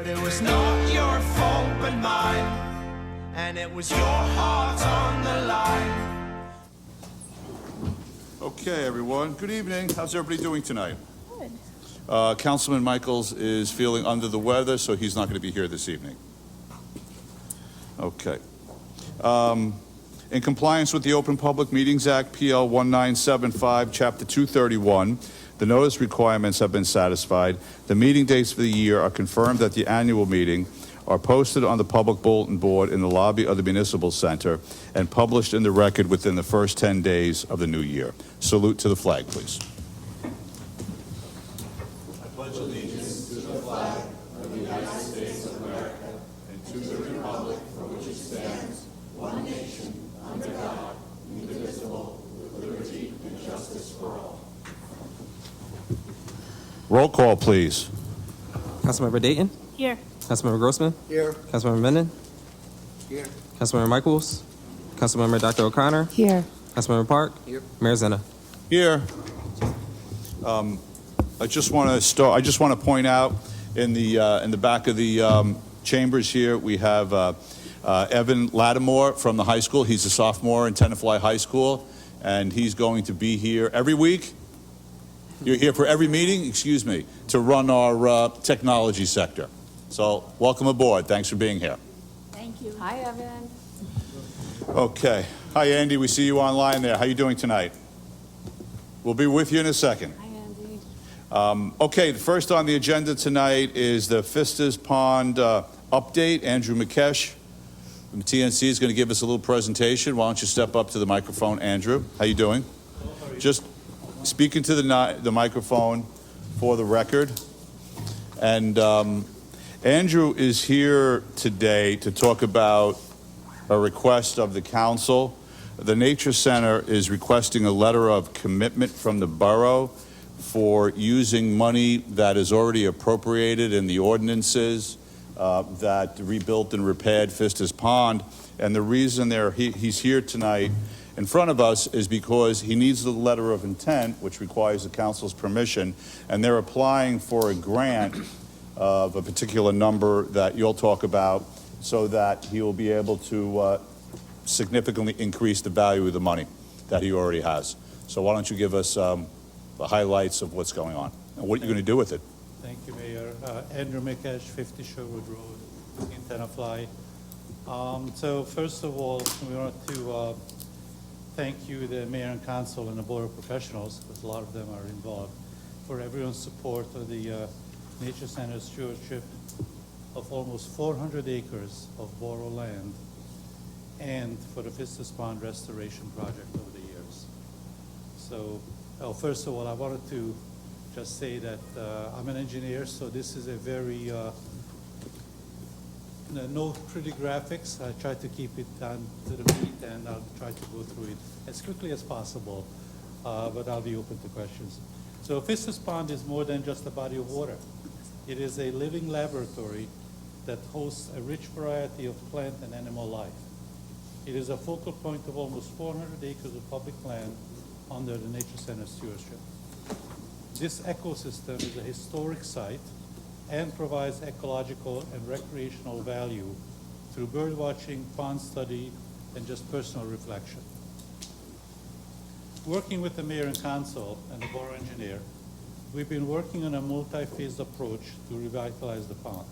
But it was not your fault but mine, and it was your heart on the line. Okay, everyone. Good evening. How's everybody doing tonight? Good. Councilman Michaels is feeling under the weather, so he's not going to be here this evening. Okay. In compliance with the Open Public Meetings Act, PL 1975, Chapter 231, the notice requirements have been satisfied. The meeting dates for the year are confirmed at the annual meeting, are posted on the public bulletin board in the lobby of the Municipal Center, and published in the record within the first 10 days of the new year. Salute to the flag, please. I pledge allegiance to the flag of the United States of America and to the republic for which it stands, one nation, under God, indivisible, with liberty and justice for all. Roll call, please. Councilmember Dayton? Here. Councilmember Grossman? Here. Councilmember Menon? Here. Councilmember Michaels? Councilmember Dr. O'Connor? Here. Councilmember Park? Here. Mayor Zenna? Here. I just want to point out in the back of the chambers here, we have Evan Lattimore from the high school. He's a sophomore in Tenafly High School, and he's going to be here every week. You're here for every meeting, excuse me, to run our technology sector. So welcome aboard. Thanks for being here. Thank you. Hi, Evan. Okay. Hi, Andy. We see you online there. How you doing tonight? We'll be with you in a second. Hi, Andy. Okay, the first on the agenda tonight is the Fistas Pond update. Andrew McKesh from TNC is going to give us a little presentation. Why don't you step up to the microphone, Andrew? How you doing? Just speaking to the microphone for the record. And Andrew is here today to talk about a request of the council. The Nature Center is requesting a letter of commitment from the borough for using money that is already appropriated in the ordinances that rebuilt and repaired Fistas Pond. And the reason he's here tonight in front of us is because he needs the letter of intent, which requires the council's permission, and they're applying for a grant of a particular number that you'll talk about so that he will be able to significantly increase the value of the money that he already has. So why don't you give us the highlights of what's going on and what you're going to do with it. Thank you, Mayor. Andrew McKesh, 50 Sherwood Road in Tenafly. So first of all, we want to thank you, the Mayor and Council and the Board of Professionals, because a lot of them are involved, for everyone's support of the Nature Center stewardship of almost 400 acres of borough land and for the Fistas Pond restoration project over the years. So, first of all, I wanted to just say that I'm an engineer, so this is a very, no pretty graphics. I try to keep it down to the meat, and I'll try to go through it as quickly as possible, but I'll be open to questions. So Fistas Pond is more than just a body of water. It is a living laboratory that hosts a rich variety of plant and animal life. It is a focal point of almost 400 acres of public land under the Nature Center stewardship. This ecosystem is a historic site and provides ecological and recreational value through bird watching, pond study, and just personal reflection. Working with the Mayor and Council and the Borough Engineer, we've been working on a multi-phased approach to revitalize the pond.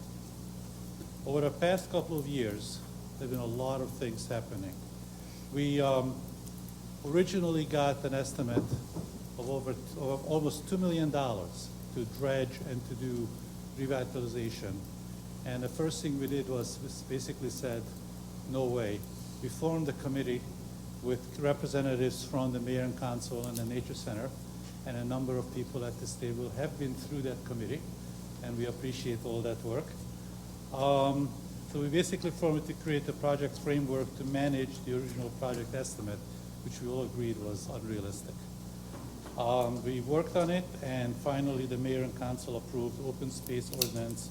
Over the past couple of years, there have been a lot of things happening. We originally got an estimate of almost $2 million to dredge and to do revitalization. And the first thing we did was basically said, no way. We formed a committee with representatives from the Mayor and Council and the Nature Center, and a number of people at this table have been through that committee, and we appreciate all that work. So we basically formed to create a project framework to manage the original project estimate, which we all agreed was unrealistic. We worked on it, and finally the Mayor and Council approved open space ordinance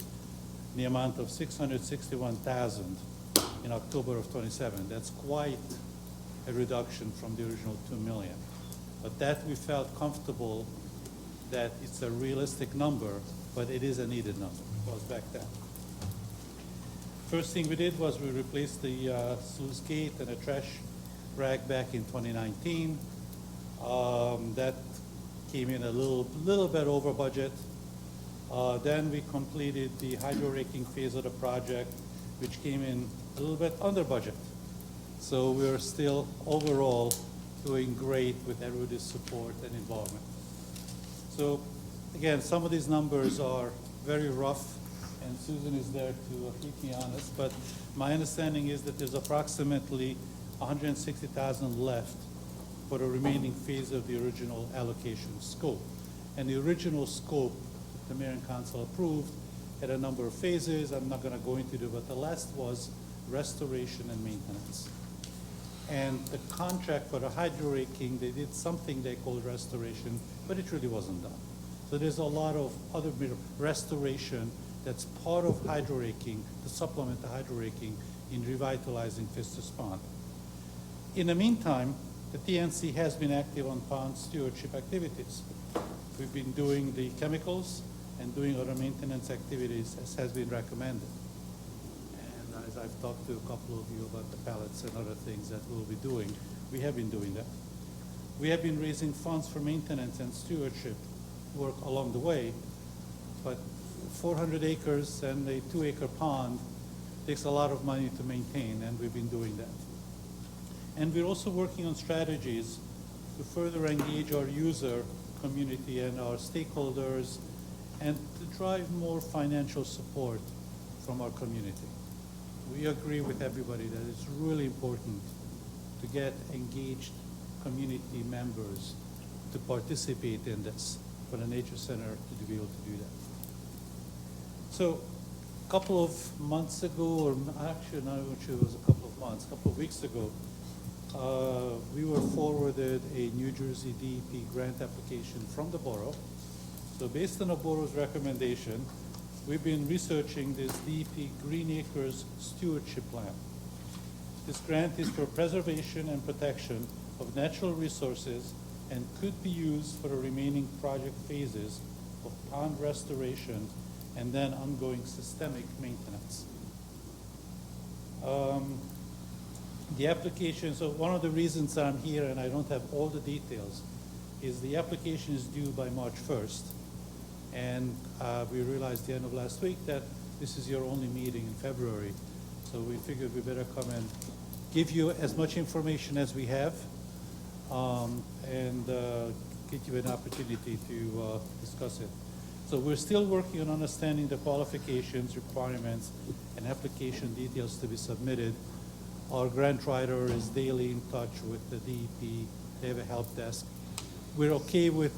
in the amount of $661,000 in October of 27. That's quite a reduction from the original $2 million. But that we felt comfortable that it's a realistic number, but it is a needed number. It was back then. First thing we did was we replaced the sluice gate and a trash rack back in 2019. That came in a little bit over budget. Then we completed the hydro raking phase of the project, which came in a little bit under budget. So we're still overall doing great with everybody's support and involvement. So again, some of these numbers are very rough, and Susan is there to keep me honest, but my understanding is that there's approximately 160,000 left for the remaining phase of the original allocation scope. And the original scope the mayor and council approved had a number of phases. I'm not going to go into it, but the last was restoration and maintenance. And the contract for the hydro raking, they did something they called restoration, but it really wasn't done. So there's a lot of other restoration that's part of hydro raking to supplement the hydro raking in revitalizing Fistus Pond. In the meantime, the TNC has been active on pond stewardship activities. We've been doing the chemicals and doing other maintenance activities as has been recommended. And as I've talked to a couple of you about the pallets and other things that we'll be doing, we have been doing that. We have been raising funds for maintenance and stewardship work along the way, but 400 acres and a 2-acre pond takes a lot of money to maintain, and we've been doing that. And we're also working on strategies to further engage our user community and our stakeholders and to drive more financial support from our community. We agree with everybody that it's really important to get engaged community members to participate in this for the Nature Center to be able to do that. So a couple of months ago, or actually not even sure it was a couple of months, a couple of weeks ago, we were forwarded a New Jersey DEP grant application from the borough. So based on the borough's recommendation, we've been researching this DEP Green Acres Stewardship Plan. This grant is for preservation and protection of natural resources and could be used for the remaining project phases of pond restoration and then ongoing systemic maintenance. The application, so one of the reasons I'm here and I don't have all the details is the application is due by March 1st. And we realized the end of last week that this is your only meeting in February. So we figured we better come and give you as much information as we have and give you an opportunity to discuss it. So we're still working on understanding the qualifications, requirements, and application details to be submitted. Our grant writer is daily in touch with the DEP. They have a help desk. We're okay with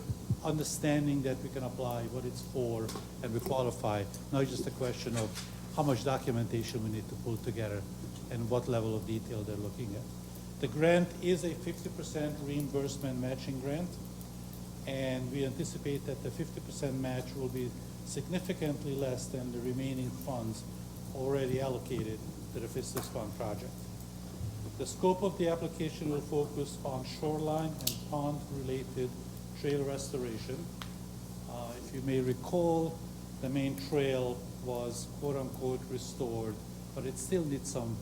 understanding that we can apply, what it's for, and we qualify. Now it's just a question of how much documentation we need to pull together and what level of detail they're looking at. The grant is a 50% reimbursement matching grant, and we anticipate that the 50% match will be significantly less than the remaining funds already allocated to the Fistus Pond project. The scope of the application will focus on shoreline and pond-related trail restoration. If you may recall, the main trail was quote-unquote restored, but it still needs some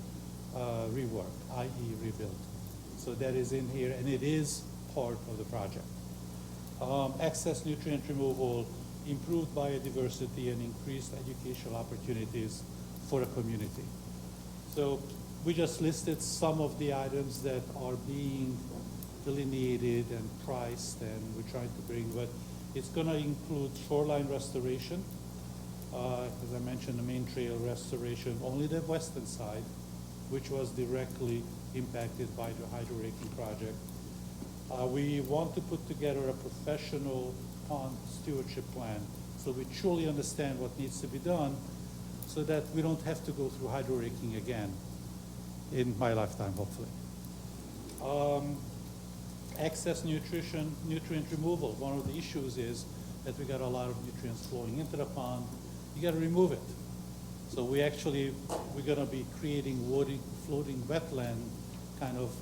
rework, i.e. rebuilt. So that is in here, and it is part of the project. Excess nutrient removal, improved biodiversity, and increased educational opportunities for the community. So we just listed some of the items that are being delineated and priced, and we're trying to bring, but it's going to include shoreline restoration. As I mentioned, the main trail restoration, only the western side, which was directly impacted by the hydro raking project. We want to put together a professional pond stewardship plan so we truly understand what needs to be done so that we don't have to go through hydro raking again in my lifetime, hopefully. Excess nutrient removal. One of the issues is that we got a lot of nutrients flowing into the pond. You got to remove it. So we're going to be creating floating wetland kind of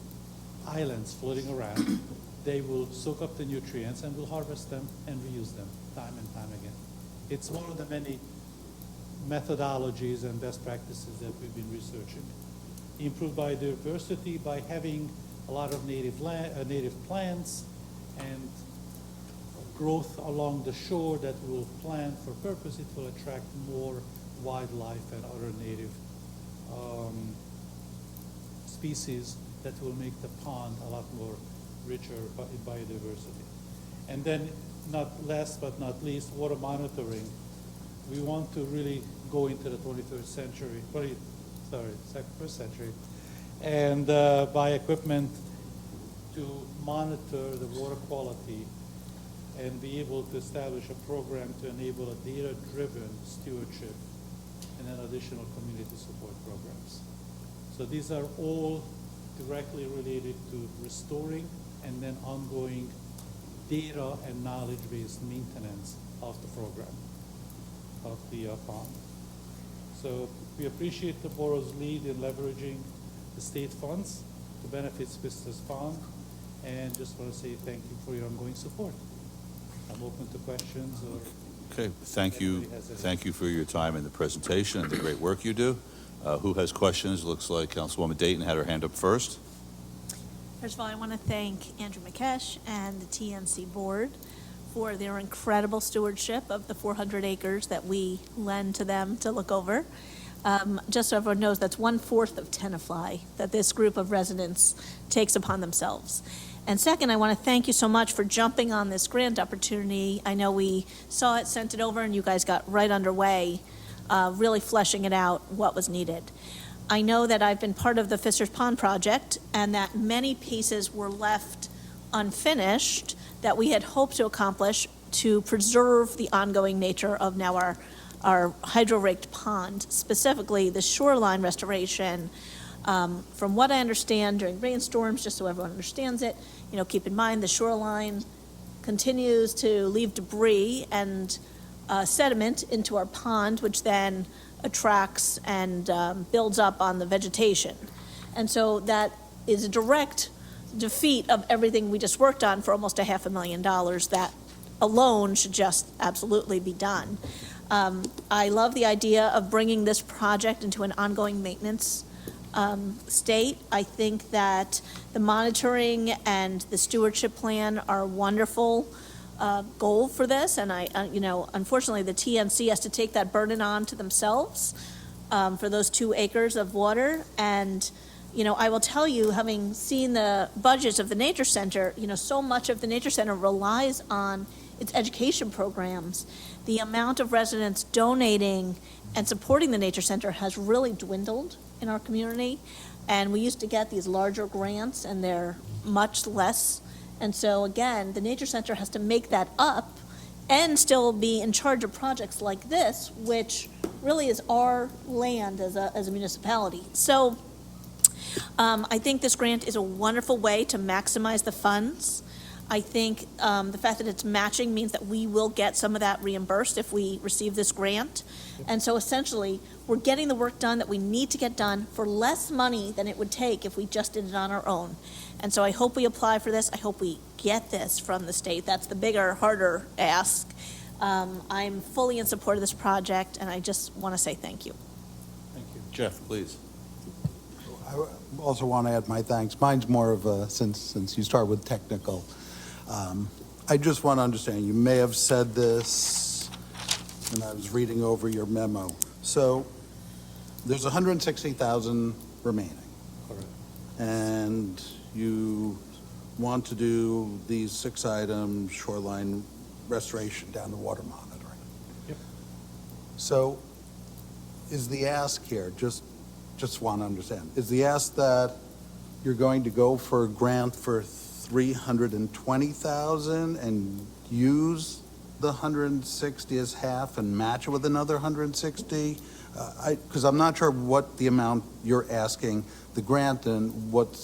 islands floating around. They will soak up the nutrients and we'll harvest them and reuse them time and time again. It's one of the many methodologies and best practices that we've been researching. Improve biodiversity by having a lot of native plants and growth along the shore that will plant for purpose. It will attract more wildlife and other native species that will make the pond a lot more richer in biodiversity. And then, not last but not least, water monitoring. We want to really go into the 21st century, first century, and buy equipment to monitor the water quality and be able to establish a program to enable a data-driven stewardship and then additional community support programs. So these are all directly related to restoring and then ongoing data and knowledge-based maintenance of the program, of the pond. So we appreciate the borough's lead in leveraging the state funds to benefit Vistas Pond, and just want to say thank you for your ongoing support. I'm open to questions or... Okay, thank you. Thank you for your time in the presentation and the great work you do. Who has questions? Looks like Councilwoman Dayton had her hand up first. First of all, I want to thank Andrew McKesh and the TNC board for their incredible stewardship of the 400 acres that we lend to them to look over. Just so everyone knows, that's 1/4 of Tenafly that this group of residents takes upon themselves. And second, I want to thank you so much for jumping on this grant opportunity. I know we saw it, sent it over, and you guys got right underway, really fleshing it out, what was needed. I know that I've been part of the Vistas Pond project and that many pieces were left unfinished that we had hoped to accomplish to preserve the ongoing nature of now our hydro-raked pond, specifically the shoreline restoration. From what I understand during rainstorms, just so everyone understands it, keep in mind the shoreline continues to leave debris and sediment into our pond, which then attracts and builds up on the vegetation. And so that is a direct defeat of everything we just worked on for almost $500,000. That alone should just absolutely be done. I love the idea of bringing this project into an ongoing maintenance state. I think that the monitoring and the stewardship plan are a wonderful goal for this, and unfortunately, the TNC has to take that burden on to themselves for those 2 acres of water. And I will tell you, having seen the budgets of the Nature Center, so much of the Nature Center relies on its education programs. The amount of residents donating and supporting the Nature Center has really dwindled in our community. And we used to get these larger grants, and they're much less. And so, again, the Nature Center has to make that up and still be in charge of projects like this, which really is our land as a municipality. So I think this grant is a wonderful way to maximize the funds. I think the fact that it's matching means that we will get some of that reimbursed if we receive this grant. And so essentially, we're getting the work done that we need to get done for less money than it would take if we just did it on our own. And so I hope we apply for this. I hope we get this from the state. That's the bigger, harder ask. I'm fully in support of this project, and I just want to say thank you. Thank you. Jeff, please. I also want to add my thanks. Mine's more of a, since you start with technical, I just want to understand, you may have said this when I was reading over your memo. So there's 160,000 remaining. Correct. And you want to do these 6 items, shoreline restoration down to water monitoring. Yep. So is the ask here, just want to understand, is the ask that you're going to go for a grant for 320,000 and use the 160 as half and match it with another 160? Because I'm not sure what the amount you're asking the grant and what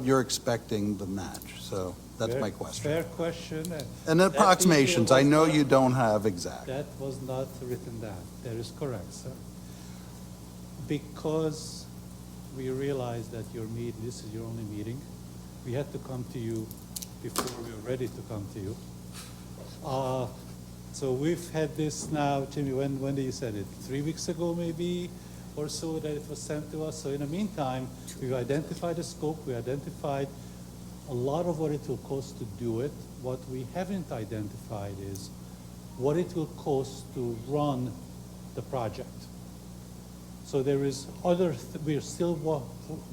you're expecting the match. So that's my question. Fair question. And that approximations, detail I know was you not- don't have exact. That was not written down. That is correct, sir. Because we realized that this is your only meeting, we had to come to you before we were ready to come to you. So we've had this now, Jimmy, when did you send it? 3 weeks ago, maybe, or so, that it was sent to us. So in the meantime, we've identified the scope, we identified a lot of what it will cost to do it. What we haven't identified is what it will cost to run the project. So there is we're still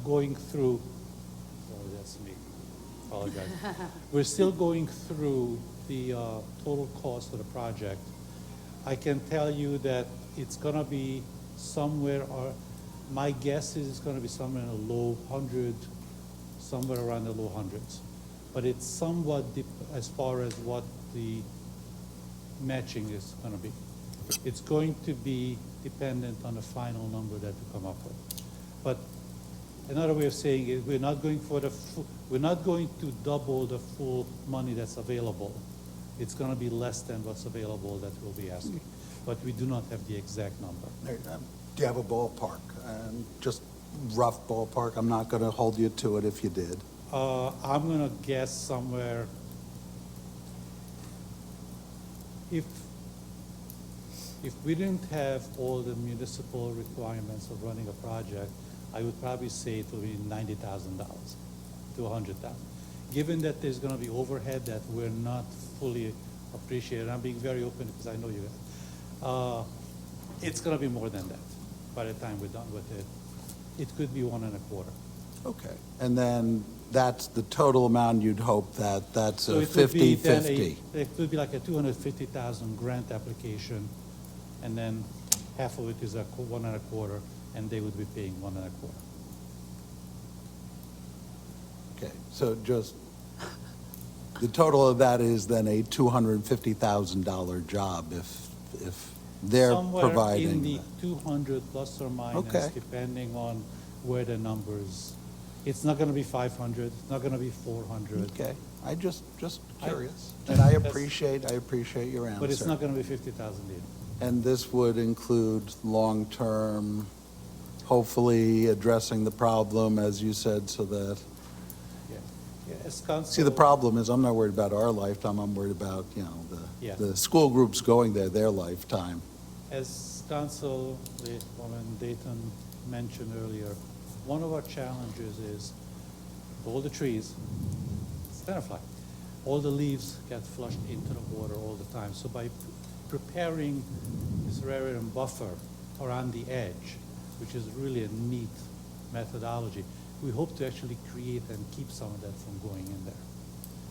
going through, sorry, that's me, apologize. We're still going through the total cost of the project. I can tell you that it's gonna be somewhere, or my guess is it's gonna be somewhere in the low hundred, somewhere around the low hundreds. But it's somewhat deep as far as what the matching is gonna be. It's going to be dependent on the final number that we come up with. But another way of saying it, we're not going to double the full money that's available. It's gonna be less than what's available that we'll be asking. But we do not have the exact number. Do you have a ballpark? Just rough ballpark? I'm not going to hold you to it if you did. I'm gonna guess somewhere, if we didn't have all the municipal requirements of running a project, I would probably say it would be $90,000 to $100,000. Given that there's gonna be overhead that we're not fully appreciating, I'm being very open because I know you guys. It's gonna be more than that by the time we're done with it. It could be 1.25. Okay. And then that's the total amount you'd hope that's So a it would be then 50-50. it would be like a 250,000 grant application, and then half of it is 1.25, and they would be paying 1.25. Okay, so just, the total of that is then a $250,000 job if they're providing. Somewhere in the 200 plus or minus, Okay. depending on where the numbers. It's not gonna be 500, it's not gonna be 400. Okay, I just curious. I- And I that's- appreciate your answer. But it's not gonna be 50,000 either. And this would include long-term, hopefully addressing the problem, as you said, so that, Yeah, as council. see, the problem is, I'm not worried about our lifetime, I'm worried about, Yeah. the school groups going there, their lifetime. As Councilwoman Dayton mentioned earlier, one of our challenges is all the trees, it's Tenafly, all the leaves get flushed into the water all the time. So by preparing this rarium buffer around the edge, which is really a neat methodology, we hope to actually create and keep some of that from going in there.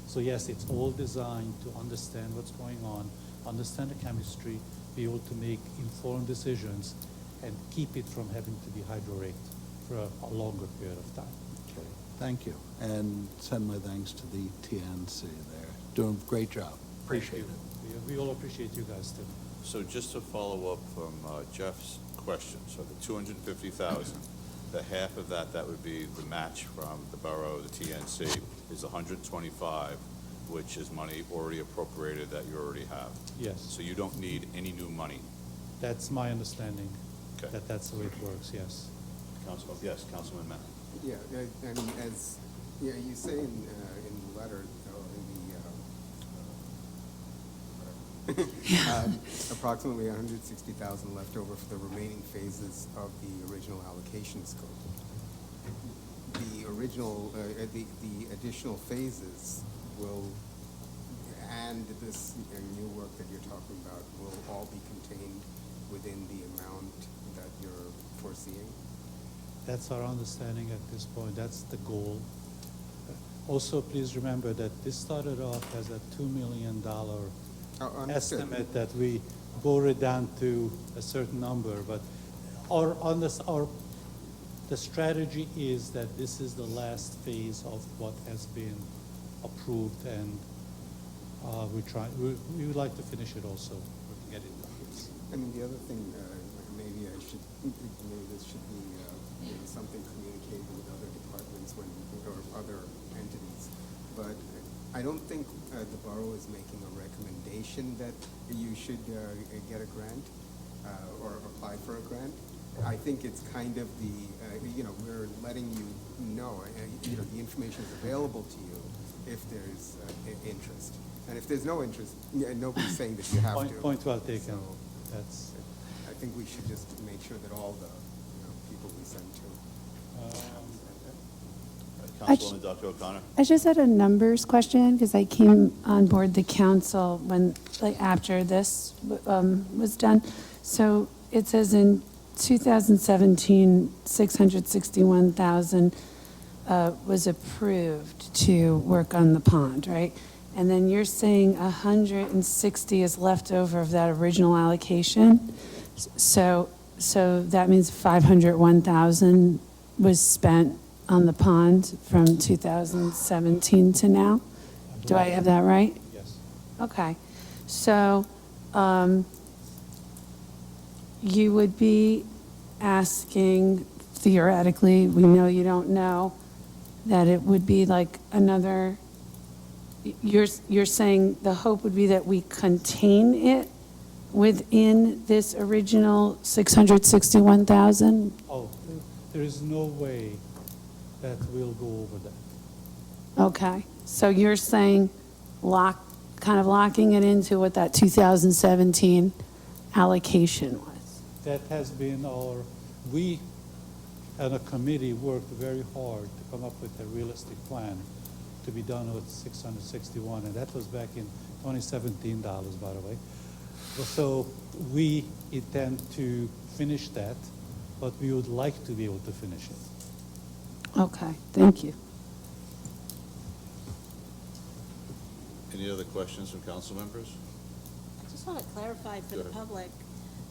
So yes, it's all designed to understand what's going on, understand the chemistry, be able to make informed decisions, and keep it from having to be hydro-raked for a longer period of time. Okay, thank you. And send my thanks to the TNC there. Doing a great job. Appreciate it. We all appreciate you guys too. So just to follow up from Jeff's question, so the 250,000, the half of that would be the match from the borough, the TNC, is 125, which is money already appropriated that you already have. Yes, So you don't need any new money. that's my understanding, Okay. that that's the way it works, yes. Yes, Councilman Matt. Yeah, I mean, as, yeah, you say in the letter, or approximately 160,000 left over for the remaining phases of the original allocation scope. The original, the additional phases will, and this new work that you're talking about, will all be contained within the amount that you're foreseeing? That's our understanding at this point, that's the goal. Also, please remember that this started off as a $2 million Understood. estimate that we bored down to a certain number, but the strategy is that this is the last phase of what has been approved, and we would like to finish it also, we can get it done. I mean, the other thing, maybe this should be something communicated with other departments or other entities. But I don't think the borough is making a recommendation that you should get a grant or apply for a grant. I think it's kind of we're letting you know, the information is available to you if there's interest. And if there's no interest, nobody's saying that you have to. Point well taken. So That's, I think we should just make sure that all the people we send to. Councilwoman Dr. O'Connor? I just had a numbers question because I came on board the council when, like, after this was done. So it says in 2017, 661,000 was approved to work on the pond, right? And then you're saying 160 is left over of that original allocation. So that means 501,000 was spent on the pond from 2017 to now? Do I have that right? yes. Okay. So you would be asking, theoretically, we know you don't know, that it would be like another, you're saying the hope would be that we contain it within this original 661,000? Oh, there is no way that we'll go over that. Okay, so you're saying kind of locking it into what that 2017 allocation was? That has been we and a committee worked very hard to come up with a realistic plan to be done with 661, and that was back in 2017 dollars, by the way. So we intend to finish that, but we would like to be able to finish it. Okay, thank you. Any other questions from council members? I just want to clarify for Go the ahead. public.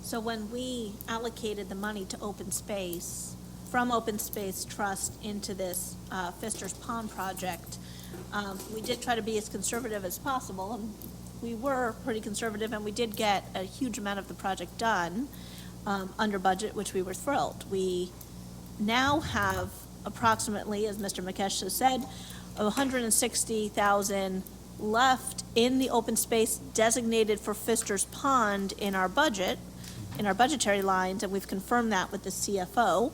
So when we allocated the money to open space, from Open Space Trust into this Pfister's Pond project, we did try to be as conservative as possible, and we were pretty conservative, and we did get a huge amount of the project done under budget, which we were thrilled. We now have approximately, as Mr. Makesh has said, 160,000 left in the open space designated for Pfister's Pond in our budget, in our budgetary lines, and we've confirmed that with the CFO.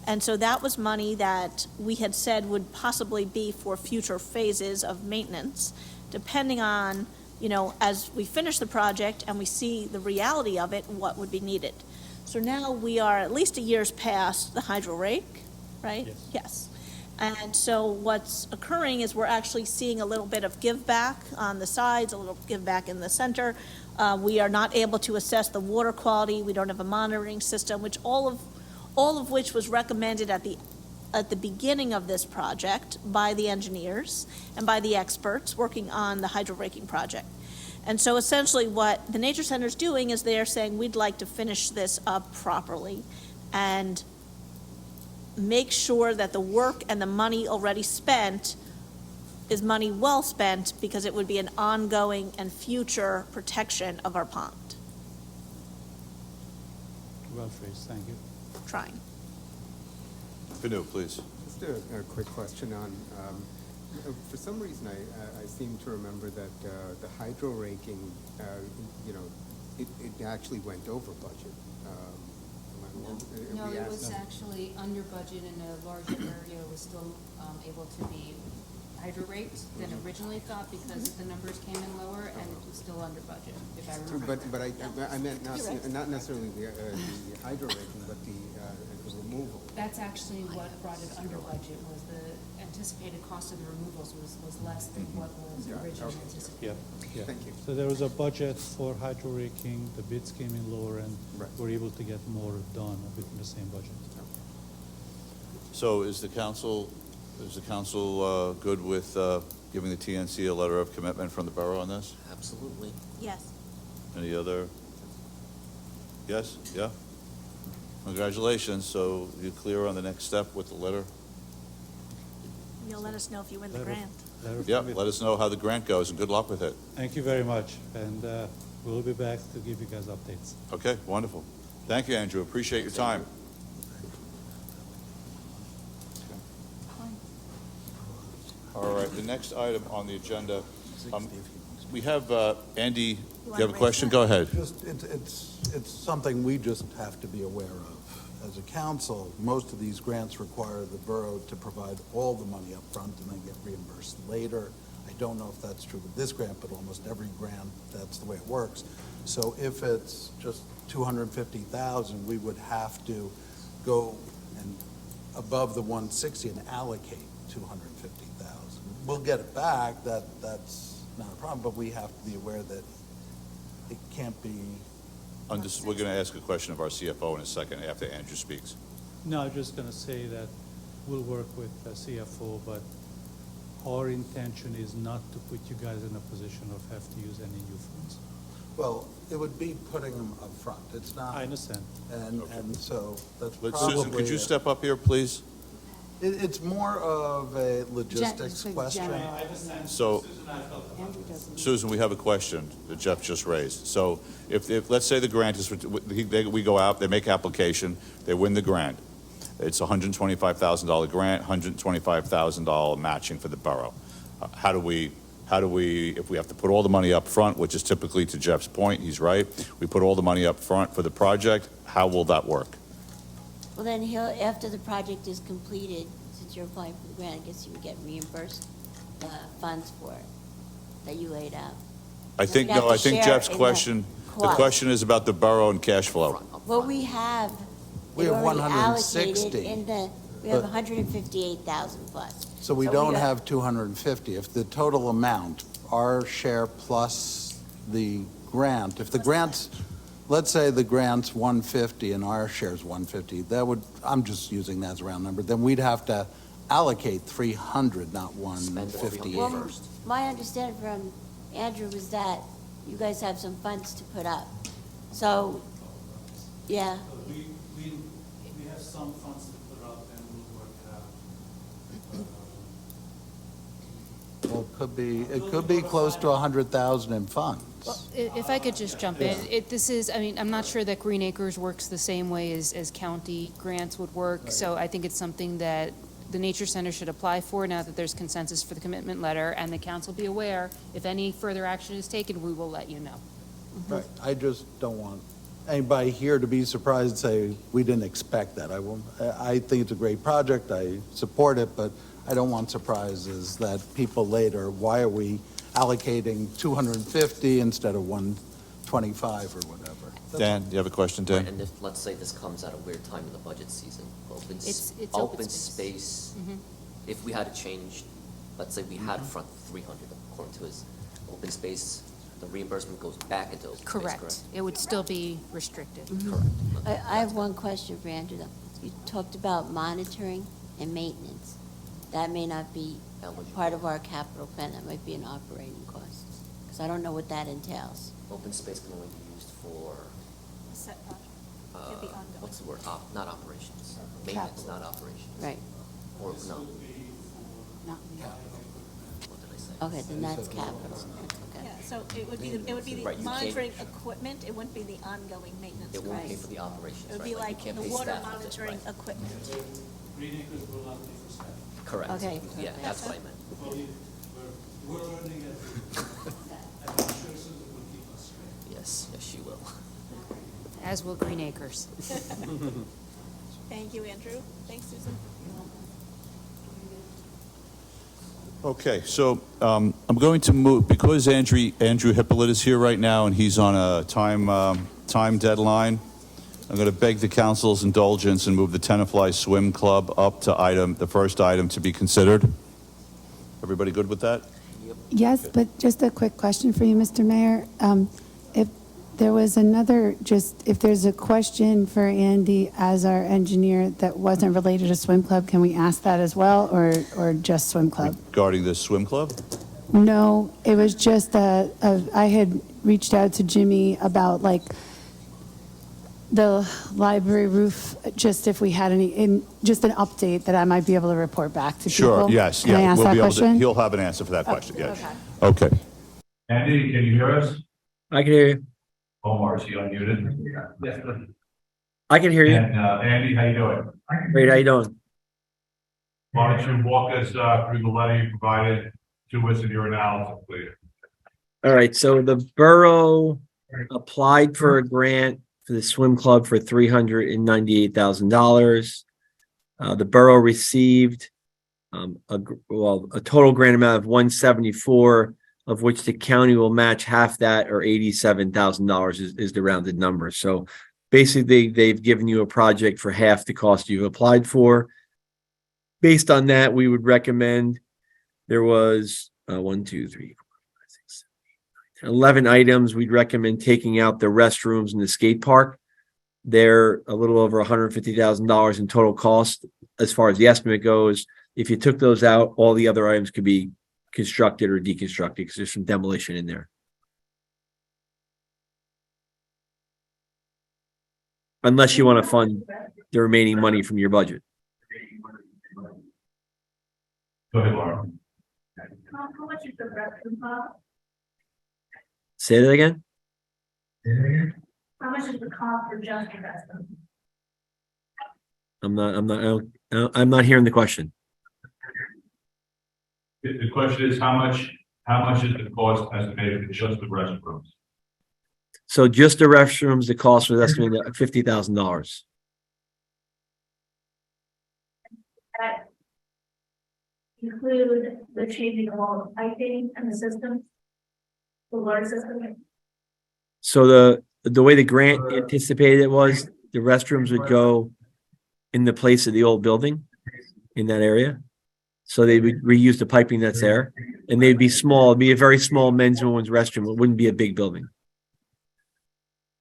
And so that was money that we had said would possibly be for future phases of maintenance, depending on, as we finish the project and we see the reality of it, what would be needed. So now we are at least a year's past the hydro rake, right? Yes. Yes. And so what's occurring is we're actually seeing a little bit of give back on the sides, a little give back in the center. We are not able to assess the water quality. We don't have a monitoring system, which all of which was recommended at the beginning of this project by the engineers and by the experts working on the hydro raking project. And so essentially what the Nature Center is doing is they're saying, we'd like to finish this up properly and make sure that the work and the money already spent is money well spent, because it would be an ongoing and future protection of our pond. Well phrased, thank you. Trying. Pinu, please. Just a quick question on, for some reason, I seem to remember that the hydro raking, it actually went over budget. No, We it asked- was actually under budget, and a larger area was still able to be hydro raked than originally thought, because the numbers came in lower and it was still under budget, if I remember. But I meant not necessarily the hydro raking, but the removal. That's actually what brought it under budget, was the anticipated cost of the removals was less than what was originally anticipated. Yeah. Thank you. So there was a budget for hydro raking, the bids came in lower, and Right. we're able to get more done within the same budget. So is the council good with giving the TNC a letter of commitment from the borough on this? Absolutely. Yes. Any other? Yes? Yeah? Congratulations. So you're clear on the next step with the letter? You'll let us know if you win the Letter- grant. letter of Yep, commitment. let us know how the grant goes, and good luck with it. Thank you very much, and we'll be back to give you guys updates. Okay, wonderful. Thank you, Andrew. Appreciate your time. All right, the next item on the agenda, we have, Andy, you have a question? Go ahead. Just, it's something we just have to be aware of. As a council, most of these grants require the borough to provide all the money up front and then get reimbursed later. I I don't know if that's true with this grant, but almost every grant, that's the way it works. So if it's just 250,000, we would have to go and above the 160 and allocate 250,000. We'll get it back, that's not a problem, but we have to be aware that it can't be. We're going to ask a question of our CFO in a second after Andrew speaks. No, I'm just going to say that we'll work with the CFO, but our intention is not to put you guys in a position of have to use any new funds. Well, it would be putting them up front. It's not. I understand. And so that's But probably. Susan, could you step up here, please? It's more of a logistics It's like question. general. So, Susan, we have a question that Jeff just raised. So if let's say the grant is, we go out, they make application, they win the grant. It's a $125,000 grant, $125,000 matching for the borough. How do we, if we have to put all the money up front, which is typically to Jeff's point, he's right, we put all the money up front for the project, how will that work? Well, then after the project is completed, since you're applying for the grant, I guess you would get reimbursed the funds for it that you laid out. I think, We'd have no, to I think share Jeff's in the question, the cost. question is about the borough and cash flow. Well, we have. We they've have already 160, allocated in we have but- 158,000 plus. So we So don't we- have 250. If the total amount, our share plus the grant, if the grant's, let's say the grant's 150 and our share's 150, that would, I'm just using that as a round number, then we'd have to allocate 300, not 158. Well, my understanding from Andrew was that you guys have some funds to put up. So, yeah, We have some funds to put up and we'll work it out. Well, it could be close to 100,000 in funds. Well, if I could just jump in, this is, I mean, I'm not sure that Green Acres works the same way as county grants would work, so I think it's something that the Nature Center should apply for now that there's consensus for the commitment letter, and the council be aware, if any further action is taken, we will let you know. Right, I just don't want anybody here to be surprised and say, we didn't expect that. I think it's a great project, I support it, but I don't want surprises that people later, why are we allocating 250 instead of 125 or whatever? Dan, you have a question, Dan? Right, and if, let's say this comes at a weird time in the budget season, It's open space, if we had to change, let's say we had front 300, according to his open space, the reimbursement goes back into open space, correct? Correct. It would still be restricted. Correct. I have one question for Andrew, though. You talked about monitoring and maintenance. That may not be part of our capital plan, that might be an operating cost, because I don't know what that entails. Open space can only be used for, A set project. It'd be ongoing. what's the word, not operations, maintenance, not operations. Right. Or, no, Not- what did I say? Okay, then that's capital. That's okay. Yeah, so it would be, the Right, you can't- monitoring equipment, it wouldn't be the ongoing maintenance, It won't pay right? for the operations, It would right? be you like can't the pay water staff with it, monitoring right. equipment. Green Acres will not pay for staff. Correct. Okay. Yeah, that's what I meant. We're learning it. I'm sure Susan will keep us straight. Yes, yes, she will. As will Green Acres. Thank you, Andrew. Thanks, Susan. Okay, so I'm going to move, because Andrew Hippolyte is here right now and he's on a time deadline, I'm going to beg the council's indulgence and move the Tenafly Swim Club up to the first item to be considered. Everybody good with that? Yes, but just a quick question for you, Mr. Mayor. If there was if there's a question for Andy as our engineer that wasn't related to swim club, can we ask that as well, or just swim club? Regarding the swim club? No, it was just I had reached out to Jimmy about like the library roof, just if we had just an update that I might be able to report back to people. Sure, yes, Can I yeah. ask We'll that be able question? to, he'll have an answer for that question, yes. okay. Okay. Andy, can you hear us? I can hear you. Omar, is he unmuted? Yes. I can hear you. And Andy, how you doing? Great, how you doing? Why don't you walk us through the letter you provided to us in your analysis, please? All right, so the borough applied for a grant for the swim club for $398,000. The borough received a total grant amount of 174, of which the county will match half that, or $87,000 is the rounded number. So basically, they've given you a project for half the cost you applied for. Based on that, we would recommend there was 1, 2, 3, 4, 5, 6, 7, 8, 9, 10, 11 items. We'd recommend taking out the restrooms and the skate park. They're a little over $150,000 in total cost as far as the estimate goes. If you took those out, all the other items could be constructed or deconstructed because there's some demolition in there. Unless you want to fund the remaining money from your budget. Go ahead, Laura. How much is the restroom cost? Say that again? How much is the cost for just the restroom? I'm not hearing the question. The question is how much is the cost estimated for just the restrooms? So just the restrooms, the cost was estimated at $50,000. That include the changing of all the piping and the systems, the water system? So the way the grant anticipated it was the restrooms would go in the place of the old building in that area. So they would reuse the piping that's there, and they'd be small. It'd be a very small men's and women's restroom. It wouldn't be a big building.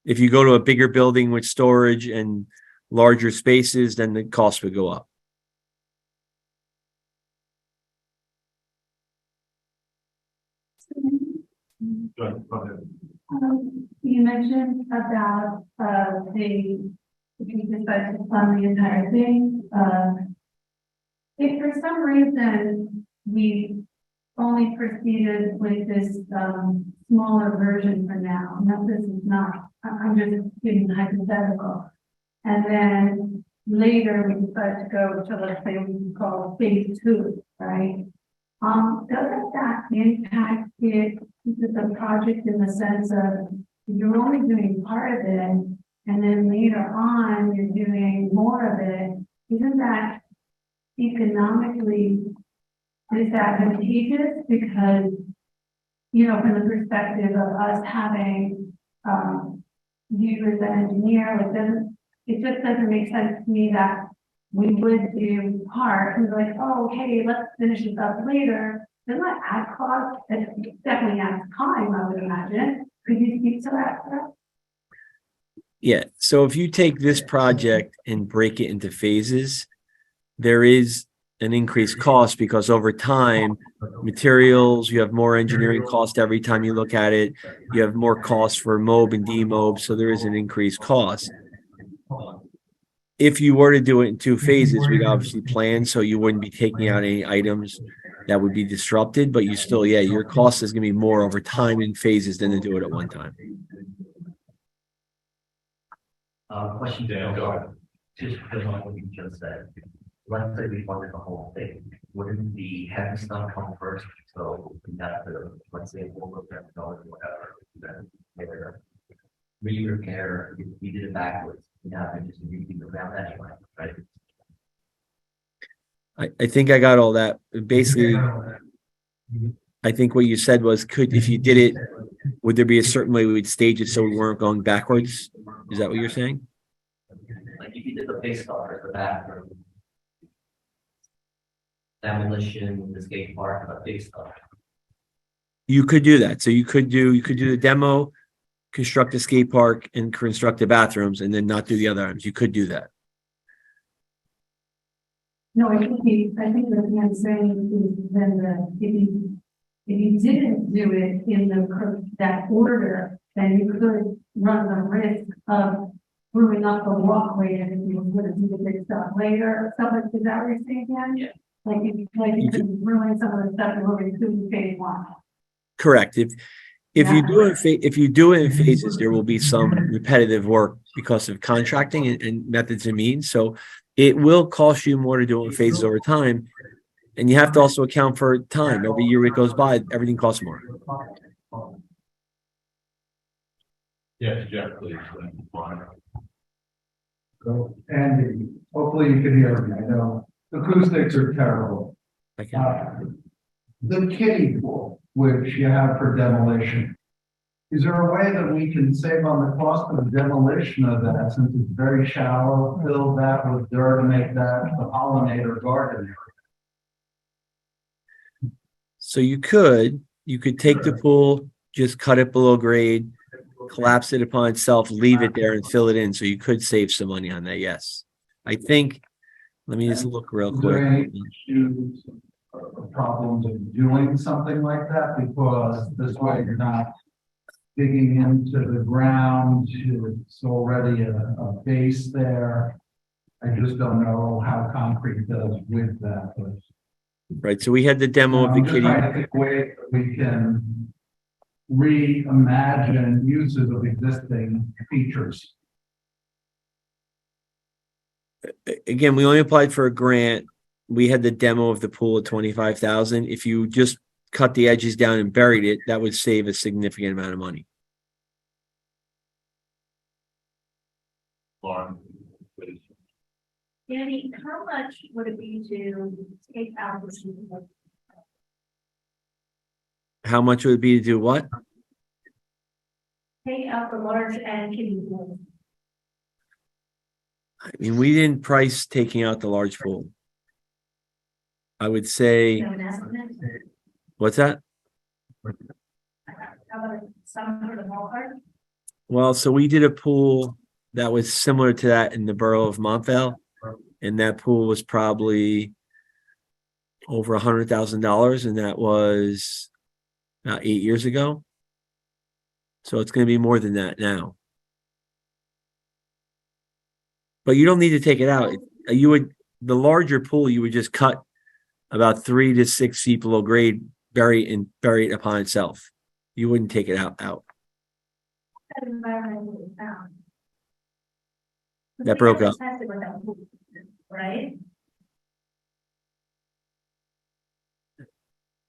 If you go to a bigger building with storage and larger spaces, then the cost would go up. Go ahead. You mentioned about if you decide to fund the entire thing, if for some reason we only proceeded with this smaller version for now, now this is not, I'm just giving hypothetical, and then later we decide to go to, let's say, we can call phase 2, right? Doesn't that impact the project in the sense of you're only doing part of it, and then later on you're doing more of it? Isn't that economically disadvantageous? Because, you know, from the perspective of us having you as an engineer, it just doesn't make sense to me that we would do part and be like, oh, okay, let's finish this up later. Doesn't that add cost? It definitely adds time, I would imagine. Could you speak to that? Yeah. So if you take this project and break it into phases, there is an increased cost because over time, materials, you have more engineering cost every time you look at it. You have more costs for MOB and DMOB, so there is an increased cost. If you were to do it in 2 phases, we'd obviously plan so you wouldn't be taking out any items that would be disrupted, but you still, yeah, your cost is going to be more over time in phases than to do it at one time. Question, Dale. Go ahead. Just because on what you just said, let's say we funded the whole thing, wouldn't the heavy stuff come first? So we have to, let's say, $4 million or whatever, then later re-repair, if we did it backwards, you have to just redo around anyway, right? I think I got all that. Basically, I think what you said was, if you did it, would there be a certain way we would stage it so we weren't going backwards? Is that what you're saying? Like if you did the base color, the bathroom, demolition, the skate park, the big stuff. You could do that. So you could do the demo, construct the skate park, and construct the bathrooms, and then not do the other items. You could do that. No, I think what I'm saying is then if you didn't do it in that order, then you could run the risk of screwing up the walkway and if you were going to do the big stuff later. So is that what you're saying, Dan? Yeah. Like you could ruin some of the stuff that we're going to do in phase 1. Correct. If you do it in phases, there will be some repetitive work because of contracting and methods and means. So it will cost you more to do it in phases over time. And you have to also account for time. Every year it goes by, everything costs more. Yes, Jeff, please. So, Andy, hopefully you can hear me. I know acoustics are terrible. I can, The kiddie pool, which you have for demolition, is there a way that we can save on the cost of the demolition of that, since it's very shallow, fill that with dirt and make that a pollinator garden area? so you could take the pool, just cut it below grade, collapse it upon itself, leave it there and fill it in. So you could save some money on that. Yes. I think, let me just look real Is there quick. any issues or problems of doing something like that? Because this way you're not digging into the ground, it's already a base there. I just don't know how concrete does with that. But, Right. So we had the demo of the I'm just kiddie. trying to think ways that we can reimagine uses of existing features. Again, we only applied for a grant. We had the demo of the pool at 25,000. If you just cut the edges down and buried it, that would save a significant amount of money. Lauren, please. Danny, how much would it be to take out the? How much would it be to do what? Take out the large and kiddie pool? I mean, we didn't price taking out the large pool. I would say, You have an estimate? what's that? How about some sort of ballpark? Well, so we did a pool that was similar to that in the borough of Montvale. And that pool was probably over $100,000. And that was about 8 years ago. So it's going to be more than that now. But you don't need to take it out. You would, the larger pool, you would just cut about 3 to 6 feet below grade, bury it upon itself. You wouldn't take it out. That environmentally sound. That broke up. Tested with that pool, right?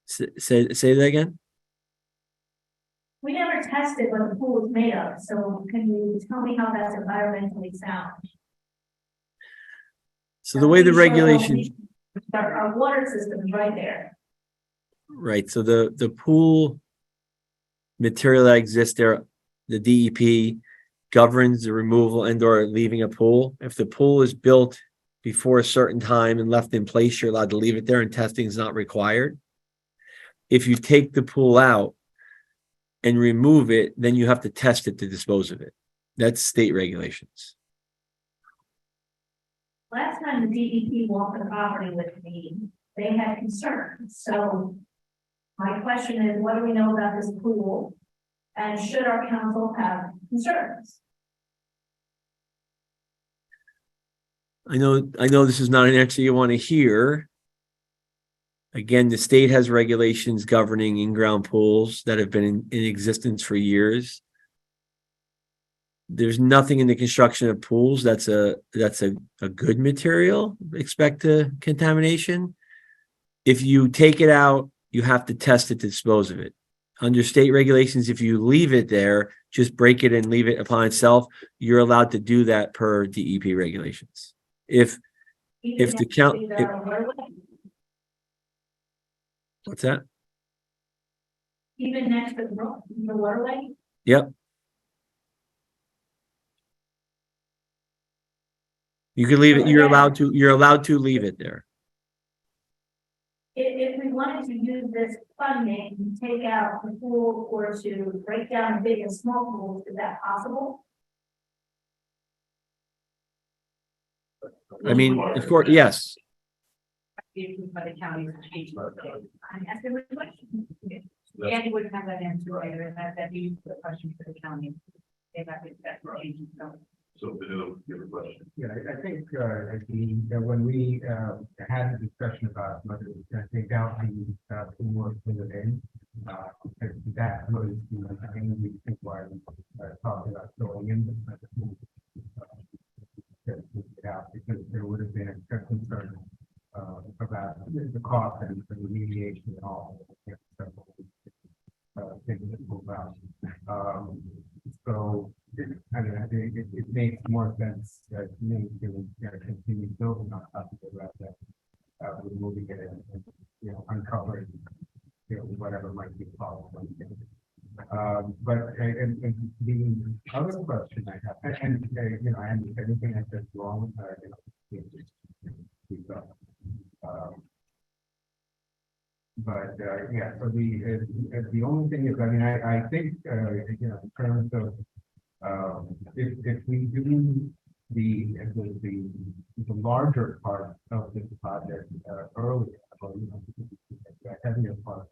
Say that again. We never tested what the pool was made of, so can you tell me how that's environmentally sound? So the way the regulations, Our water system is right there. right? So the pool material that exists there, the DEP governs the removal and/or leaving a pool. If the pool is built before a certain time and left in place, you're allowed to leave it there, and testing is not required. If you take the pool out and remove it, then you have to test it to dispose of it. That's state regulations. Last time the DEP walked the property with me, they had concerns. So my question is, what do we know about this pool? And should our council have concerns? I know this is not an answer you want to hear. Again, the state has regulations governing in-ground pools that have been in existence for years. There's nothing in the construction of pools that's a good material, expect to contamination. If you take it out, you have to test it to dispose of it. Under state regulations, if you leave it there, just break it and leave it upon itself, you're allowed to do that per DEP regulations. If the count, what's that? Even next to the waterway? Yep. You can leave it, you're allowed to leave it there. If we wanted to use this funding to take out the pool or to break down big and small pools, is that possible? I mean, of course, yes. By the county. I'm asking the question. Andy wouldn't have that answer later, that you the question for the county. If I could, that's right. So, you have a question? Yeah, I think, when we, had a discussion about whether we can take out the, pool put it in, that was, the main reason why we, talked about going in the pool. To take it out, because there would have been a concern, about the cost and the remediation and all. Things that move out. So, I mean, I think it makes more sense to me to continue building on top of it rather than removing it and the other question I have, and, and if anything I said wrong, speak up. But, yeah, so the only thing is, I mean, I think, in terms of, if we do the larger part of this project, earlier, or, the heavier part,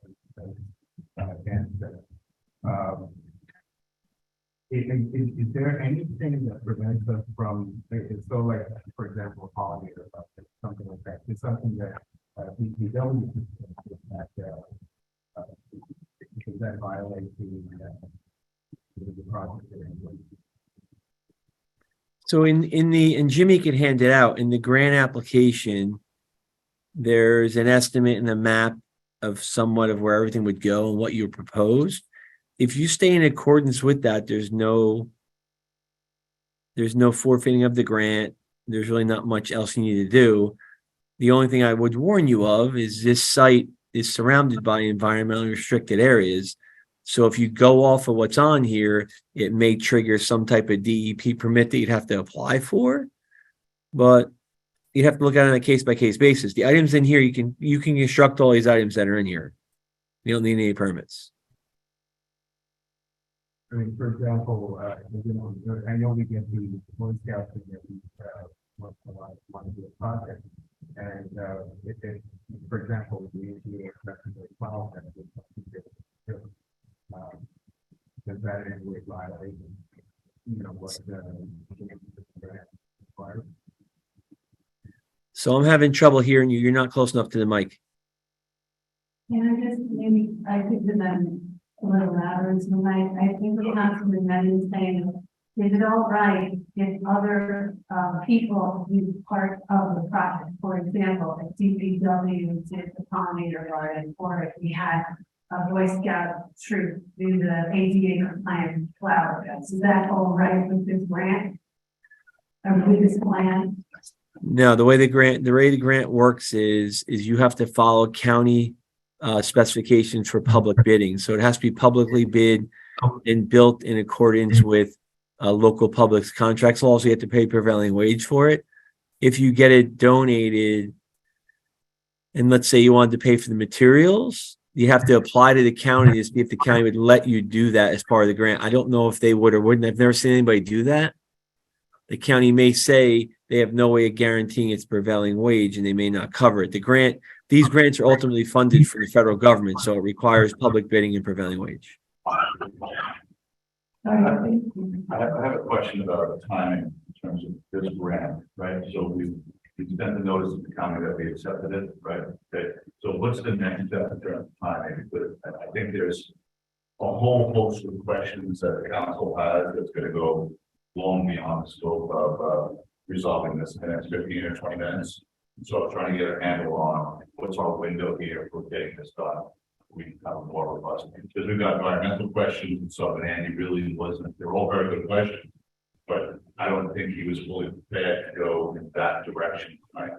against it, is there anything that prevents us from, so like, for example, pollinator, something like that, it's something that, DPW, does that violate the project? So and Jimmy could hand it out, in the grant application, there's an estimate in the map of somewhat of where everything would go and what you proposed. If you stay in accordance with that, there's no forfeiting of the grant. There's really not much else you need to do. The only thing I would warn you of is this site is surrounded by environmentally restricted areas. So if you go off of what's on here, it may trigger some type of DEP permit that you'd have to apply for. But you have to look at it on a case-by-case basis. The items in here, you can construct all these items that are in here. You don't need any permits. I mean, for example, I know we get the Boy Scouts and want a lot of money to the project. And if, for example, the EPA recommended 12, and does that in any way violate, what the requires? So I'm having trouble hearing you. You're not close enough to the mic. Maybe I could do them a little louder, so I think the Councilman Menon is saying, is it all right if other people use part of the project? For example, if DPW did the pollinator garden, or if we had a Boy Scout troop do the 80-acre compliant flower beds, is that all right with this grant? Or with this plan? No, the way the grant works is you have to follow county specifications for public bidding. So it has to be publicly bid and built in accordance with local public contracts laws. You have to pay prevailing wage for it. If you get it donated, and let's say you wanted to pay for the materials, you have to apply to the county to see if the county would let you do that as part of the grant. I don't know if they would or wouldn't. I've never seen anybody do that. The county may say they have no way of guaranteeing its prevailing wage and they may not cover it. These grants are ultimately funded for the federal government, so it requires public bidding and prevailing wage. I have a question about the timing in terms of this grant, right? So we sent the notice to the county that we accepted it, right? Okay. So what's the next step in terms of timing? But I think there's a whole host of questions that the council has that's going to go long beyond the scope of resolving this in the next 15 or 20 minutes. So I'm trying to get a handle on what's our window here for getting this done. We have a more robust, because we've got environmental questions and stuff, and Andy really wasn't, they're all very good questions, but I don't think he was fully prepared to go in that direction, right?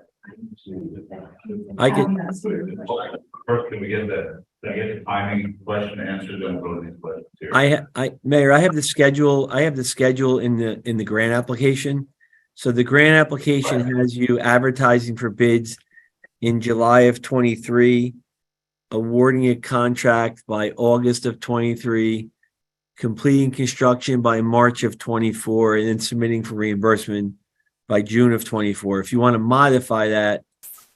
First, can we get the timing question answered, then we'll go to these questions here. Mayor, I have the schedule in the grant application. So the grant application has you advertising for bids in July of 23, awarding a contract by August of 23, completing construction by March of 24, and then submitting for reimbursement by June of 24. If you want to modify that,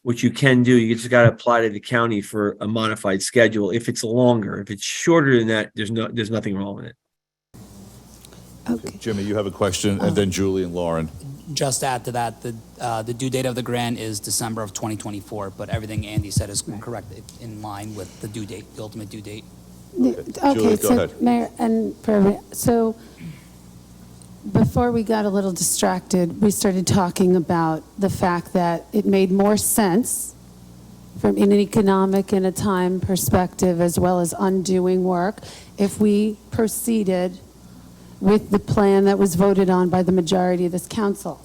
which you can do, you just got to apply to the county for a modified schedule. If it's longer, if it's shorter than that, there's nothing wrong with it. Okay. Jimmy, you have a question, and then Julie and Lauren. Just to add to that, the due date of the grant is December of 2024, but everything Andy said is correct, in line with the due date, the ultimate due date. Okay, Julie, go so ahead. Mayor so before we got a little distracted, we started talking about the fact that it made more sense from an economic and a time perspective, as well as undoing work, if we proceeded with the plan that was voted on by the majority of this council.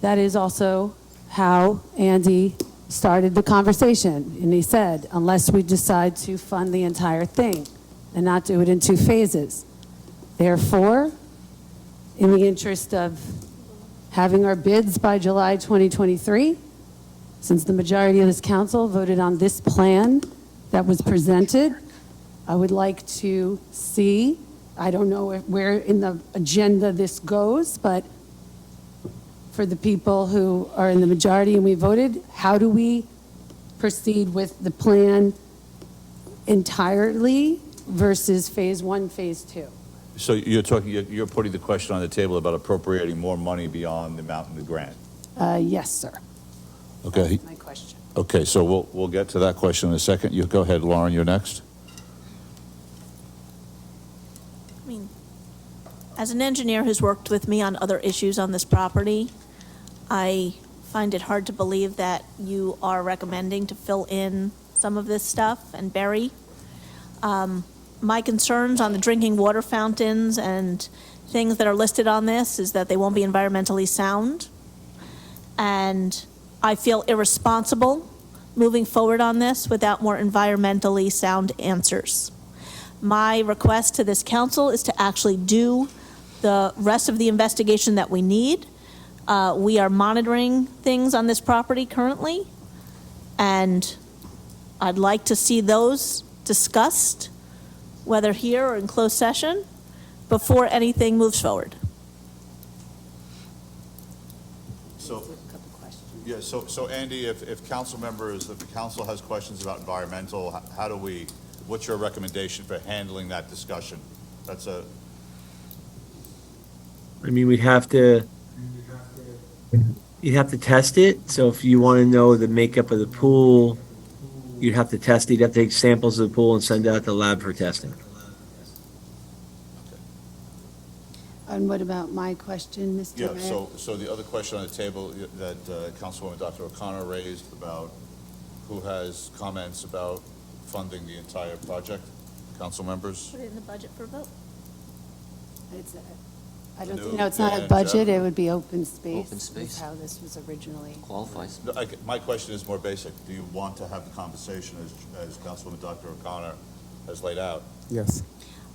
That is also how Andy started the conversation. And he said, unless we decide to fund the entire thing. and not do it in 2 phases. Therefore, in the interest of having our bids by July 2023, since the majority of this council voted on this plan that was presented, I would like to see, I don't know where in the agenda this goes, but for the people who are in the majority and we voted, how do we proceed with the plan entirely versus phase 1, phase 2? So you're putting the question on the table about appropriating more money beyond the amount in the grant? Yes, sir. Okay. That's my question. Okay, so we'll get to that question in a second. You go ahead, Lauren, you're next. I mean, as an engineer who's worked with me on other issues on this property, I find it hard to believe that you are recommending to fill in some of this stuff and bury. My concerns on the drinking water fountains and things that are listed on this is that they won't be environmentally sound. And I feel irresponsible moving forward on this without more environmentally sound answers. My request to this council is to actually do the rest of the investigation that we need. We are monitoring things on this property currently, and I'd like to see those discussed, whether here or in closed session, before anything moves forward. So Andy, if council members, if the council has questions about environmental, what's your recommendation for handling that discussion? I mean, you'd have to test it. So if you want to know the makeup of the pool, you'd have to test it. You'd have to take samples of the pool and send it out to the lab for testing. And what about my question, Mr. Yeah, Mayor? so the other question on the table that Councilwoman Dr. O'Connor raised about who has comments about funding the entire project, council members? Put it in the budget for a vote. I don't think, no, it's not a budget, it would be open space. Open space. Is how this was originally. Qualifies. No, my question is more basic. Do you want to have the conversation as Councilwoman Dr. O'Connor has laid out? Yes.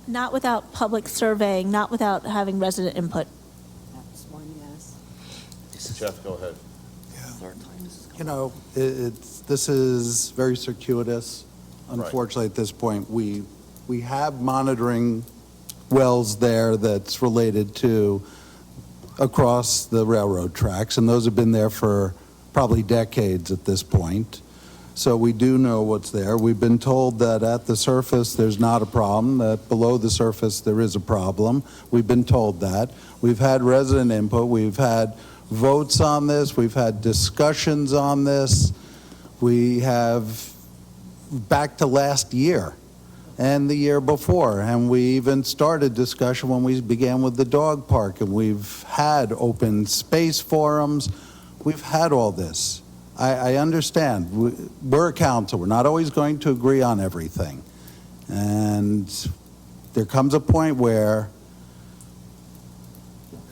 Not without public surveying, not without having resident input. That's one yes. Jeff, go ahead. You know, this is very circuitous. Unfortunately, at this point, we have monitoring wells there that's related to across the railroad tracks, and those have been there for probably decades at this point. So we do know what's there. We've been told that at the surface there's not a problem, that below the surface there is a problem. We've been told that. We've had resident input. We've had votes on this. We've had discussions on this. We have back to last year and the year before, and we even started discussion when we began with the dog park, and we've had open space forums. We've had all this. I understand. We're a council. We're not always going to agree on everything. And there comes a point where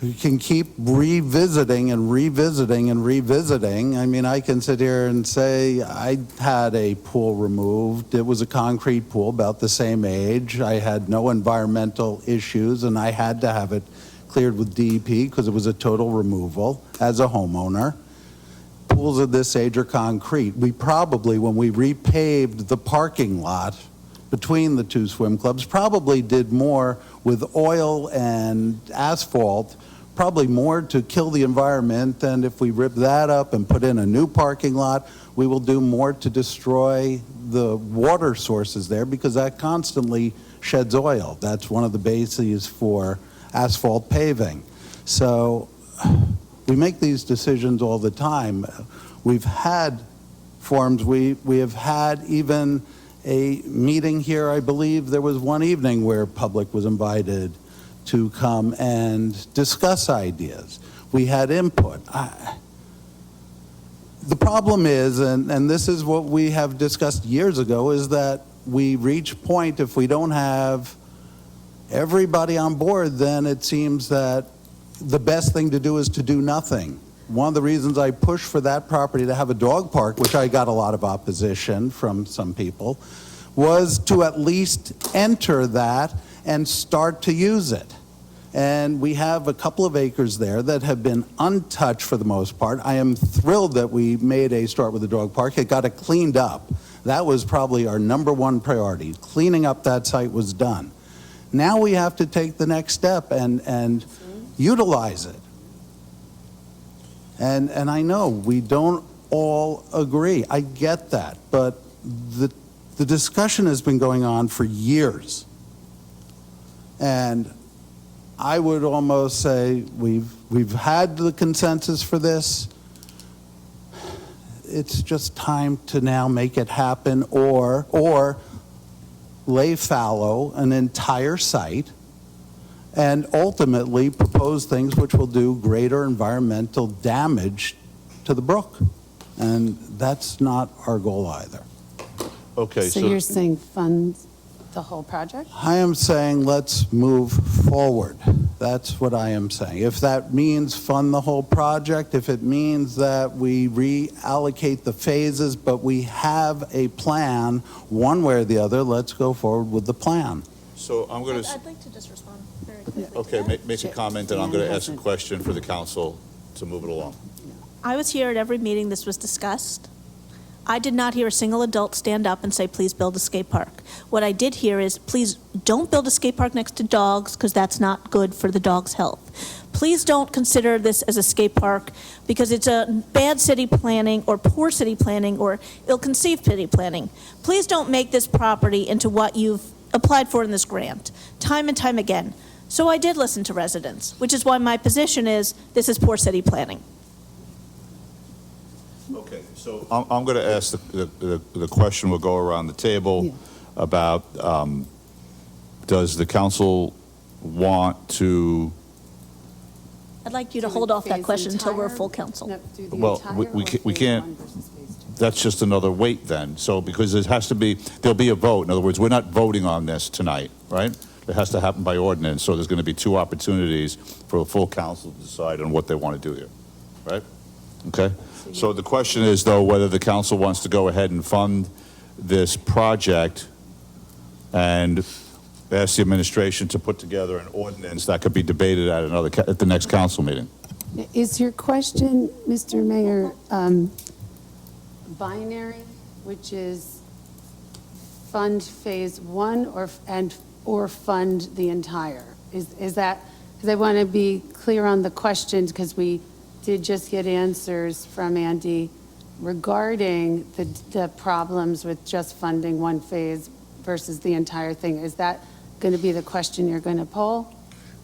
you can keep revisiting and revisiting and revisiting. I mean, I can sit here and say I had a pool removed. It was a concrete pool about the same age. I had no environmental issues, and I had to have it cleared with DEP because it was a total removal as a homeowner. Pools of this age are concrete. We probably, when we repaved the parking lot between the two swim clubs, probably did more with oil and asphalt, probably more to kill the environment than if we rip that up and put in a new parking lot. We will do more to destroy the water sources there because that constantly sheds oil. That's one of the bases for asphalt paving. So we make these decisions all the time. We've had forums, we have had even a meeting here, I believe there was one evening where public was invited to come and discuss ideas. We had input. The problem is, and this is what we have discussed years ago, is that we reach a point if we don't have everybody on board, then it seems that the best thing to do is to do nothing. One of the reasons I pushed for that property to have a dog park, which I got a lot of opposition from some people, was to at least enter that and start to use it. And we have a couple of acres there that have been untouched for the most part. I am thrilled that we made a start with the dog park. It got it cleaned up. That was probably our #1 priority. Cleaning up that site was done. Now we have to take the next step and utilize it. And I know we don't all agree. I get that. But the discussion has been going on for years. And I would almost say we've had the consensus for this. It's just time to now make it happen or lay fallow an entire site and ultimately propose things which will do greater environmental damage to the brook. And that's not our goal either. Okay, So you're saying fund the whole project? I am saying let's move forward. That's what I am saying. If that means fund the whole project, if it means that we reallocate the phases, but we have a plan, one way or the other, let's go forward with the plan. So I'm going to... I'd like to just respond very quickly. Okay, make a comment, and I'm going to ask a question for the council to move it along. I was here at every meeting this was discussed. I did not hear a single adult stand up and say, please build a skate park. What I did hear is, please don't build a skate park next to dogs because that's not good for the dog's health. Please don't consider this as a skate park because it's a bad city planning or poor city planning or ill-conceived city planning. Please don't make this property into what you've applied for in this grant, time and time again. So I did listen to residents, which is why my position is this is poor city planning. Okay, so I'm going to ask the question, will go around the table about, does the council want to, I'd like you to hold off that question until we're full council. well, we can't, that's just another wait then. So, because it has to be, there'll be a vote. In other words, we're not voting on this tonight, right? It has to happen by ordinance, so there's going to be 2 opportunities for a full council to decide on what they want to do here, right? Okay? So the question is, though, whether the council wants to go ahead and fund this project and ask the administration to put together an ordinance that could be debated at at the next council meeting. Is your question, Mr. Mayor, binary, which is fund phase 1 or fund the entire? Is that, because I want to be clear on the questions, because we did just get answers from Andy regarding the problems with just funding one phase versus the entire thing. Is that going to be the question you're going to poll?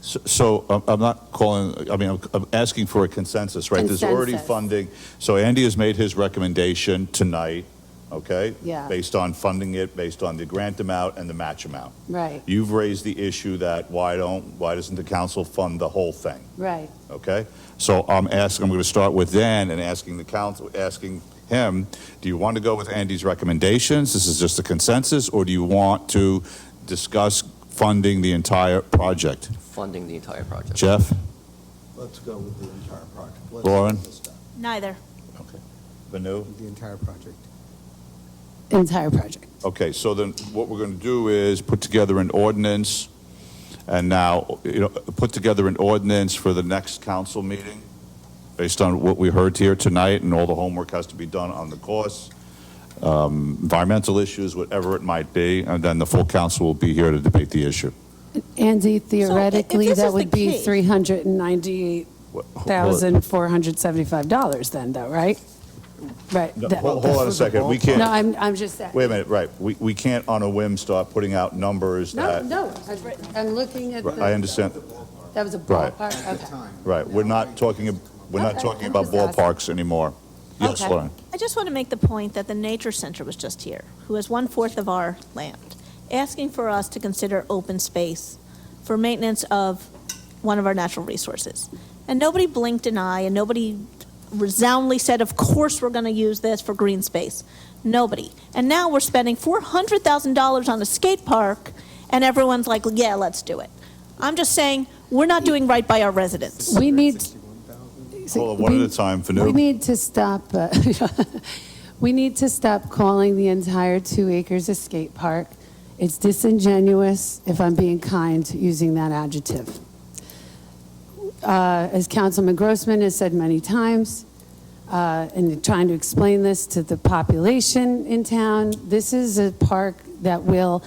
So I'm not calling, I mean, I'm asking for a consensus, right? There's already funding. So Andy has made his recommendation tonight, okay? Yeah. Based on funding it, based on the grant amount and the match amount. Right. You've raised the issue that why doesn't the council fund the whole thing? Right. Okay? So I'm going to start with Dan and asking the council, asking him, do you want to go with Andy's recommendations? This is just a consensus, or do you want to discuss funding the entire project? Funding the entire project. Jeff? Let's go with the entire project. Lauren? Neither. Okay. Vanu? The entire project. Entire project. Okay, so then what we're going to do is put together an ordinance, and now, put together an ordinance for the next council meeting based on what we heard here tonight, and all the homework has to be done on the costs, environmental issues, whatever it might be, and then the full council will be here to debate the issue. Andy, theoretically, this that is would the be key- $398,475 then, though, right? Right. No, hold on a second, we can't. No, I'm just saying. Wait a minute, right, we can't on a whim start putting out numbers that. No, I'm looking at Right, I understand, that was a Right. ballpark, okay. right, we're not talking Okay, about I'm just ballparks anymore. Yes, Okay. Lauren? I just want to make the point that the Nature Center was just here, who has 1/4 of our land, asking for us to consider open space for maintenance of one of our natural resources. And nobody blinked an eye, and nobody resoundingly said, of course we're going to use this for green space. Nobody. And now we're spending $400,000 on a skate park, and everyone's like, yeah, let's do it. I'm just saying, we're not doing right by our residents. We need, Hold on, one at a time, Vanu. we need to stop, We need to stop calling the entire 2 acres a skate park. It's disingenuous, if I'm being kind, using that adjective. As Councilman Grossman has said many times, and trying to explain this to the population in town, this is a park that will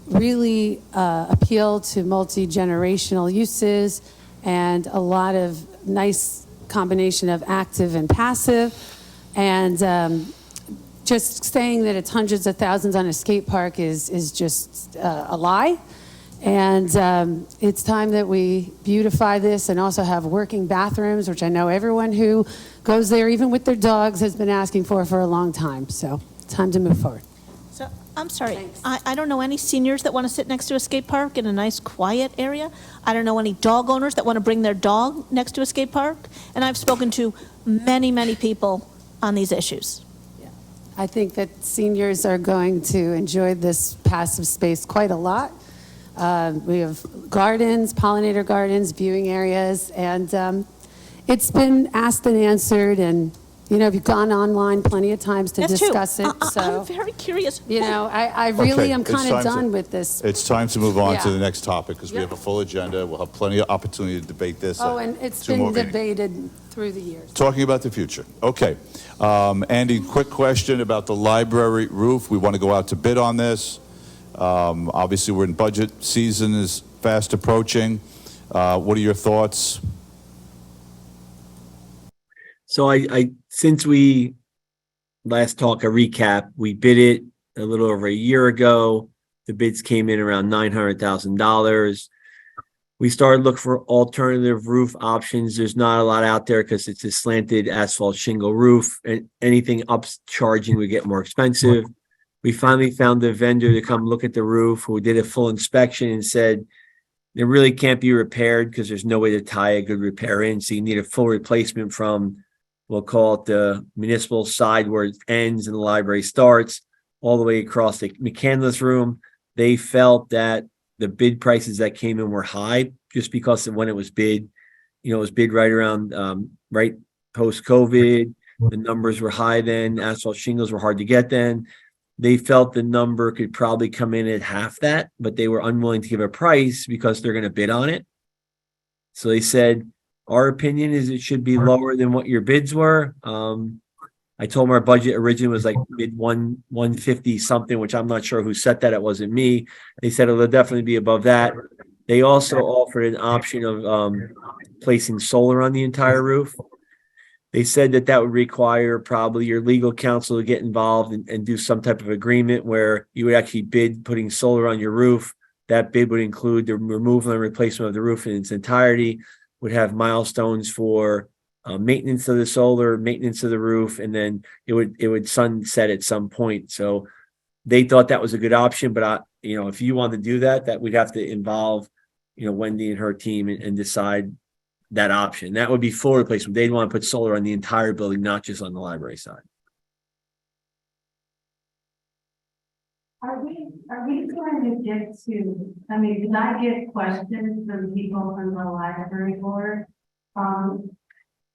really appeal to multi-generational uses and a lot of nice combination of active and passive. And just saying that it's hundreds of thousands on a skate park is just a lie. And it's time that we beautify this and also have working bathrooms, which I know everyone who goes there, even with their dogs, has been asking for a long time. So it's time to move forward. So, I'm sorry, I don't know any seniors that want to sit next to a skate park in a nice, quiet area. I don't know any dog owners that want to bring their dog next to a skate park. And I've spoken to many, many people on these issues. I think that seniors are going to enjoy this passive space quite a lot. We have gardens, pollinator gardens, viewing areas, and it's been asked and answered, and you've gone online plenty of times to discuss it. I'm very curious. I really Okay, am it's kind of time to- done with this. It's time to move on to Yeah. the next topic because we have a full agenda. We'll have plenty of opportunity to debate this. Oh, at and it's 2 been more meetings. debated through the years. Talking about the future. Okay. Andy, quick question about the library roof. We want to go out to bid on this. Obviously, we're in budget season is fast approaching. What are your thoughts? So I since we last talk, a recap, we bid it a little over a year ago. The bids came in around $900,000. We started looking for alternative roof options. There's not a lot out there because it's a slanted asphalt shingle roof, and anything upcharging would get more expensive. We finally found a vendor to come look at the roof who did a full inspection and said it really can't be repaired because there's no way to tie a good repair in. So you need a full replacement from, we'll call it the municipal side where it ends and the library starts, all the way across the McCandless room. They felt that the bid prices that came in were high just because of when it was bid. It was bid right around, right post-COVID. The numbers were high then. Asphalt shingles were hard to get then. They felt the number could probably come in at half that, but they were unwilling to give a price because they're going to bid on it. So they said, our opinion is it should be lower than what your bids were. I told them our budget originally was like mid 150 something, which I'm not sure who set that. It wasn't me. They said it'll definitely be above that. They also offered an option of placing solar on the entire roof. They said that would require probably your legal counsel to get involved and do some type of agreement where you would actually bid putting solar on your roof. That bid would include the removal and replacement of the roof in its entirety, would have milestones for maintenance of the solar, maintenance of the roof, and then it would sunset at some point. So they thought that was a good option, but if you want to do that we'd have to involve, Wendy and her team and decide that option. That would be full replacement. They'd want to put solar on the entire building, not just on the library side. Are we going to get to, did I get questions from people from the library board?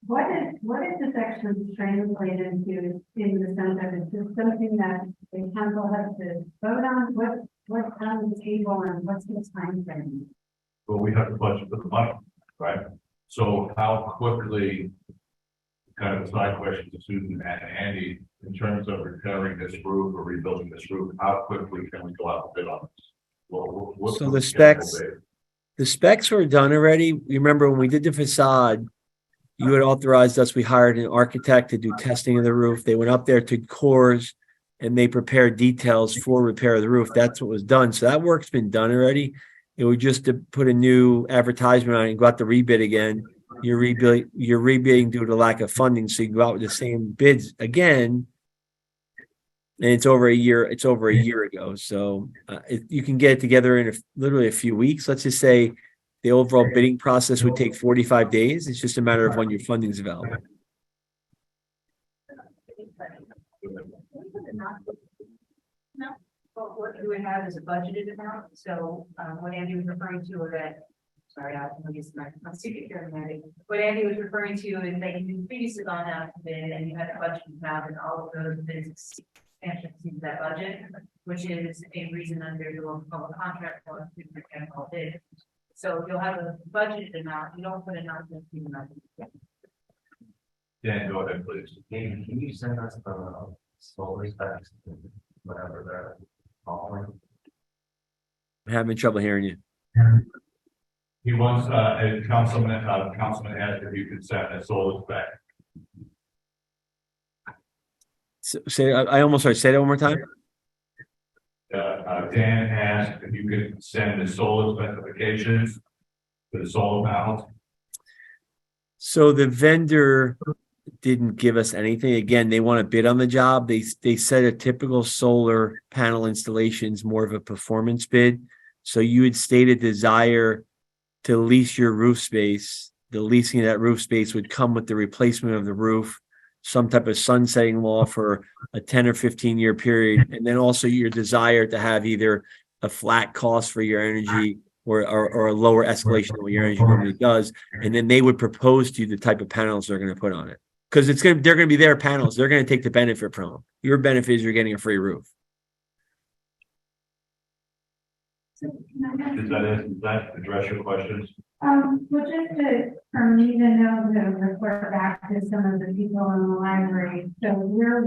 What is this actually translated into in the sense that it's just something that the council has to vote on? What's on the table and what's the time frame? Well, we have to budget for the money, right? So how quickly, kind of a side question to Susan and Andy, in terms of repairing this roof or rebuilding this roof, how quickly can we go out and bid on this? Well, So the specs were done already. You remember when we did the facade, you had authorized us, we hired an architect to do testing of the roof. They went up there to cores and they prepared details for repair of the roof. That's what was done. So that work's been done already. It was just to put a new advertisement on it and go out to rebid again. You're rebidding due to lack of funding, so you go out with the same bids again. And it's over a year. It's over a year ago, so you can get it together in literally a few weeks. Let's just say the overall bidding process would take 45 days. It's just a matter of when your funding is available. But what you would have is a budgeted amount, so what Andy was referring to are that sorry, I'm using my secret here in Andy. What Andy was referring to is that you previously gone out to bid and you had a budget amount and all of those bids exceeded that budget, which is a reason under the local public contract law to protect all bid. So you'll have a budgeted amount, you don't put a not to exceed amount. Dan, go ahead, please. Can you send us the solar specs, whatever they're calling? I'm having trouble hearing you. He wants, a councilman asked if you could send a solar spec. Say, I almost heard, say that one more time. Dan asked if you could send the solar specifications for the solar panels. So the vendor didn't give us anything. Again, they want to bid on the job. They said a typical solar panel installation is more of a performance bid. So you would state a desire to lease your roof space. The leasing of that roof space would come with the replacement of the roof, some type of sunsetting law for a 10 or 15 year period. And then also your desire to have either a flat cost for your energy or a lower escalation than what your energy normally does. And then they would propose to you the type of panels they're going to put on it. Because they're going to be their panels. They're going to take the benefit from them. Your benefit is you're getting a free roof. Does that address your questions? Well, just for me to know to report back to some of the people in the library. So we're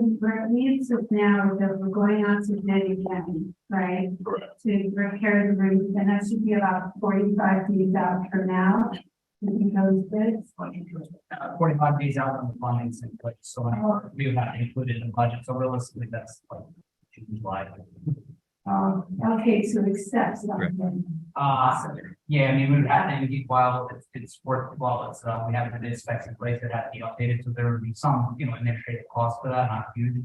leads us now that we're going out to bid again, right? Correct. To repair the roof, and that should be about 45 days out from now. Those bids. 45 days out on the funding's in place, so we would have to include it in the budget, so realistically, that's like July. Okay, so accept something. Yeah, I mean, we would have to, while it's worthwhile, it's, we have the bid specs in place that have to be updated, so there would be some, administrative costs for that, not huge.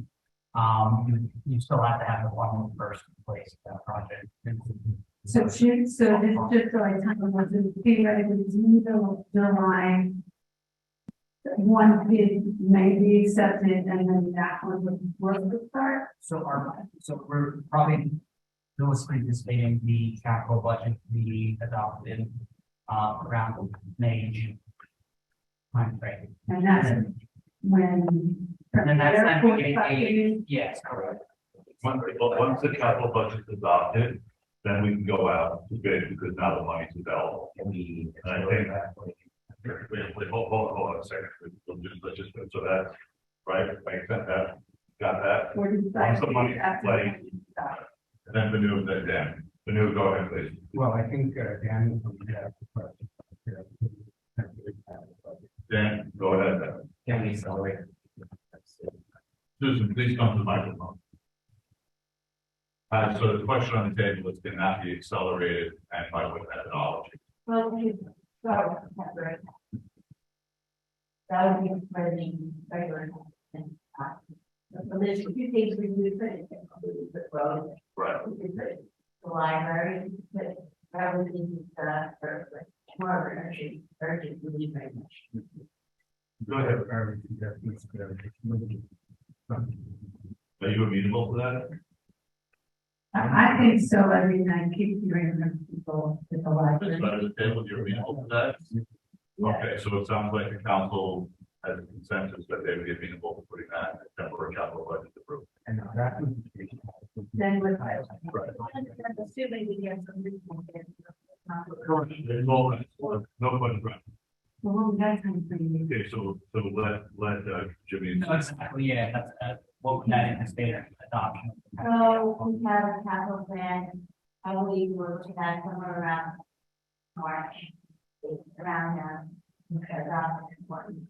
You still have to have the one first in place for that project. So this just so I kind of want to figure out if it's middle of July. One bid may be accepted and then that one would work to start. So we're probably realistically anticipating the capital budget to be adopted around May, June timeframe. And that's when. And then that's They're when we get 45 days. yes, correct. Once the capital budget is adopted, then we can go out to bid because now the money's available. And I think hold on a second. Let's just so that right. Makes sense. That got that. Once the money's in place, then Banu, then Dan. Banu, go ahead, please. Well, I think Dan. Dan, go ahead. Then. Can we accelerate? Susan, please come to the microphone. So the question on the table is, can that be accelerated and by what methodology? Well, that would be for the regular. So there's a few things we do put in, the road. Right. The library, but that would be for more energy, urgent, really very much. Go ahead. Are you amenable to that? I think so. I mean, I keep hearing from people at the library. Side of the table, you're amenable to that? Okay, so it sounds like the council has a consensus that they would be amenable to putting that temporary capital budget approved. And that would. Then with. Right. Assuming we get some reasonable. There's all that, no question. Well, that's kind of pretty. Okay, so let Jimmy. No, exactly, yeah, that's what would that anticipate adoption. So we have a capital plan, I believe we're looking at somewhere around March, around because that's important.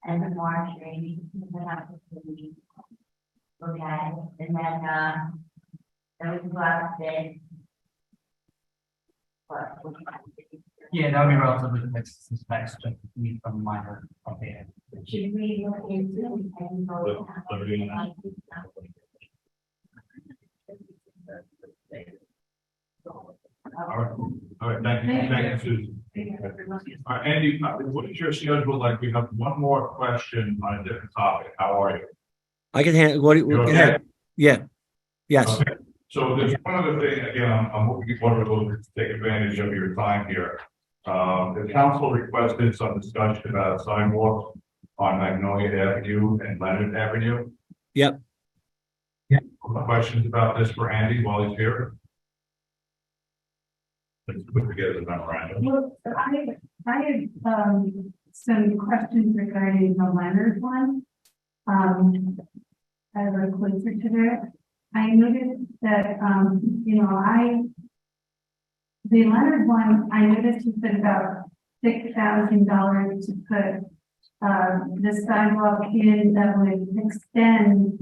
And in March, maybe, then after we look at it, and then we can go out to bid. Yeah, that would be relatively mixed specs, just need some minor update. Should we look into and go? All right, thank you, Susan. All right, Andy, what is your schedule like? We have one more question on a different topic. How are you? I can handle, go ahead. Yeah, yes. Okay. So there's one other thing, again, I'm wonderful to take advantage of your time here. The council requested some discussion about sidewalks on Magnolia Avenue and Leonard Avenue. Yep. Questions about this for Andy while he's here? Let's put together the memorandum. Well, I had, some questions regarding the Leonard one. I was closer to there. I noticed that, the Leonard one, I noticed you said about $6,000 to put, the sidewalk in that would extend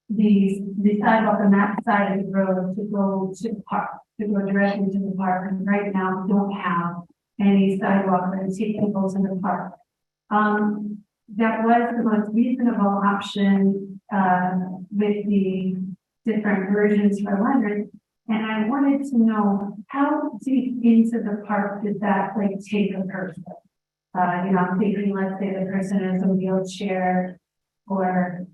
the sidewalk on that side of the road to go to the park, to go directly to the park, and right now we don't have any sidewalk that is taking people to the park. That was the most reasonable option, with the different versions for Leonard. And I wanted to know how deep into the park did that like take a person? I'm thinking, let's say the person is in a wheelchair, or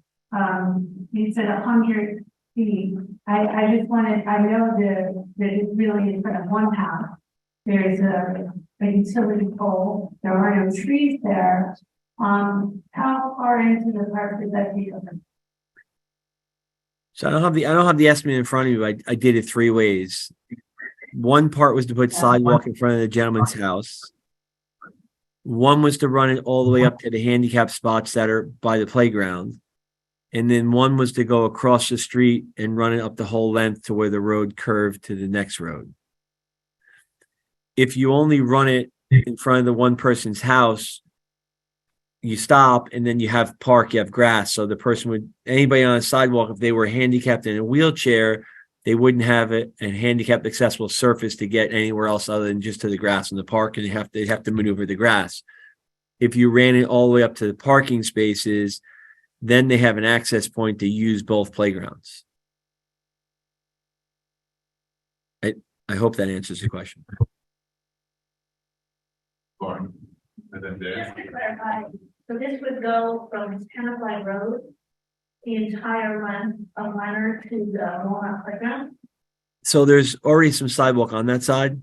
you said 100 feet. I just wanted, I know that it's really in front of one house. There's a utility pole. There are no trees there. How far into the park did that take? So I don't have the estimate in front of you. I did it three ways. One part was to put sidewalk in front of the gentleman's house. One was to run it all the way up to the handicap spots that are by the playground. And then one was to go across the street and run it up the whole length to where the road curved to the next road. If you only run it in front of the one person's house, you stop and then you have park, you have grass. So the person would, anybody on a sidewalk, if they were handicapped in a wheelchair, they wouldn't have a handicapped accessible surface to get anywhere else other than just to the grass in the park, and they'd have to maneuver the grass. If you ran it all the way up to the parking spaces, then they have an access point to use both playgrounds. I hope that answers the question. And then Dave. Just to clarify, so this would go from Tenafly Road, the entire length of Leonard to the Walnut Playground? So there's already some sidewalk on that side.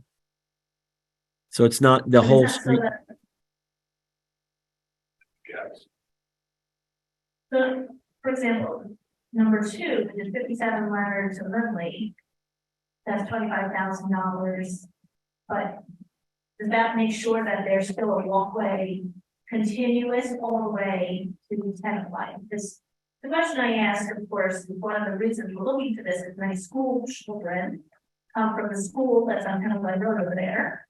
So it's not the whole street. So, for example, number 2, the 57 Leonard to Lindley, that's $25,000. But does that make sure that there's still a walkway continuous all the way to Tenafly? Because the question I ask, of course, is one of the reasons we're looking for this is many school children come from the school that's on Tenafly Road over there,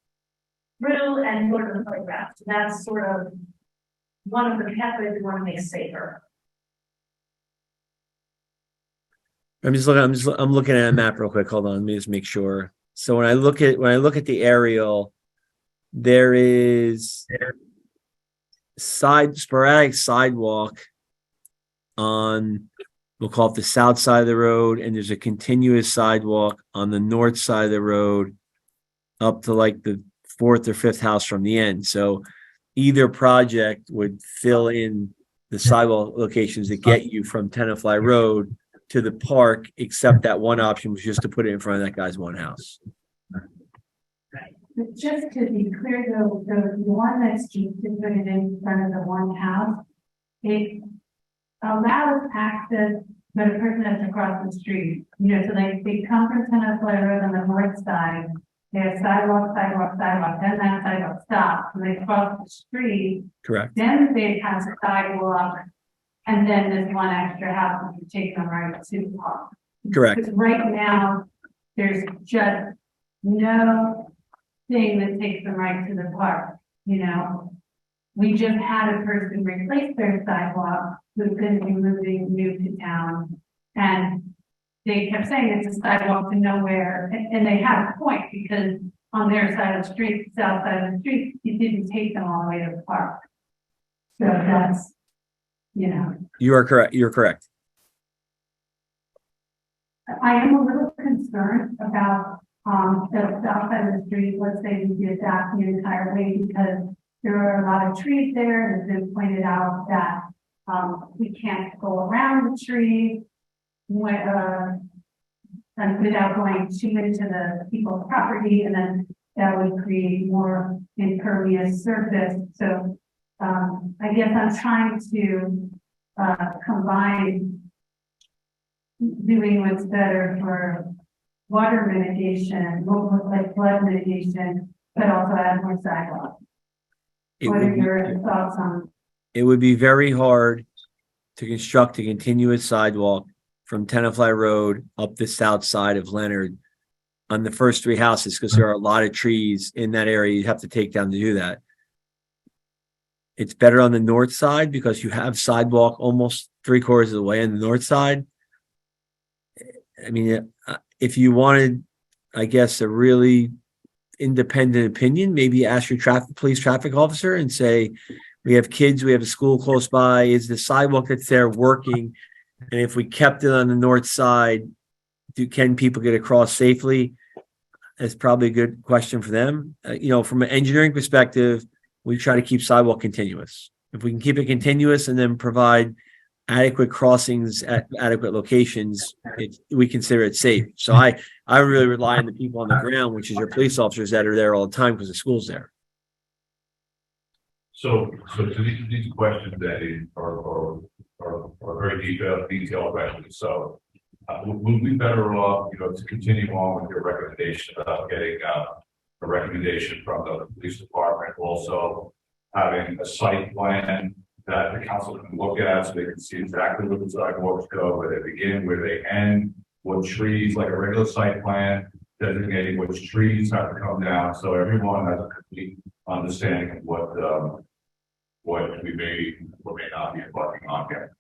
through and go to the playground. So that's sort of one of the pathways we want to make safer. I'm looking at a map real quick. Hold on, let me just make sure. So when I look at the aerial, there is sporadic sidewalk on, we'll call it the south side of the road, and there's a continuous sidewalk on the north side of the road up to like the 4th or 5th house from the end. So either project would fill in the sidewalk locations that get you from Tenafly Road to the park, except that one option was just to put it in front of that guy's one house. But just to be clear, though, the one that's cheap to put it in front of the one house, it allows access for the person that's across the street. So they come from Tenafly Road on the north side, they have sidewalk, then that sidewalk stops, and they cross the street. Correct. Then they have a sidewalk, and then there's one extra house and you take them right to the park. Correct. Because right now, there's just no thing that takes them right to the park, We just had a person replace their sidewalk who's going to be moving new to town. And they kept saying it's a sidewalk to nowhere. And they had a point because on their side of the street, south side of the street, it didn't take them all the way to the park. So that's, You are correct. You're correct. I am a little concerned about the south side of the street. Let's say we did that the entire way, because there are a lot of trees there, and it's been pointed out that we can't go around the trees. and without going too into the people's property, and then that would create more impervious surface. So, I guess I'm trying to, combine doing what's better for water mitigation, like flood mitigation, but also add more sidewalk. What are your thoughts on? It would be very hard to construct a continuous sidewalk from Tenafly Road up the south side of Leonard on the first three houses, because there are a lot of trees in that area you have to take down to do that. It's better on the north side because you have sidewalk almost 3/4 of the way on the north side. I mean, if you wanted, I guess, a really independent opinion, maybe ask your police traffic officer and say, we have kids, we have a school close by, is the sidewalk that's there working? And if we kept it on the north side, can people get across safely? That's probably a good question for them. From an engineering perspective, we try to keep sidewalk continuous. If we can keep it continuous and then provide adequate crossings at adequate locations, we consider it safe. So I really rely on the people on the ground, which is your police officers that are there all the time because the school's there. So to these questions, Eddie, are very detailed questions. So would we be better off, to continue on with your recommendation about getting a recommendation from the police department, also having a site plan that the council can look at so they can see exactly where the sidewalks go, where they begin, where they end, what trees, like a regular site plan, designating which trees have to come down, so everyone has a complete understanding of what we may or may not be embarking on here.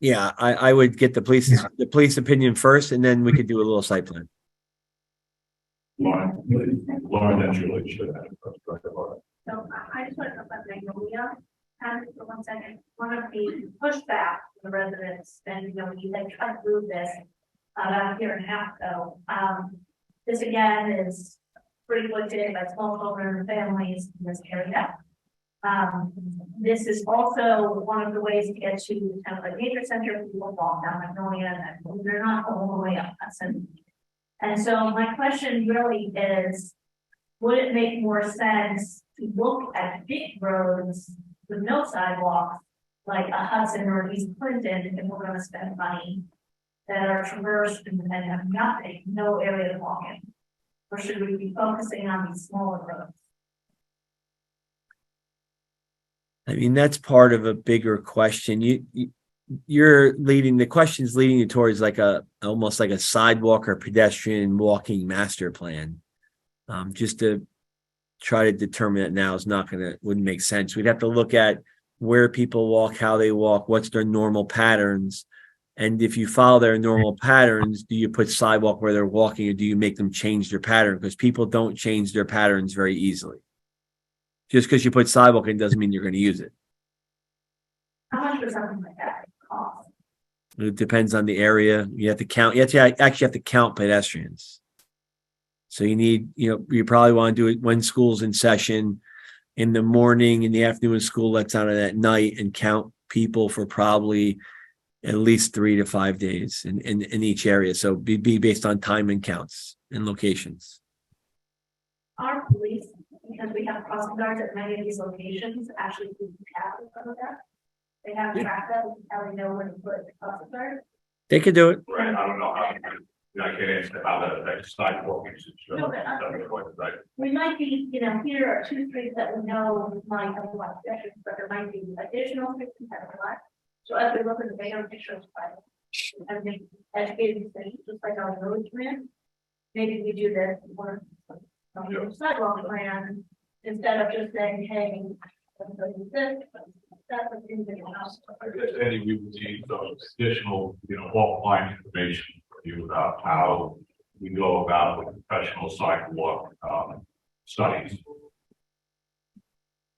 Yeah, I would get the police opinion first, and then we could do a little site plan. Lauren and Julie should have. So I just want to talk about Magnolia, for 1 second. One of the pushback from the residents, and we had tried to move this about a year and a half ago. This again is frequented by small children and families in this area. This is also one of the ways to get to kind of a nature center. People walk down Magnolia, and they're not all the way up Hudson. And so my question really is, would it make more sense to look at big roads with no sidewalks, like a Hudson or East Clinton, if we're going to spend money, that are traversed and have nothing, no area to walk in? Or should we be focusing on these smaller roads? I mean, that's part of a bigger question. The question's leading you towards almost like a sidewalk or pedestrian walking master plan. Just to try to determine it now wouldn't make sense. We'd have to look at where people walk, how they walk, what's their normal patterns. And if you follow their normal patterns, do you put sidewalk where they're walking, or do you make them change their pattern? Because people don't change their patterns very easily. Just because you put sidewalk in doesn't mean you're going to use it. How much would something like that cost? It depends on the area. You have to count. You actually have to count pedestrians. So you probably want to do it when school's in session, in the morning, in the afternoon, school lets out at night, and count people for probably at least 3 to 5 days in each area. So be based on time and counts and locations. Our police, because we have crossing guards at many of these locations, actually do have some of that. They have tracked that, how we know where to put the crossing guard. They could do it. Right, I don't know how, I can't answer how that affects sidewalk usage. No, but we might be, here are 2 streets that we know might have a lot of sessions, but there might be additional streets that have a lot. So as we look at the bigger picture of I think educated decisions, just like our road plan, maybe we do this for sidewalk plan instead of just saying, hey, this, that's anything else. I guess, Eddie, we would need some additional, offline information from you about how we go about the professional sidewalk studies.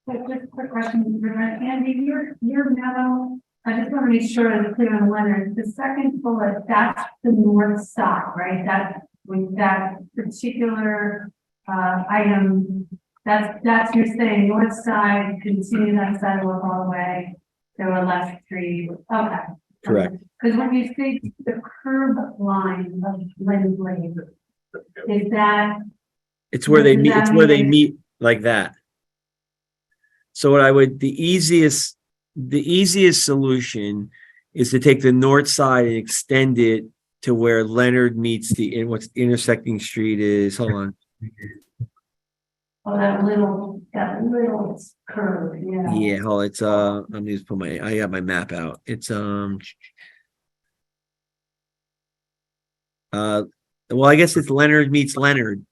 So just a quick question, Andy, your memo, I just want to make sure it's clear on the letter. The second bullet, that's the north side, right? That with that particular item, that's you're saying north side, continue that sidewalk all the way. There were left 3. Okay. Correct. Because when you say the curb line of Lynn Lane, is that, It's where they Does meet, that it's where they mean- meet like that. So what I would, the easiest solution is to take the north side and extend it to where Leonard meets in what's the intersecting street is, hold on. oh, that little curve, yeah. Yeah, hold, it's, I'm just put I got my map out. It's, well, I guess it's Leonard meets Leonard.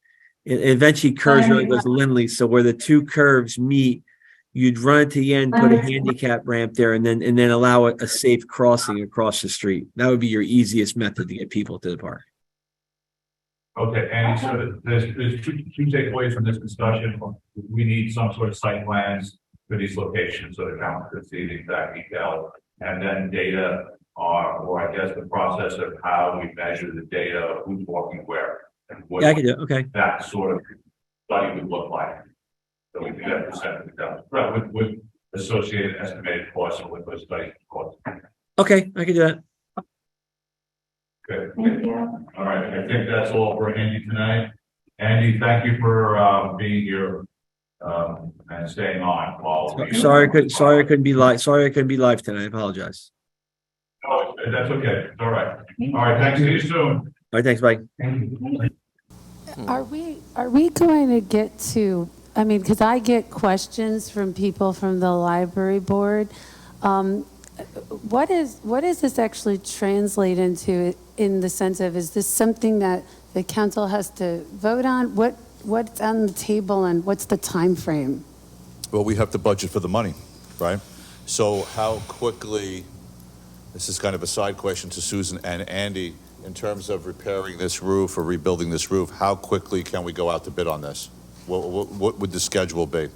It eventually curves really goes to Lindley. So where the two curves meet, you'd run it to the end, put a handicap ramp there, and then allow a safe crossing across the street. That would be your easiest method to get people to the park. Okay, and so there's two takeaways from this discussion. We need some sort of site plans for these locations so the council could see the exact detail. And then data, or I guess the process of how we measure the data, of who's walking where. And what Yeah, I can do it. Okay. that sort of study would look like. So we do that percentage down, right, with associated estimated costs and what those studies cost. Okay, I can do that. Good. Thank you. All right, I think that's all for Andy tonight. Andy, thank you for being here and staying on while we. Sorry I couldn't be live. Sorry I couldn't be live tonight. I apologize. Oh, that's okay. It's all right. All right, thanks. See you soon. All right, thanks, Mike. Are we going to get to, I mean, because I get questions from people from the library board. What does this actually translate into in the sense of, is this something that the council has to vote on? What's on the table and what's the time frame? Well, we have to budget for the money, right? So how quickly, this is kind of a side question to Susan and Andy, in terms of repairing this roof or rebuilding this roof, how quickly can we go out to bid on this? What would the schedule be? The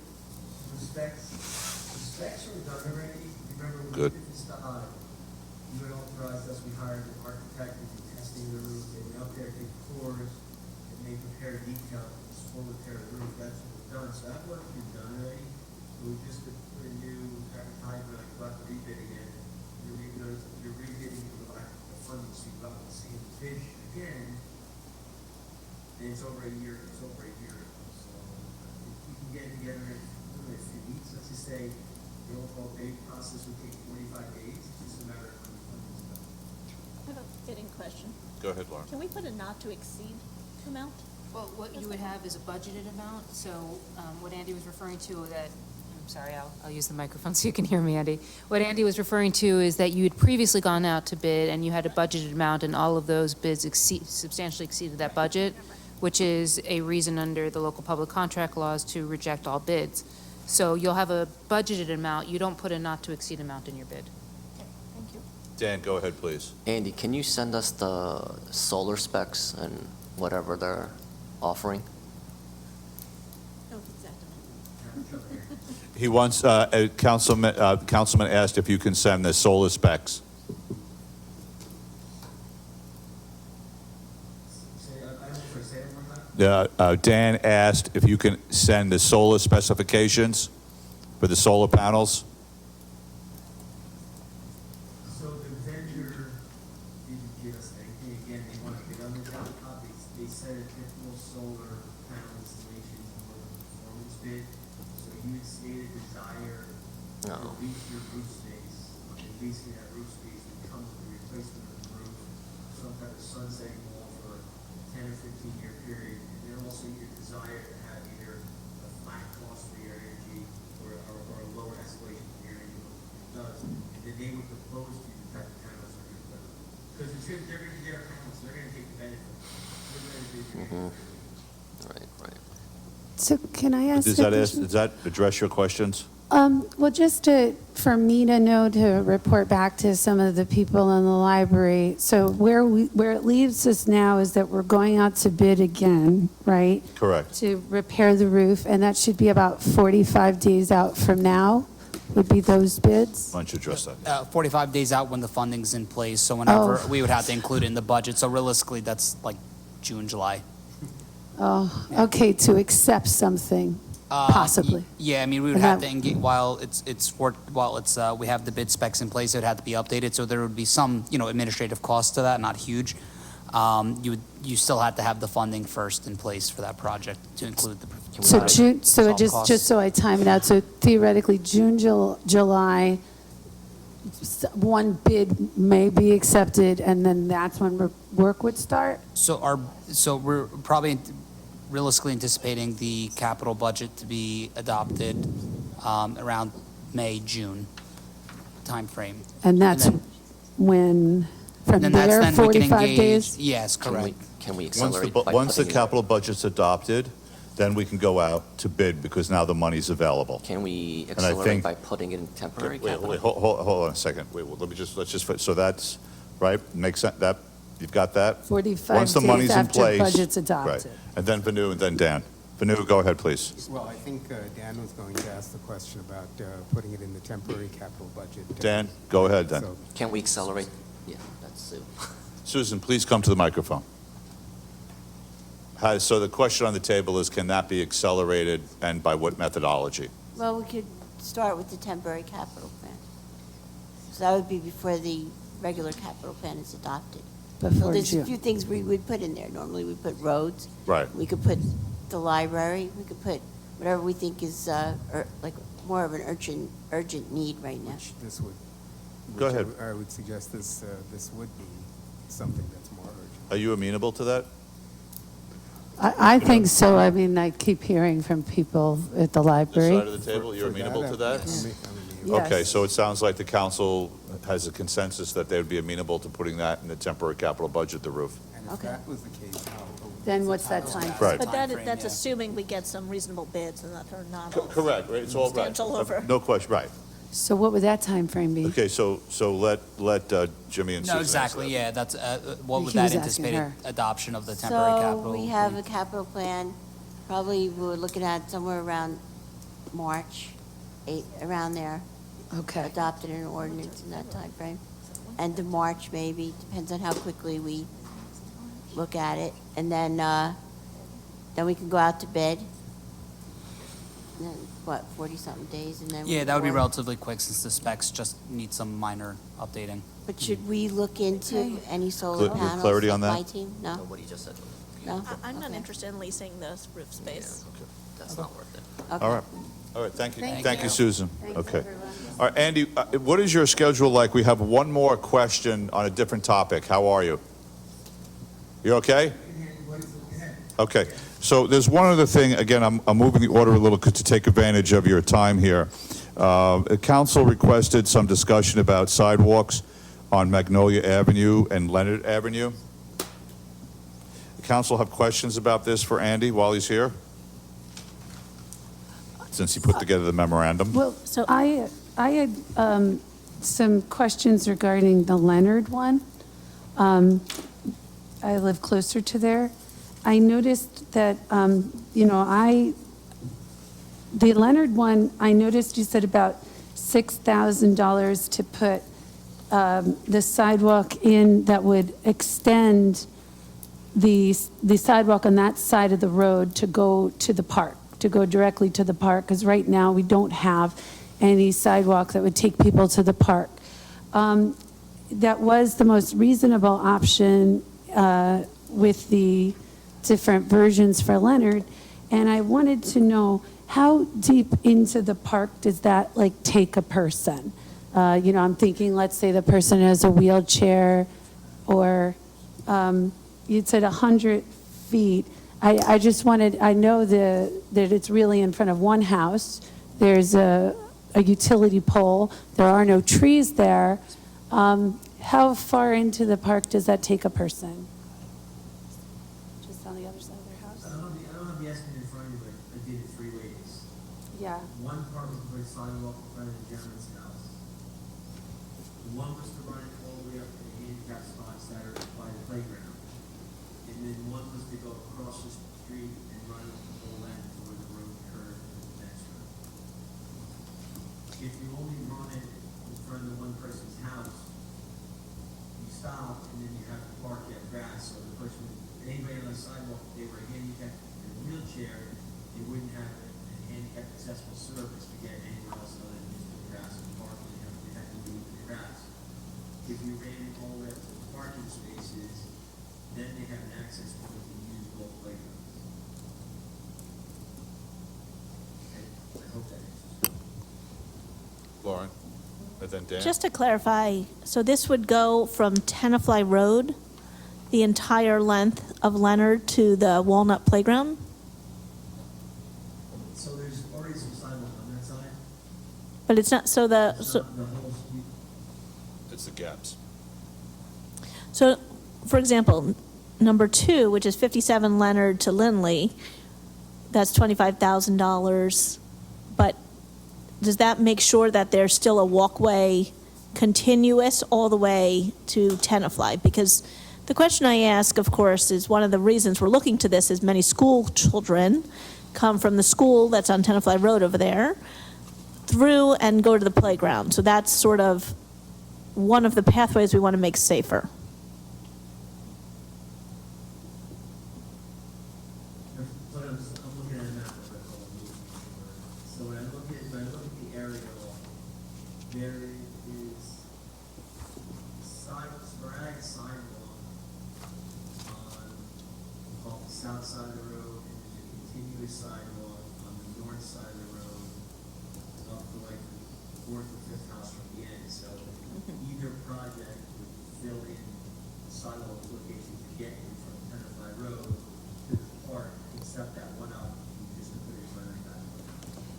specs are done already. Remember, we Good. did this, you had authorized us, we hired an architect to do testing the roof, they went up there, did tours, and they prepared detail, this full repair of the roof, that's what we've done, so that work is done already. So we just put a new advertisement, like, about the rebid again, you're rebidding for the lack of funding, so you've got the same bid again, and it's over a year, so if you can get it together in a few weeks, let's just say the overall bid process would take 45 days, it's just a matter of when the funding is done. I have a bidding question. Go ahead, Laura. Can we put a not to exceed amount? Well, what you would have is a budgeted amount, so what Andy was referring to that, I'm sorry, I'll use the microphone so you can hear me, Andy. What Andy was referring to is that you had previously gone out to bid and you had a budgeted amount and all of those bids substantially exceeded that budget, which is a reason under the local public contract laws to reject all bids. So you'll have a budgeted amount, you don't put a not to exceed amount in your bid. Thank you. Dan, go ahead, please. Andy, can you send us the solar specs and whatever they're offering? No, exactly. He wants, Councilman asked if you can send the solar specs. Dan asked if you can send the solar specifications for the solar panels. So the vendor didn't give us anything, again, they want to bid on the job, they said a typical solar panel installation is more of a performance bid, so you would state a desire to reach your roof space, and basically that roof space would come with the replacement of the roof, some type of sunsetting wall for a 10 or 15 year period, and then also your desire to have either a flat cost for your energy or a lower escalation for your energy, it does, and then they would propose to you the type of panels they're going to put. Because they're going to get our panels, they're going to take the benefit. Right. So can I ask? Does that address your questions? Well, just for me to know, to report back to some of the people in the library. So where it leaves us now is that we're going out to bid again, right? Correct. To repair the roof, and that should be about 45 days out from now, would be those bids? Why don't you address that? 45 days out when the funding's in place, so whenever Oh. we would have to include it in the budget. So realistically, that's like June, July. Oh, okay, to accept something. possibly? Yeah, I mean, we would And have that- to engage, we have the bid specs in place, it would have to be updated, so there would be some, administrative cost to that, not huge. You still have to have the funding first in place for that project to include the. So June, so solve just costs. so I time it out, so theoretically, June, July, one bid may be accepted, and then that's when work would start? So we're probably realistically anticipating the capital budget to be adopted around May, June timeframe. And that's then- when, from then that's there, then we can 45 engage. days? Yes, correct. Can we Once accelerate the, by once the putting it- capital budget's adopted, then we can go out to bid because now the money's available. Can we I accelerate think- by putting it in temporary Wait, capital? hold on a second. Wait, well, let's just, so that's, right, makes sense, that, you've got that? 45 Once the days money's in after place. budget's Right. adopted. And then Vanu, and then Dan. Vanu, go ahead, please. Well, I think Dan was going to ask the question about putting it in the temporary capital budget. Dan, go ahead then. So- Can we accelerate? Yeah, that's it. Susan, please come to the microphone. So the question on the table is, can that be accelerated and by what methodology? Well, we could start with the temporary capital plan. So that would be before the regular capital plan is adopted. So Before there's a June. few things we would put in there. Normally, we put roads. Right. We could put the library. We could put whatever we think is like more of an urgent need right now. This would. Go which ahead. I would suggest this would be something that's more urgent. Are you amenable to that? I think so. I mean, I keep hearing from people at the This library. side of the table, you're amenable to that? Yes. Okay, so it sounds like the council has a consensus that they would be amenable to putting that in the temporary capital budget, the roof. And if that was the case, how? Then what's that time? Right. But that's assuming we get some reasonable bids and that they're not all Correct, right, it's all right. substantial over. No question, right. So what would that time frame be? Okay, so let Jimmy and Susan No, answer exactly, that. yeah, that's, what would He was that asking anticipated her. adoption of the temporary capital? So we have a capital plan, probably we're looking at somewhere around March, around there. Okay. Adopted an ordinance in that timeframe. End of March, maybe, depends on how quickly we look at it. And then we can go out to bid. And then, what, 40-something days, and then. Yeah, that would be award? relatively quick since the specs just need some minor updating. But should we look into any solar Cl- panels? clarity on like that? My team, no? What he just said, No? I'm not Okay. interested in leasing this roof space. that's not worth it. Okay. All right, thank you. Thank Thank you, you. Susan. Thanks, Okay. everyone. All right, Andy, what is your schedule like? We have one more question on a different topic. How are you? You okay? Okay, so there's one other thing, again, I'm moving the order a little to take advantage of your time here. Council requested some discussion about sidewalks on Magnolia Avenue and Leonard Avenue. The council have questions about this for Andy while he's here? Since he put together the memorandum. Well, so I had some questions regarding the Leonard one. I live closer to there. I noticed that, the Leonard one, I noticed you said about $6,000 to put the sidewalk in that would extend the sidewalk on that side of the road to go to the park, to go directly to the park, because right now we don't have any sidewalk that would take people to the park. That was the most reasonable option with the different versions for Leonard, and I wanted to know how deep into the park does that take a person? I'm thinking, let's say the person has a wheelchair, or you'd said 100 feet. I just wanted, I know that it's really in front of one house. There's a utility pole. There are no trees there. How far into the park does that take a person? Just on the other side of their house? I don't have the estimate in front of me, but I did it 3 ways. Yeah. One part was to put a sidewalk in front of the gentleman's house. One was to run it all the way up to the handicap spots that are by the playground. And then one was to go across the street and run it the whole length to where the road curved to the next road. If you only run it in front of one person's house, you stop and then you have to park at grass, so the person, anybody on the sidewalk, if they were handicapped in a wheelchair, they wouldn't have a accessible service to get anyone else other than just the grass and parking, they have to leave the grass. If you ran it all the way up to the parking spaces, then they have an access point to use both playgrounds. I hope that answers. Lauren, and then Dan. Just to clarify, so this would go from Tenafly Road, the entire length of Leonard to the Walnut Playground? So there's already some sidewalk on that side. But it's not, so the, It's so, not the whole street. It's the gaps. so, for example, number 2, which is 57 Leonard to Lindley, that's $25,000. But does that make sure that there's still a walkway continuous all the way to Tenafly? Because the question I ask, of course, is one of the reasons we're looking to this is many school children come from the school that's on Tenafly Road over there through and go to the playground. So that's sort of one of the pathways we want to make safer. But I'm looking at a map of it. So when I look at the aerial, there is sporadic sidewalk on, we'll call it the south side of the road, and there's a continuous sidewalk on the north side of the road up to like the 4th or 5th house from the end. So either project would fill in sidewalk locations to get you from Tenafly Road to the park, except that one out, just to put it right on that.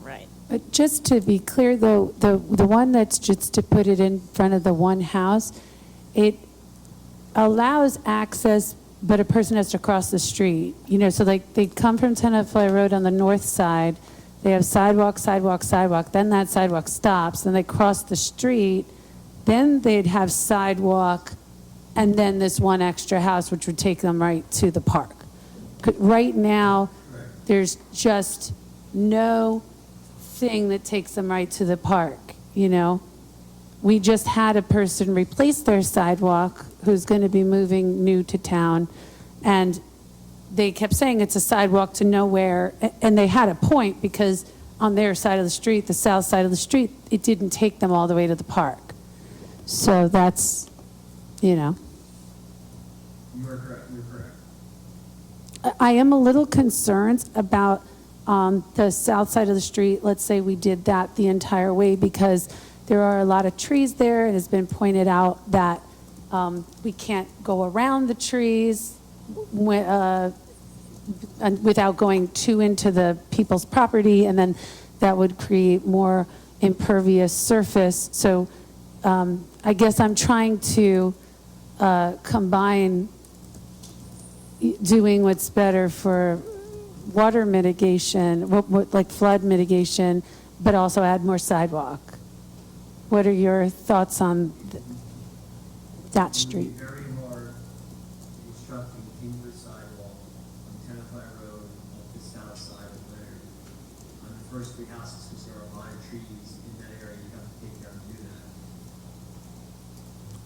Right. But just to be clear, though, the one that's just to put it in front of the one house, it allows access, but a person has to cross the street. You know, so like they come from Tenafly Road on the north side, they have sidewalk, sidewalk, sidewalk, then that sidewalk stops, then they cross the street, then they'd have sidewalk, and then this one extra house, which would take them right to the park. Right now, there's just no thing that takes them right to the park, you know? We just had a person replace their sidewalk who's going to be moving new to town, and they kept saying it's a sidewalk to nowhere, and they had a point because on their side of the street, the south side of the street, it didn't take them all the way to the park. So that's, you know. You are correct, you're correct. I am a little concerned about the south side of the street. Let's say we did that the entire way, because there are a lot of trees there. It has been pointed out that we can't go around the trees without going too into the people's property, and then that would create more impervious surface. So I guess I'm trying to combine doing what's better for water mitigation, like flood mitigation, but also add more sidewalk. What are your thoughts on that street? It would be very hard to construct a continuous sidewalk on Tenafly Road up the south side of Leonard. On the first 3 houses, because there are a lot of trees in that area, you have to take care to do that.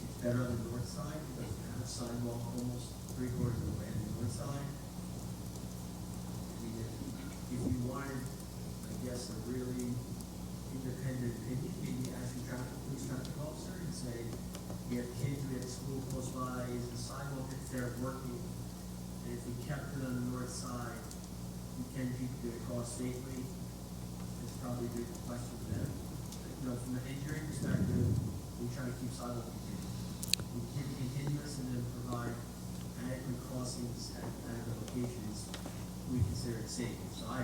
It's better on the north side, because you have a sidewalk almost 3/4 of the way on the north side. I mean, if you wanted, I guess, a really independent opinion, maybe ask your police traffic officer and say, we have kids, we have a school close by, is the sidewalk that's there working? And if we kept it on the north side, we can people get across safely? It's probably a good question for them. You know, from an engineering perspective, we try to keep sidewalk continuous. We keep it continuous and then provide adequate crossings at adequate locations. We consider it safe. So I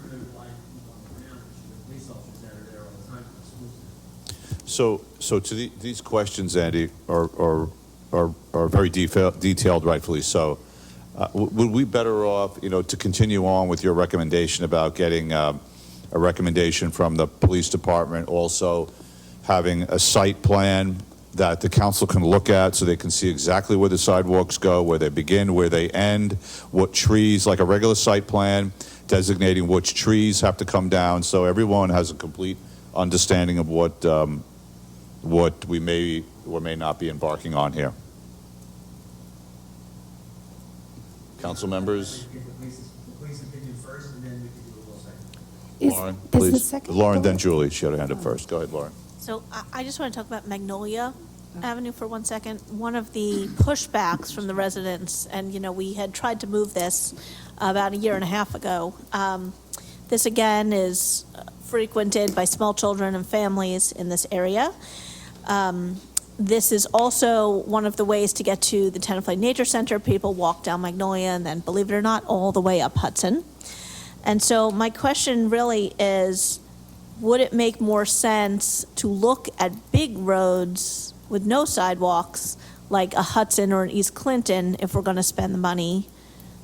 really rely on the ground, which are the police officers that are there all the time for the schools. So to these questions, Andy, are very detailed, rightfully so. Would we better off, you know, to continue on with your recommendation about getting a recommendation from the police department, also having a site plan that the council can look at so they can see exactly where the sidewalks go, where they begin, where they end, what trees, like a regular site plan, designating which trees have to come down, so everyone has a complete understanding of what we may or may not be embarking on here. Council members? Get the police opinion first, and then we can do a little second. Lauren, is the please. second Lauren, then bullet- Julie. She had her hand up first. Go ahead, Lauren. So I just want to talk about Magnolia Avenue for 1 second. One of the pushbacks from the residents, and, we had tried to move this about a year and a half ago. This, again, is frequented by small children and families in this area. This is also one of the ways to get to the Tenafly Nature Center. People walk down Magnolia and then, believe it or not, all the way up Hudson. And so my question really is, would it make more sense to look at big roads with no sidewalks, like a Hudson or an East Clinton, if we're going to spend the money,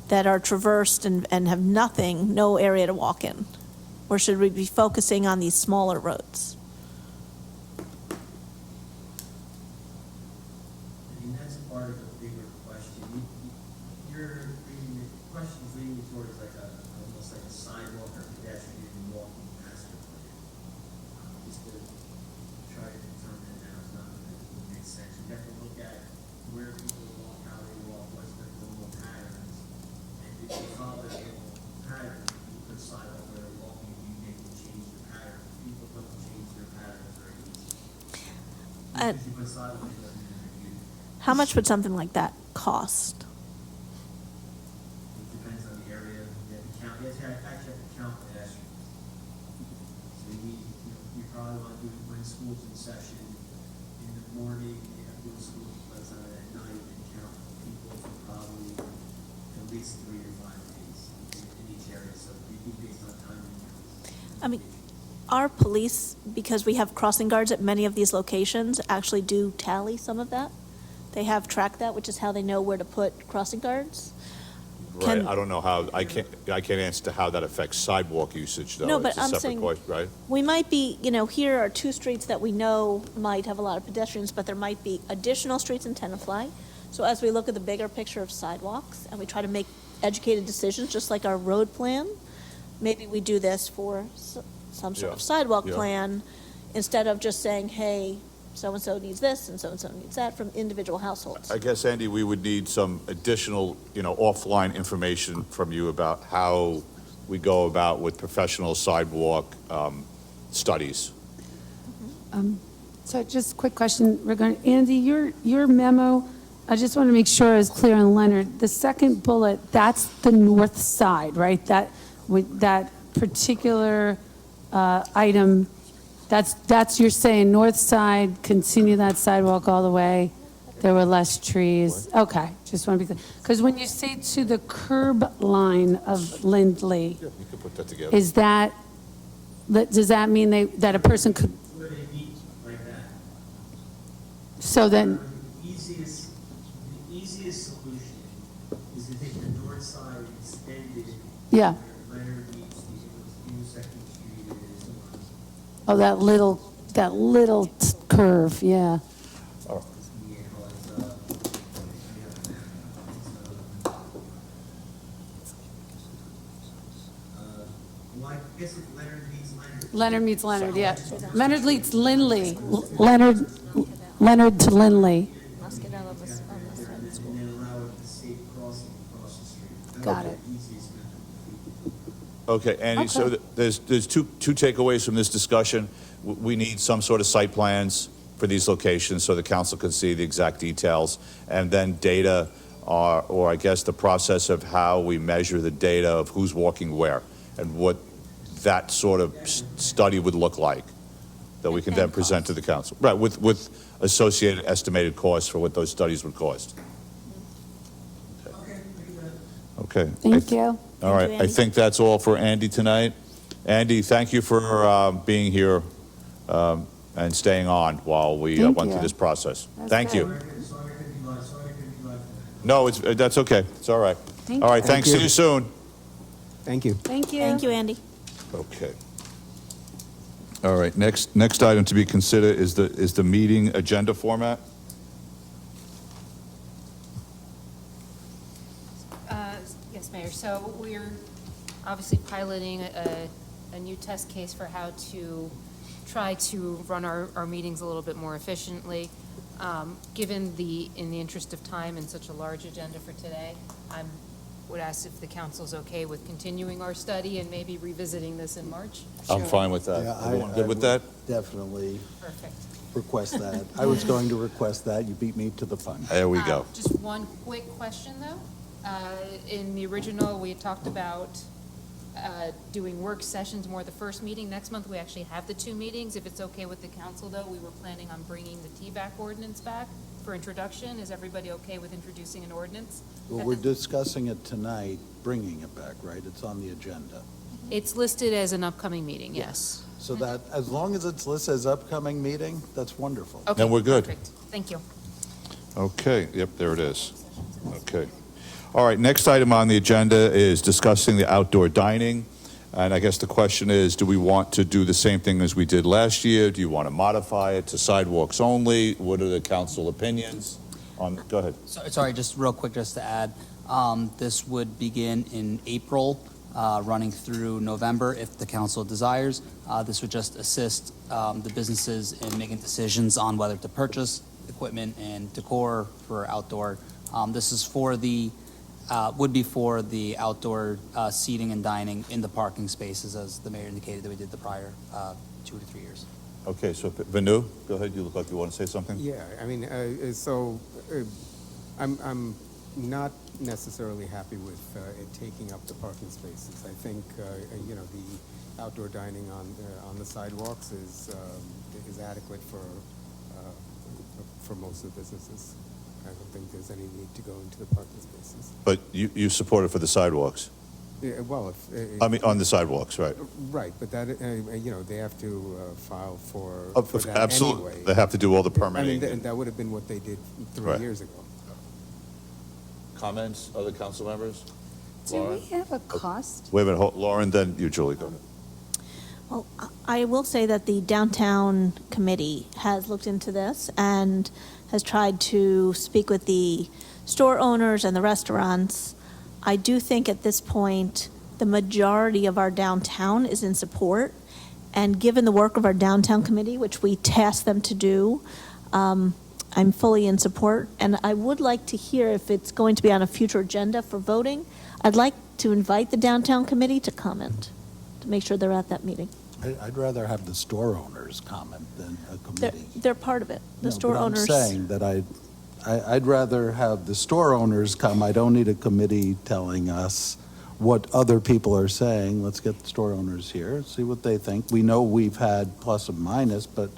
that are traversed and have nothing, no area to walk in? Or should we be focusing on these smaller roads? I mean, that's part of a bigger question. Your question's leaning towards almost like a sidewalk or pedestrian walking master plan. Just to try to determine it now is not going to make sense. You have to look at where people walk, how they walk, what's their normal patterns. And if you follow that normal pattern, you put sidewalk where they're walking, you make them change their pattern. People don't change their patterns very easily. Because you put sidewalk, it doesn't mean they're used. How much would something like that cost? It depends on the area. You have to count, you actually have to count pedestrians. So you probably want to do it when school's in session, in the morning, you have to do school, let's say at night, and count people for probably at least 3 to 5 days in each area, so it'd be based on timing counts. I mean, our police, because we have crossing guards at many of these locations, actually do tally some of that. They have tracked that, which is how they know where to put crossing guards. Right, Can- I don't know how, I can't answer to how that affects sidewalk usage, though. No, but It's a I'm separate saying- question, right? We might be, here are 2 streets that we know might have a lot of pedestrians, but there might be additional streets in Tenafly. So as we look at the bigger picture of sidewalks and we try to make educated decisions, just like our road plan, maybe we do this for some sort of sidewalk Yeah. plan, instead of just saying, hey, so-and-so needs this and so-and-so needs that from individual households. I guess, Andy, we would need some additional, offline information from you about how we go about with professional sidewalk studies. So just a quick question regarding, Andy, your memo, I just want to make sure I was clear on Leonard. The second bullet, that's the north side, right? That, with that particular item, that's you're saying north side, continue that sidewalk all the way. There were less trees. Okay, just want to be clear. Because when you say to the curb line of Lindley, You could put that together. is that, does that mean that a person could, Where they meet like that. so then, The easiest solution is to take the north side and extend it. yeah. Where Leonard meets the intersecting street is. Oh, that little curve, yeah. Well, I guess if Leonard meets Leonard. Leonard meets Leonard, yeah. Leonard meets Lindley. Leonard to Lindley. Let's get out of this, on this side of the school. And then allow the safe crossing across the street. That Got would it. be the easiest method. Okay, Andy, so Okay. there's two takeaways from this discussion. We need some sort of site plans for these locations so the council can see the exact details, and then data, or I guess the process of how we measure the data of who's walking where, and what that sort of study would look like, that we can then present to the council. Right, with associated estimated costs for what those studies would cost. Okay. Thank you. All right, Thank you, I Andy. think that's all for Andy tonight. Andy, thank you for being here and staying on while we Thank went you. through this process. That's Thank good. you. No, that's okay. It's all right. Thank All right, you. thanks. See you soon. Thank you. Thank you. Thank you, Andy. Okay. All right, next item to be considered is the meeting agenda format. Yes, Mayor. So we're obviously piloting a new test case for how to try to run our meetings a little bit more efficiently. Given in the interest of time and such a large agenda for today, I'm would ask if the council's okay with continuing our study and maybe revisiting this in March. I'm fine with that. Yeah, Everyone I good with that? Definitely Perfect. request that. I was going to request that. You beat me to the punch. There we go. Just one quick question, though. In the original, we had talked about doing work sessions more the first meeting. Next month, we actually have the 2 meetings. If it's okay with the council, though, we were planning on bringing the TVAC ordinance back for introduction. Is everybody okay with introducing an ordinance? Well, we're discussing it tonight, bringing it back, right? It's on the agenda. It's listed as an upcoming meeting, yes. So that, as long as it's listed as upcoming meeting, that's wonderful. Okay, Then we're good. perfect. Thank you. Okay, yep, there it is. Okay. All right, next item on the agenda is discussing the outdoor dining. And I guess the question is, do we want to do the same thing as we did last year? Do you want to modify it to sidewalks only? What are the council opinions on, go ahead. Sorry, just real quick, just to add, this would begin in April, running through November if the council desires. This would just assist the businesses in making decisions on whether to purchase equipment and decor for outdoor. This is for the, would be for the outdoor seating and dining in the parking spaces, as the mayor indicated that we did the prior 2 to 3 years. Okay, so Vanu, go ahead. You look like you want to say something. Yeah, I mean, I'm not necessarily happy with it taking up the parking spaces. I think, the outdoor dining on the sidewalks is adequate for most of the businesses. I don't think there's any need to go into the parking spaces. But you support it for the sidewalks? Yeah, well, I mean, on the sidewalks, right? Right, but that, they have to file for that Absolutely. anyway. They have to do all the I permitting. mean, that would have been what they did 3 Right. years ago. Comments, other council members? Do Lauren? we have a cost? Wait a minute, Lauren, then you, Julie, go ahead. Well, I will say that the downtown committee has looked into this and has tried to speak with the store owners and the restaurants. I do think at this point, the majority of our downtown is in support. And given the work of our downtown committee, which we tasked them to do, I'm fully in support. And I would like to hear if it's going to be on a future agenda for voting. I'd like to invite the downtown committee to comment, to make sure they're at that meeting. I'd rather have the store owners comment than a committee. They're part of it, the No, store but owners. I'm saying that I'd rather have the store owners come. I don't need a committee telling us what other people are saying. Let's get the store owners here, see what they think. We know we've had plus and minus, but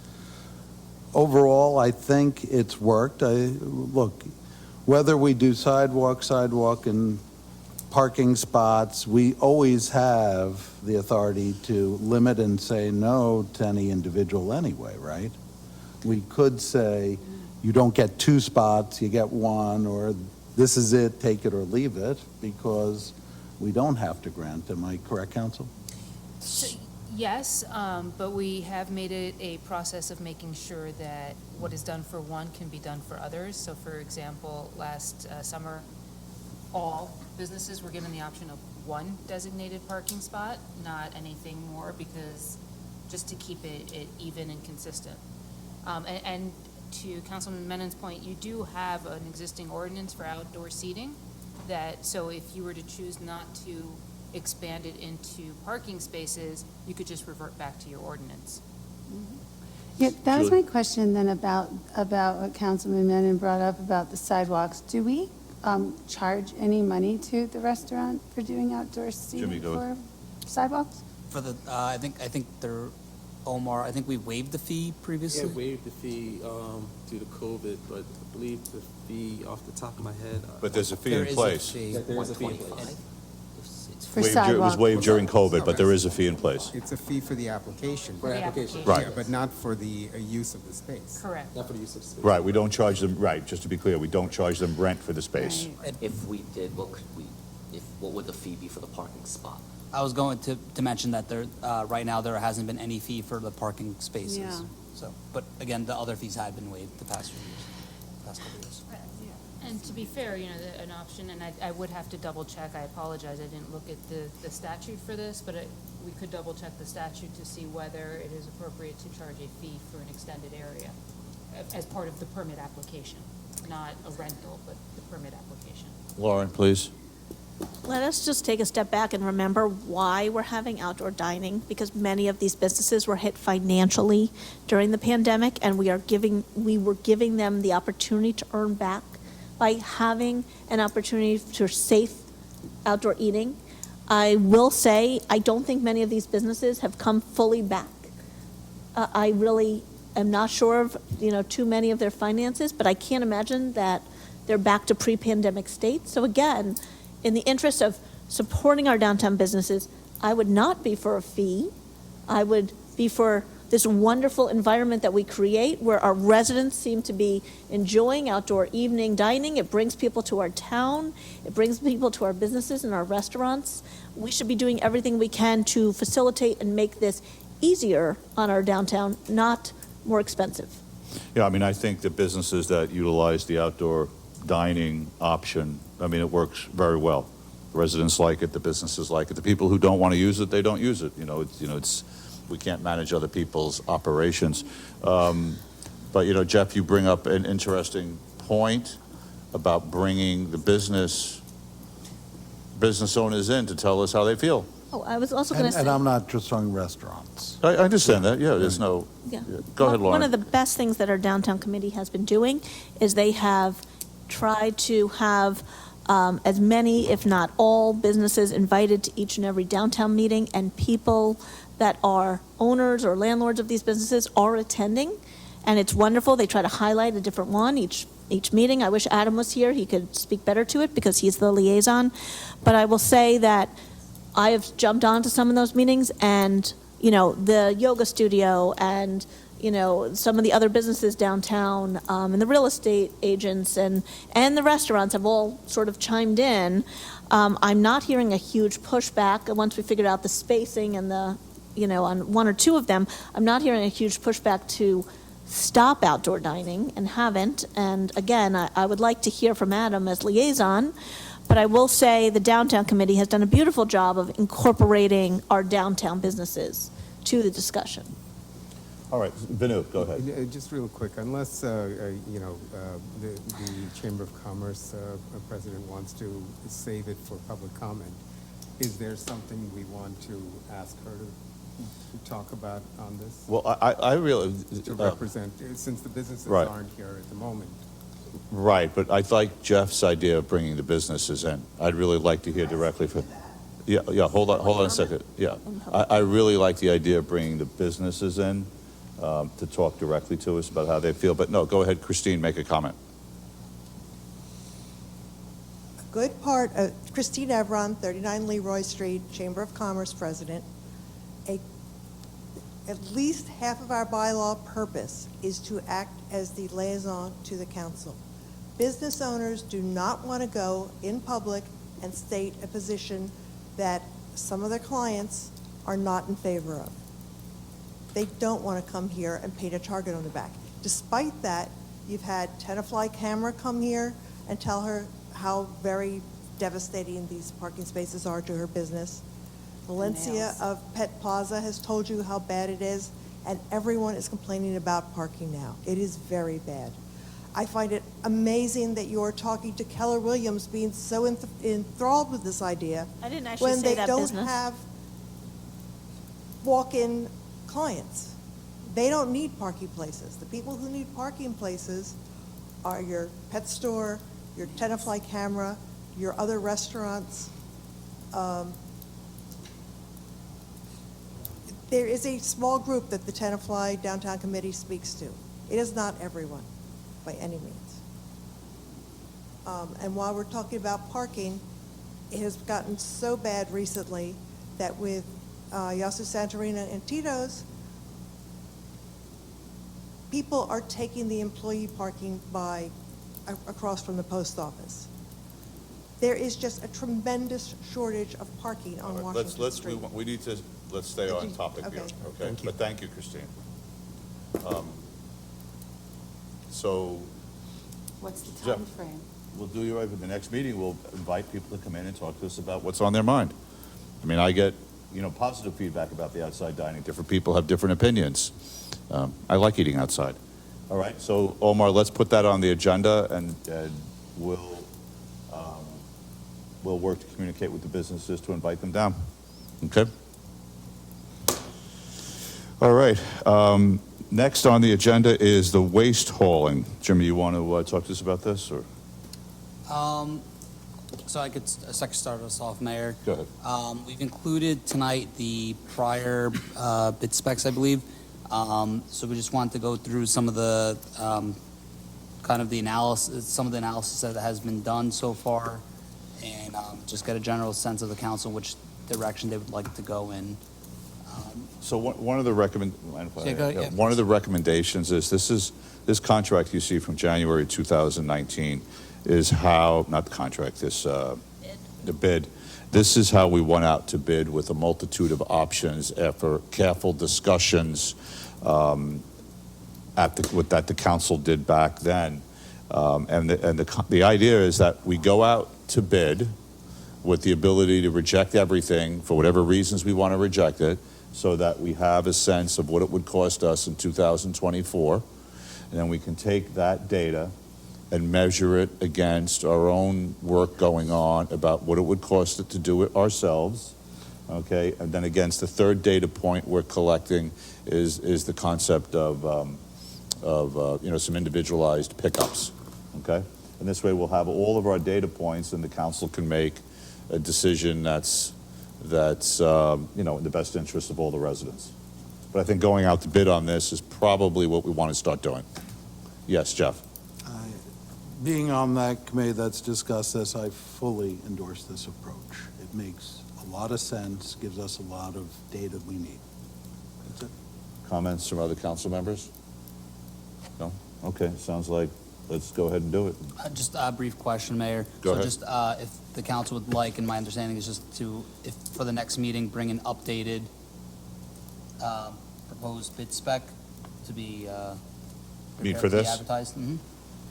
overall, I think it's worked. Look, whether we do sidewalk, and parking spots, we always have the authority to limit and say no to any individual anyway, right? We could say, you don't get 2 spots, you get 1, or this is it, take it or leave it, because we don't have to grant. Am I correct, counsel? Yes, but we have made it a process of making sure that what is done for one can be done for others. So for example, last summer, all businesses were given the option of 1 designated parking spot, not anything more, because just to keep it even and consistent. And to Councilman Menon's point, you do have an existing ordinance for outdoor seating that, so if you were to choose not to expand it into parking spaces, you could just revert back to your ordinance. Yeah, that was my question then about what Councilman Menon brought up about the sidewalks. Do we charge any money to the restaurant for doing outdoor seating for sidewalks? For the, I think they're, Omar, I think we waived the fee previously. Yeah, waived the fee due to COVID, but I believe the fee off the top of my head. But there's a fee in place. Yeah, there is a fee in place. For It was sidewalks. waived during COVID, but there is a fee in place. It's a fee for the application. For the application. Right. Yeah, but not for the use of the space. Correct. Not for the use of space. Right, we don't charge them, right, just to be clear, we don't charge them rent for the space. And If we did, what could we, what would the fee be for the parking spot? I was going to mention that there, right now, there hasn't been any fee for the parking spaces. Yeah. So, but again, the other fees had been waived the past few years, past couple of years. And to be fair, an option, and I would have to double check, I apologize, I didn't look at the statute for this, but we could double check the statute to see whether it is appropriate to charge a fee for an extended area as part of the permit application, not a rental, but the permit application. Lauren, please. Let us just take a step back and remember why we're having outdoor dining, because many of these businesses were hit financially during the pandemic, and we were giving them the opportunity to earn back by having an opportunity for safe outdoor eating. I will say, I don't think many of these businesses have come fully back. I really am not sure of, too many of their finances, but I can't imagine that they're back to pre-pandemic state. So again, in the interest of supporting our downtown businesses, I would not be for a fee. I would be for this wonderful environment that we create where our residents seem to be enjoying outdoor evening dining. It brings people to our town. It brings people to our businesses and our restaurants. We should be doing everything we can to facilitate and make this easier on our downtown, not more expensive. Yeah, I mean, I think the businesses that utilize the outdoor dining option, I mean, it works very well. The residents like it, the businesses like it. The people who don't want to use it, they don't use it. We can't manage other people's operations. But, Jeff, you bring up an interesting point about bringing the business owners in to tell us how they feel. Oh, I was also going to say. And I'm not just talking restaurants. I understand that, yeah, there's no. Yeah. Go ahead, Lauren. One of the best things that our downtown committee has been doing is they have tried to have as many, if not all, businesses invited to each and every downtown meeting, and people that are owners or landlords of these businesses are attending, and it's wonderful. They try to highlight a different one each meeting. I wish Adam was here. He could speak better to it because he's the liaison. But I will say that I have jumped onto some of those meetings, and, the yoga studio and, some of the other businesses downtown, and the real estate agents and the restaurants have all sort of chimed in. I'm not hearing a huge pushback once we figured out the spacing and on one or two of them. I'm not hearing a huge pushback to stop outdoor dining, and haven't. And again, I would like to hear from Adam as liaison, but I will say the downtown committee has done a beautiful job of incorporating our downtown businesses to the discussion. All right, Vinu, go ahead. Just real quick, unless, the Chamber of Commerce president wants to save it for public comment, is there something we want to ask her to talk about on this? Well, I really. To represent, since the businesses Right. aren't here at the moment. Right, but I like Jeff's idea of bringing the businesses in. I'd really like to hear directly from. Yeah, hold on a second. Yeah, I really like the idea of bringing the businesses in to talk directly to us about how they feel. But no, go ahead, Christine, make a comment. Good part of Christine Evron, 39 Leroy Street, Chamber of Commerce President. At least half of our bylaw purpose is to act as the liaison to the council. Business owners do not want to go in public and state a position that some of their clients are not in favor of. They don't want to come here and paint a target on the back. Despite that, you've had Tenafly Camera come here and tell her how very devastating these parking spaces are to her business. Valencia of Pet Plaza has told you how bad it is, and everyone is complaining about parking now. It is very bad. I find it amazing that you're talking to Keller Williams being so enthralled with this idea. I didn't actually say that when business. they don't have walk-in clients. They don't need parking places. The people who need parking places are your pet store, your Tenafly Camera, your other restaurants. There is a small group that the Tenafly Downtown Committee speaks to. It is not everyone, by any means. And while we're talking about parking, it has gotten so bad recently that with Yasu Santorina and Tito's, people are taking the employee parking by across from the post office. There is just a tremendous shortage of parking on Washington Street. We need to, let's stay on topic here, okay? But thank you, Christine. So. What's the Jeff, time frame? We'll do you right with the next meeting. We'll invite people to come in and talk to us about what's on their mind. I mean, I get, positive feedback about the outside dining. Different people have different opinions. I like eating outside. All right, so Omar, let's put that on the agenda, and we'll we'll work to communicate with the businesses to invite them down. Okay? All right. Next on the agenda is the waste hauling. Jimmy, you want to talk to us about this, or? So I could start us off, Mayor. Go ahead. We've included tonight the prior bid specs, I believe. So we just want to go through some of the kind of the analysis, some of the analysis that has been done so far, and just get a general sense of the council which direction they would like to go in. So one of the Yeah, one of the recommendations is this contract you see from January 2019 is how, not the contract, the bid. This is how we went out to bid with a multitude of options after careful discussions that the council did back then. And the idea is that we go out to bid with the ability to reject everything for whatever reasons we want to reject it, so that we have a sense of what it would cost us in 2024. And then we can take that data and measure it against our own work going on about what it would cost it to do it ourselves, okay? And then against the third data point we're collecting is the concept of some individualized pickups, okay? And this way we'll have all of our data points, and the council can make a decision that's in the best interest of all the residents. But I think going out to bid on this is probably what we want to start doing. Yes, Jeff. Being on that committee that's discussed this, I fully endorse this approach. It makes a lot of sense, gives us a lot of data we need. That's it. Comments from other council members? No? Okay, sounds like let's go ahead and do it. Just a brief question, Mayor. Go ahead. Just if the council would like, and my understanding is just to, if for the next meeting, bring an updated proposed bid spec to be Mean prepared for to be this? advertised. Mhm.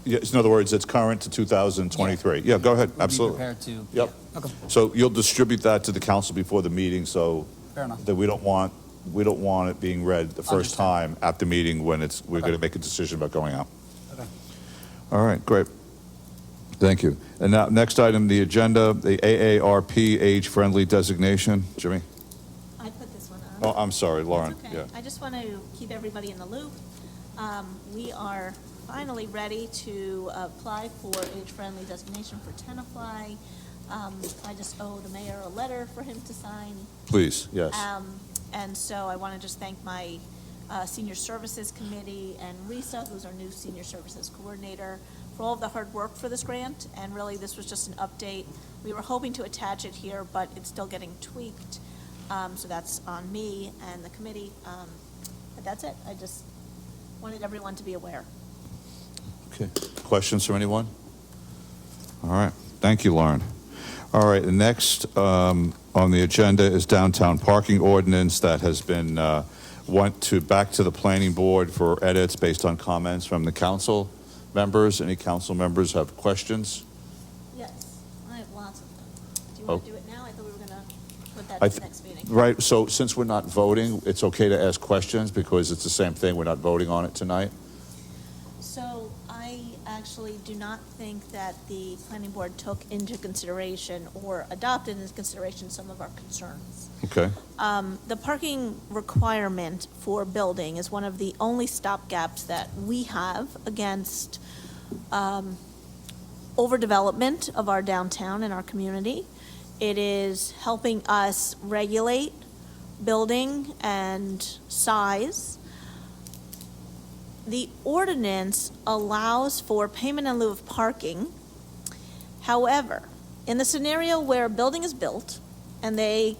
Yes, in other words, it's current to 2023. Yeah, go ahead, Would be absolutely. prepared to. Yep. Yeah. Okay. So you'll distribute that to the council before the meeting, so Fair enough. that we don't want it being read the first Understand. time at the meeting when we're going to make a decision about going out. Okay. All right, great. Thank you. And now, next item, on the agenda, the AARP age-friendly designation. Jimmy? I put this one on. Oh, I'm sorry, Lauren. It's okay. Yeah. I just want to keep everybody in the loop. We are finally ready to apply for age-friendly designation for Tenafly. I just owe the mayor a letter for him to sign. Please, yes. And so I want to just thank my Senior Services Committee and Risa, who's our new Senior Services Coordinator, for all of the hard work for this grant. And really, this was just an update. We were hoping to attach it here, but it's still getting tweaked. So that's on me and the committee. But that's it. I just wanted everyone to be aware. Okay. Questions from anyone? All right. Thank you, Lauren. All right. The next on the agenda is downtown parking ordinance that has been back to the planning board for edits based on comments from the council members. Any council members have questions? Yes, I have lots of them. Do you want to do it now? I thought we were going to put that I to the th- next meeting. Right. So since we're not voting, it's okay to ask questions because it's the same thing. We're not voting on it tonight. So I actually do not think that the planning board took into consideration or adopted into consideration some of our concerns. Okay. The parking requirement for building is one of the only stopgaps that we have against overdevelopment of our downtown and our community. It is helping us regulate building and size. The ordinance allows for payment in lieu of parking. However, in the scenario where a building is built and they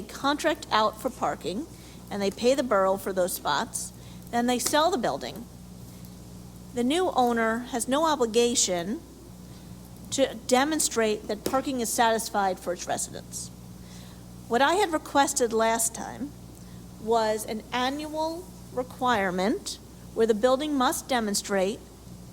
contract out for parking and they pay the borough for those spots, then they sell the building. The new owner has no obligation to demonstrate that parking is satisfied for its residents. What I had requested last time was an annual requirement where the building must demonstrate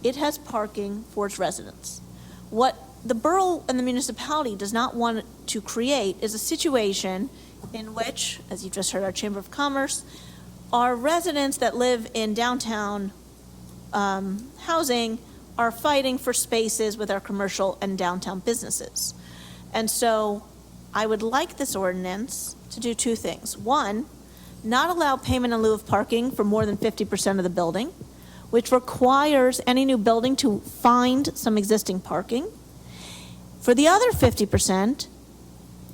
it has parking for its residents. What the borough and the municipality does not want to create is a situation in which, as you just heard our Chamber of Commerce, our residents that live in downtown housing are fighting for spaces with our commercial and downtown businesses. And so I would like this ordinance to do two things. One, not allow payment in lieu of parking for more than 50% of the building, which requires any new building to find some existing parking. For the other 50%,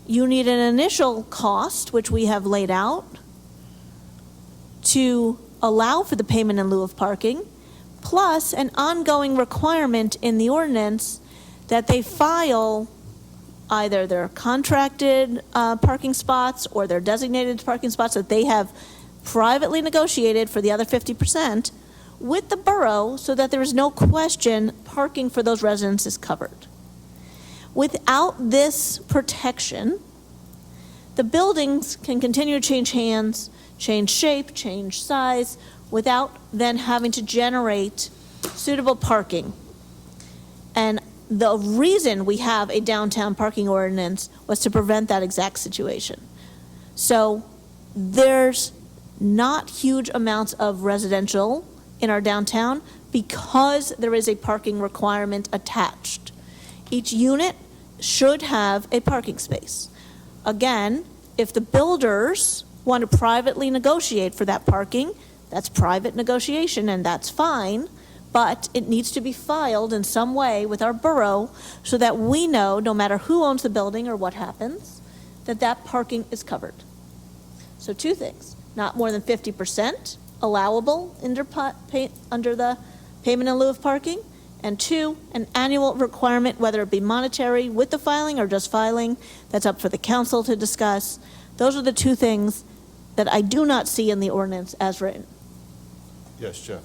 you need an initial cost, which we have laid out, to allow for the payment in lieu of parking, plus an ongoing requirement in the ordinance that they file either their contracted parking spots or their designated parking spots that they have privately negotiated for the other 50% with the borough so that there is no question parking for those residents is covered. Without this protection, the buildings can continue to change hands, change shape, change size, without then having to generate suitable parking. And the reason we have a downtown parking ordinance was to prevent that exact situation. So there's not huge amounts of residential in our downtown because there is a parking requirement attached. Each unit should have a parking space. Again, if the builders want to privately negotiate for that parking, that's private negotiation and that's fine, but it needs to be filed in some way with our borough so that we know, no matter who owns the building or what happens, that that parking is covered. So two things, not more than 50% allowable under the payment in lieu of parking, and two, an annual requirement, whether it be monetary with the filing or just filing, that's up for the council to discuss. Those are the two things that I do not see in the ordinance as written. Yes, Jeff.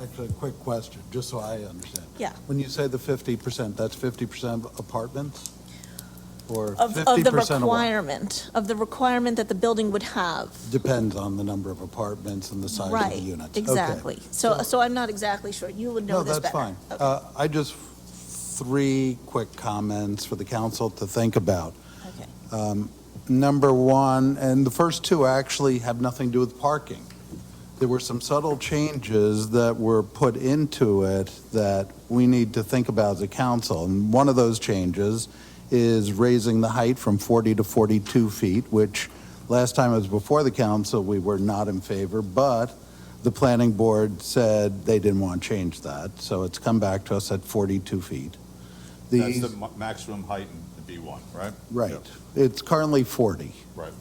Actually, a quick question, just so I understand. Yeah. When you say the 50%, that's 50% apartments? Or Of 50% the of what? requirement that the building would have. Depends on the number of apartments and the size of the units. Right, exactly. Okay. So I'm not exactly sure. You would know this better. No, that's fine. I just, 3 quick comments for the council to think about. Okay. Number one, and the first 2 actually have nothing to do with parking. There were some subtle changes that were put into it that we need to think about as a council. And one of those changes is raising the height from 40 to 42 feet, which last time it was before the council, we were not in favor, but the planning board said they didn't want to change that. So it's come back to us at 42 feet. That's the maximum height in B1, right? Right. Yep. It's currently 40. Right.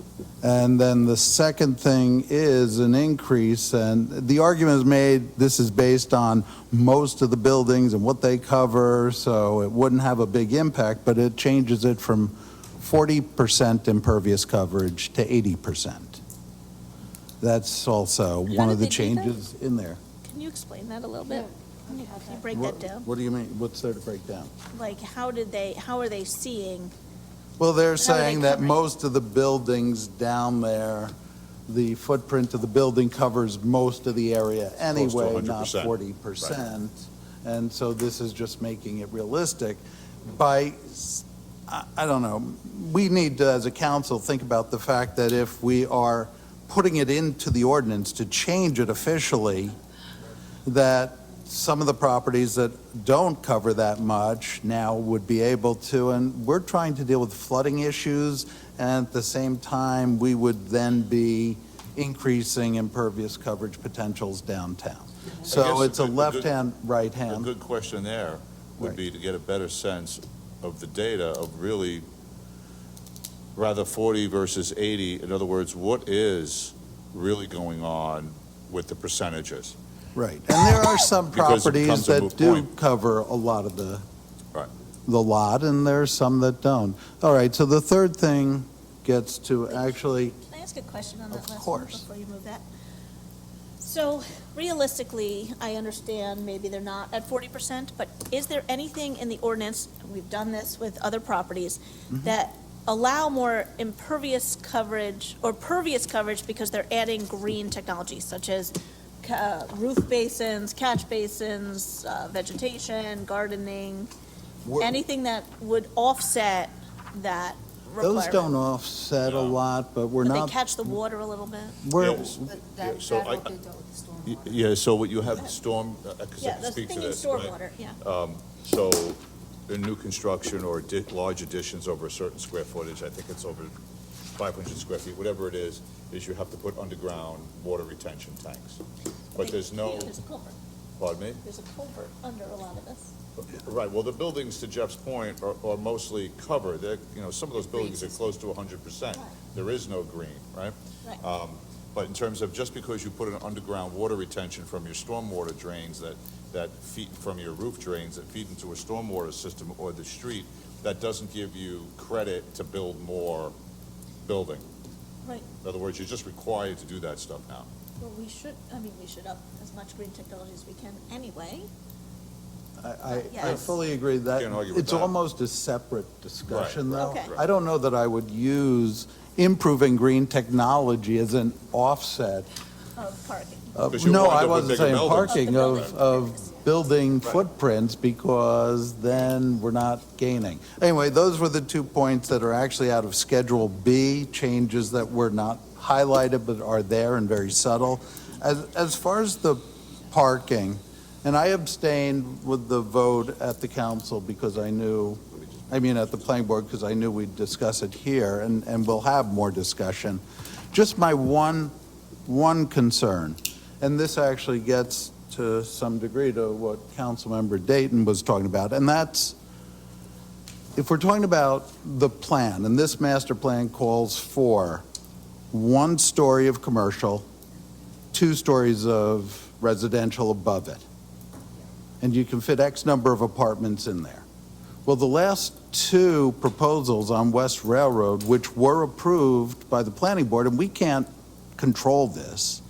And then the second thing is an increase, and the argument is made, this is based on most of the buildings and what they cover, so it wouldn't have a big impact, but it changes it from 40% impervious coverage to 80%. That's also one of the changes in there. Can you explain that a little bit? Can you break that down? What do you mean? What's there to break down? Like, how are they seeing? Well, they're How are they saying that covering? most of the buildings down there, the footprint of the building covers most of the area anyway, not 100%. 40%. And so this is just making it realistic. I don't know, we need to, as a council, think about the fact that if we are putting it into the ordinance to change it officially, that some of the properties that don't cover that much now would be able to, and we're trying to deal with flooding issues, and at the same time, we would then be increasing impervious coverage potentials downtown. So it's a left-hand, A right-hand. good question there would be to get a better sense of the data of really rather 40 versus 80. In other words, what is really going on with the percentages? Right, and there are some Because it properties becomes a that moot do point. cover a lot of the Right. lot, and there's some that don't. All right, so the third thing gets to actually, Can I ask a question on that Of last one course. before you move that? So realistically, I understand maybe they're not at 40%, but is there anything in the ordinance, we've done this with other properties, that allow more impervious coverage or pervious coverage because they're adding green technology such as roof basins, catch basins, vegetation, gardening, anything that would offset that requirement? those don't offset a lot, but we're But not. they catch the water a little bit? We're, Yes. Yeah, so yeah, so what you have the storm, I Yeah, can that's speak to thinking this. right? stormwater, yeah. So in new construction or large additions over a certain square footage, I think it's over 500 square feet, whatever it is you have to put underground water retention tanks. But there's no, There's a culvert. pardon me? There's a culvert under a lot of this. Right, well, the buildings, to Jeff's point, are mostly covered. They're, some of those buildings are close to 100%. There is no green, right? Right. But in terms of just because you put an underground water retention from your stormwater drains that feed, from your roof drains that feed into a stormwater system or the street, that doesn't give you credit to build more building. Right. In other words, you're just required to do that stuff now. Well, we should up as much green technology as we can anyway. I Yes. fully agree that Can't argue with it's that. almost a separate discussion, though. Okay. I don't know that I would use improving green technology as an offset. Of parking. Because you No, wind I up with wasn't bigger saying buildings. parking, of building footprints, because then we're not gaining. Anyway, those were the 2 points that are actually out of Schedule B, changes that were not highlighted but are there and very subtle. As far as the parking, and I abstained with the vote at the council because at the planning board, because I knew we'd discuss it here, and we'll have more discussion. Just my one concern, and this actually gets to some degree to what Councilmember Dayton was talking about, and that's, if we're talking about the plan, and this master plan calls for 1 story of commercial, 2 stories of residential above it, and you can fit X number of apartments in there. Well, the last 2 proposals on West Railroad, which were approved by the planning board, and we can't control this,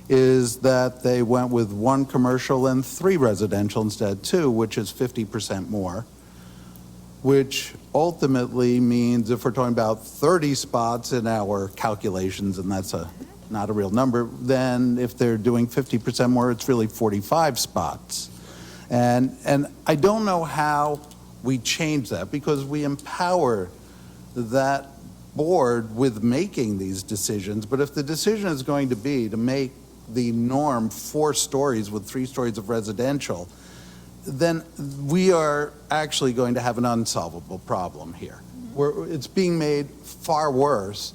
is that they went with 1 commercial and 3 residential instead of 2, which is 50% more, which ultimately means if we're talking about 30 spots in our calculations, and that's not a real number, then if they're doing 50% more, it's really 45 spots. And I don't know how we change that, because we empower that board with making these decisions. But if the decision is going to be to make the norm 4 stories with 3 stories of residential, then we are actually going to have an unsolvable problem here. It's being made far worse.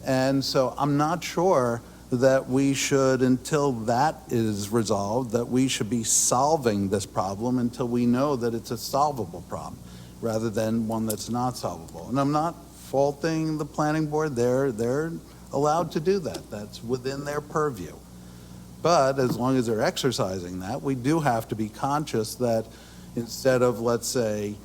And so I'm not sure that we should, until that is resolved, that we should be solving this problem until we know that it's a solvable problem, rather than one that's not solvable. And I'm not faulting the planning board. They're allowed to do that. That's within their purview. But as long as they're exercising that, we do have to be conscious that instead of, let's say,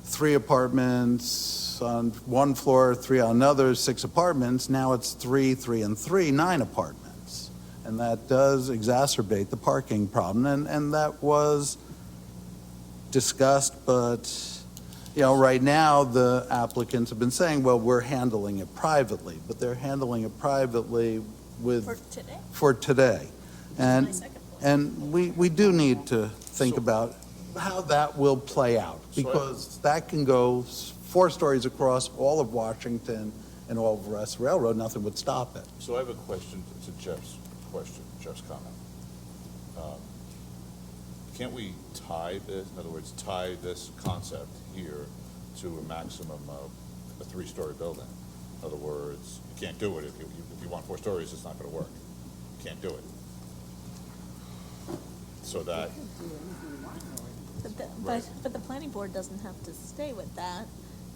3 apartments on 1 floor, 3 on another, 6 apartments, now it's 3, 3, and 3, 9 apartments. And that does exacerbate the parking problem. And that was discussed, but right now the applicants have been saying, well, we're handling it privately, but they're handling it privately for today. And we do need to think about how that will play out, because that can go 4 stories across all of Washington and all of West Railroad, nothing would stop it. So I have a question to Jeff's comment. Can't we tie this, in other words, tie this concept here to a maximum of a 3-story building? In other words, you can't do it if you want 4 stories, it's not going to work. You can't do it. So that. But the planning board doesn't have to stay with that,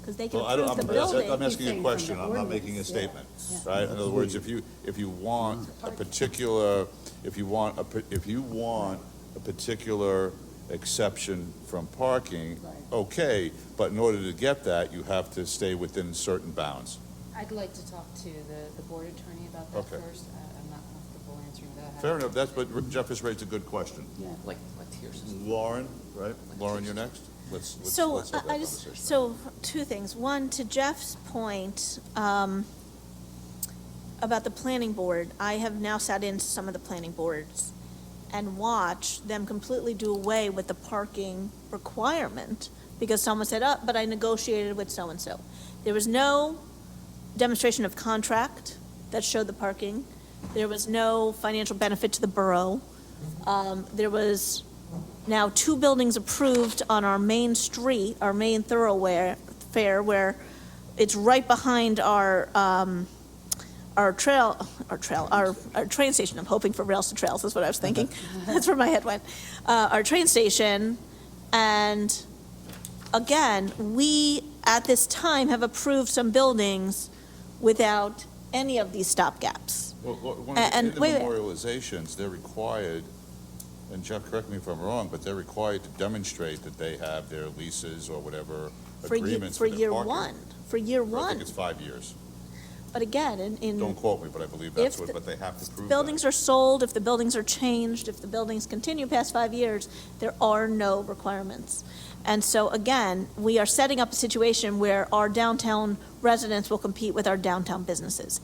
because they can Well, approve the building. I'm asking a question, I'm not making a statement, right? In other words, if you want a particular, if you want a particular exception from parking, okay, but in order to get that, you have to stay within certain bounds. I'd like to talk to the board attorney about that Okay. first. I'm not comfortable answering that. Fair enough, but Jeff has raised a good question. Like tier system. Lauren, right? Lauren, you're next? Let's have that conversation. So 2 things. One, to Jeff's point, about the planning board, I have now sat into some of the planning boards and watched them completely do away with the parking requirement because someone said, oh, but I negotiated with so-and-so. There was no demonstration of contract that showed the parking. There was no financial benefit to the borough. There was now 2 buildings approved on our main street, our main thoroughfare, where it's right behind our train station. I'm hoping for rails to trails, that's what I was thinking. That's where my head went. Our train station, and again, we, at this time, have approved some buildings without any of these stopgaps. Well, one And- of the wait, wait. memorializations, they're required, and Jeff, correct me if I'm wrong, but they're required to demonstrate that they have their leases or whatever agreements For for their year parking. one, for year I one. think it's 5 years. But again, in. Don't quote me, but I believe that's If what, the but they have to prove that. buildings are sold, if the buildings are changed, if the buildings continue past 5 years, there are no requirements. And so again, we are setting up a situation where our downtown residents will compete with our downtown businesses.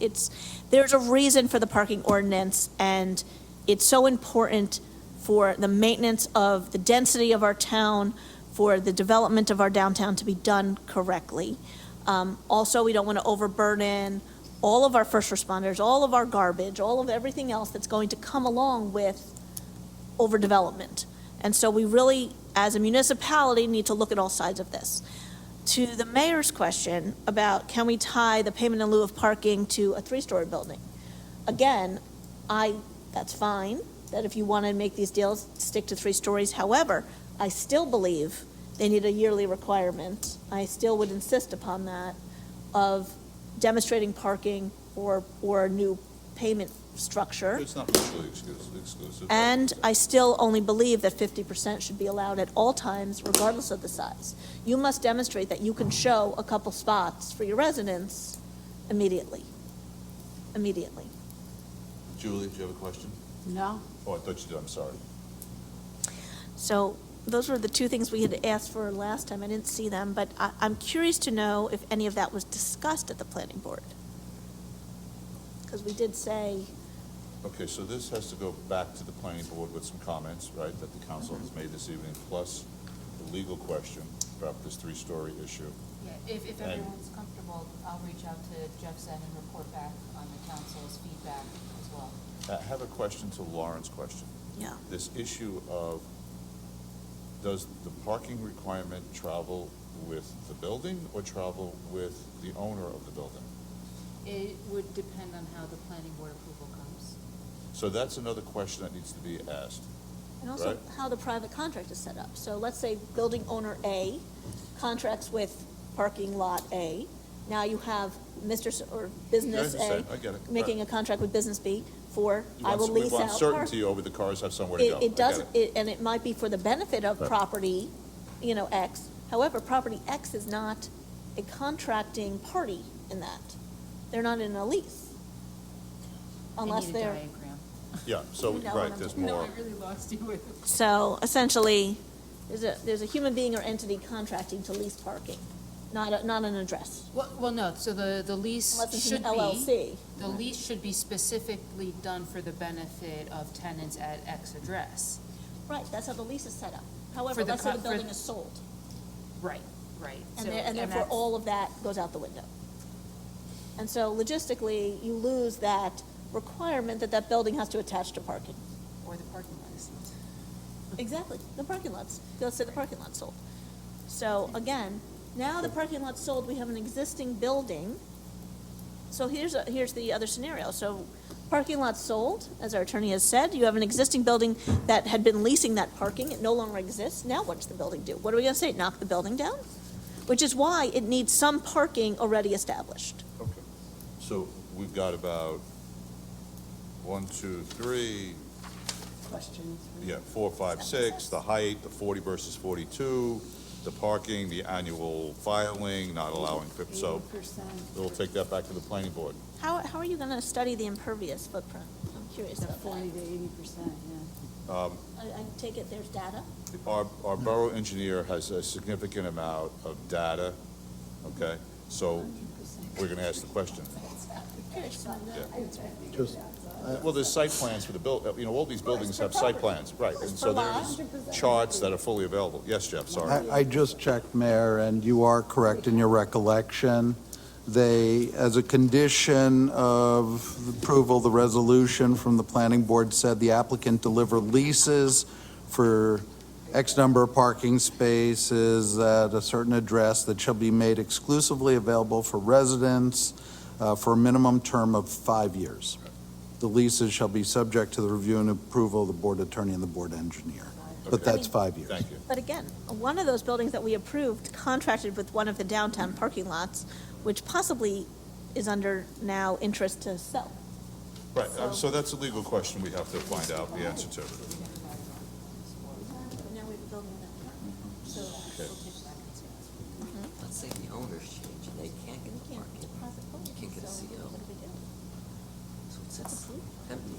There's a reason for the parking ordinance, and it's so important for the maintenance of the density of our town, for the development of our downtown to be done correctly. Also, we don't want to overburden all of our first responders, all of our garbage, all of everything else that's going to come along with overdevelopment. And so we really, as a municipality, need to look at all sides of this. To the mayor's question about can we tie the payment in lieu of parking to a 3-story building? Again, that's fine, that if you want to make these deals, stick to 3 stories. However, I still believe they need a yearly requirement. I still would insist upon that, of demonstrating parking or a new payment structure. It's not mutually exclusive. And I still only believe that 50% should be allowed at all times, regardless of the size. You must demonstrate that you can show a couple spots for your residents immediately. Immediately. Julie, do you have a question? No. Oh, I thought you did, I'm sorry. So those were the 2 things we had asked for last time. I didn't see them, but I'm curious to know if any of that was discussed at the planning board. Because we did say, Okay, so this has to go back to the planning board with some comments, right, that the council has made this evening, plus the legal question about this 3-story issue. Yeah, if And- everyone's comfortable, I'll reach out to Jeff Zen and report back on the council's feedback as well. I have a question to Lauren's question. yeah. This issue of, does the parking requirement travel with the building or travel with the owner of the building? It would depend on how the planning board approval comes. So that's another question that needs to be asked. And also Right. how the private contract is set up. So let's say building owner A contracts with parking lot A. Now you have or business Yeah, I A understand. I get it. making Right. a contract with business B for, You I want- will lease We out want parking. certainty over the cars have somewhere to go. I It get doesn't, and it might be for the benefit of Right. property, X. However, property X is not a contracting party in that. They're not in a lease. Unless I need a they're. diagram. Yeah, so, You know right, what there's No, more. I really lost you with. So essentially, there's a human being or entity contracting to lease parking, not an address. Well, no, so the lease Unless it's should an be. LLC. The lease should be specifically done for the benefit of tenants at X address. Right, that's how the lease is set up. However, For the let's say co- the for- building is sold, Right. and So- therefore that's- all of that goes out the window. And so logistically, you lose that requirement that building has to attach to parking. Or the parking license. Exactly, the parking lots, let's say the parking lot's sold. So again, now the parking lot's sold, we have an existing building. So here's the other scenario. So parking lot's sold, as our attorney has said, you have an existing building that had been leasing that parking, it no longer exists. Now what does the building do? What are we gonna say, knock the building down? Which is why it needs some parking already established. Okay, so we've got about 1, 2, 3, Questions? 4, 5, 6, the height, the 40 versus 42, the parking, the annual filing, not allowing, so 80%. we'll take that back to the planning board. How are you gonna study the impervious footprint? I'm curious The about 40 that. to 80%, yeah. I take it there's data? Our borough engineer has a significant amount of data, okay? So we're gonna ask the question. Just, Well, there's site plans for the all these buildings have site plans, right? And so there's charts that are fully available. Yes, Jeff, sorry. I just checked, Mayor, and you are correct in your recollection. They, as a condition of approval, the resolution from the planning board said the applicant deliver leases for X number of parking spaces at a certain address that shall be made exclusively available for residents for a minimum term of 5 years. The leases shall be subject to the review and approval of the board attorney and the board engineer. But that's 5 years. Thank you. But again, one of those buildings that we approved contracted with one of the downtown parking lots, which possibly is under now interest to sell. Right, so that's a legal question we have to find out the answer to. Now we have a building in that. So. Let's say the owners change and they can't get the parking. You can't get a CO. What do we do? So it sits empty.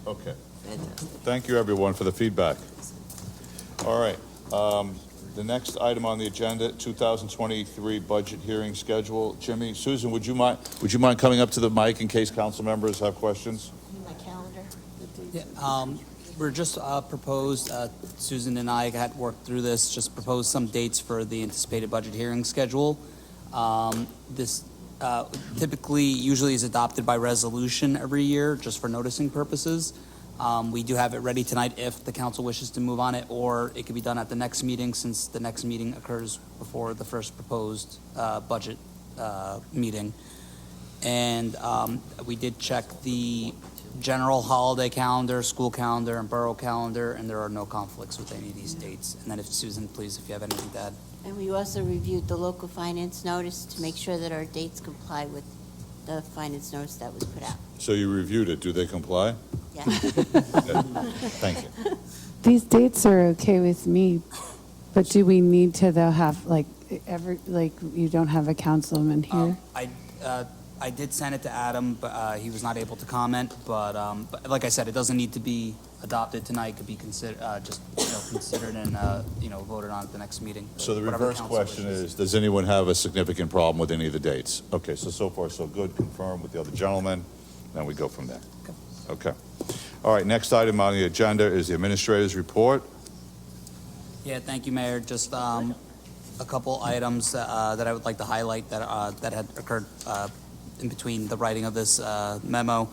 Okay. Fantastic. Thank you, everyone, for the feedback. All right, the next item on the agenda, 2023 budget hearing schedule. Jimmy, Susan, would you mind coming up to the mic in case council members have questions? My calendar. Yeah, we're just proposed, Susan and I had worked through this, just proposed some dates for the anticipated budget hearing schedule. This typically, usually is adopted by resolution every year, just for noticing purposes. We do have it ready tonight if the council wishes to move on it, or it could be done at the next meeting, since the next meeting occurs before the first proposed budget meeting. And we did check the general holiday calendar, school calendar, and borough calendar, and there are no conflicts with any of these dates. And then if Susan, please, if you have anything to add. And we also reviewed the local finance notice to make sure that our dates comply with the finance notice that was put out. So you reviewed it, do they comply? Yes. Thank you. These dates are okay with me, but do we need to though have you don't have a councilman here? I did send it to Adam, but he was not able to comment. But like I said, it doesn't need to be adopted tonight. It could be considered and voted on at the next meeting. So the Whatever reverse council question wishes. is, does anyone have a significant problem with any of the dates? Okay, so far so good, confirmed with the other gentleman, then we go from there. Okay. All right, next item on the agenda is the administrator's report. Yeah, thank you, Mayor. Just a couple items that I would like to highlight that had occurred in between the writing of this memo.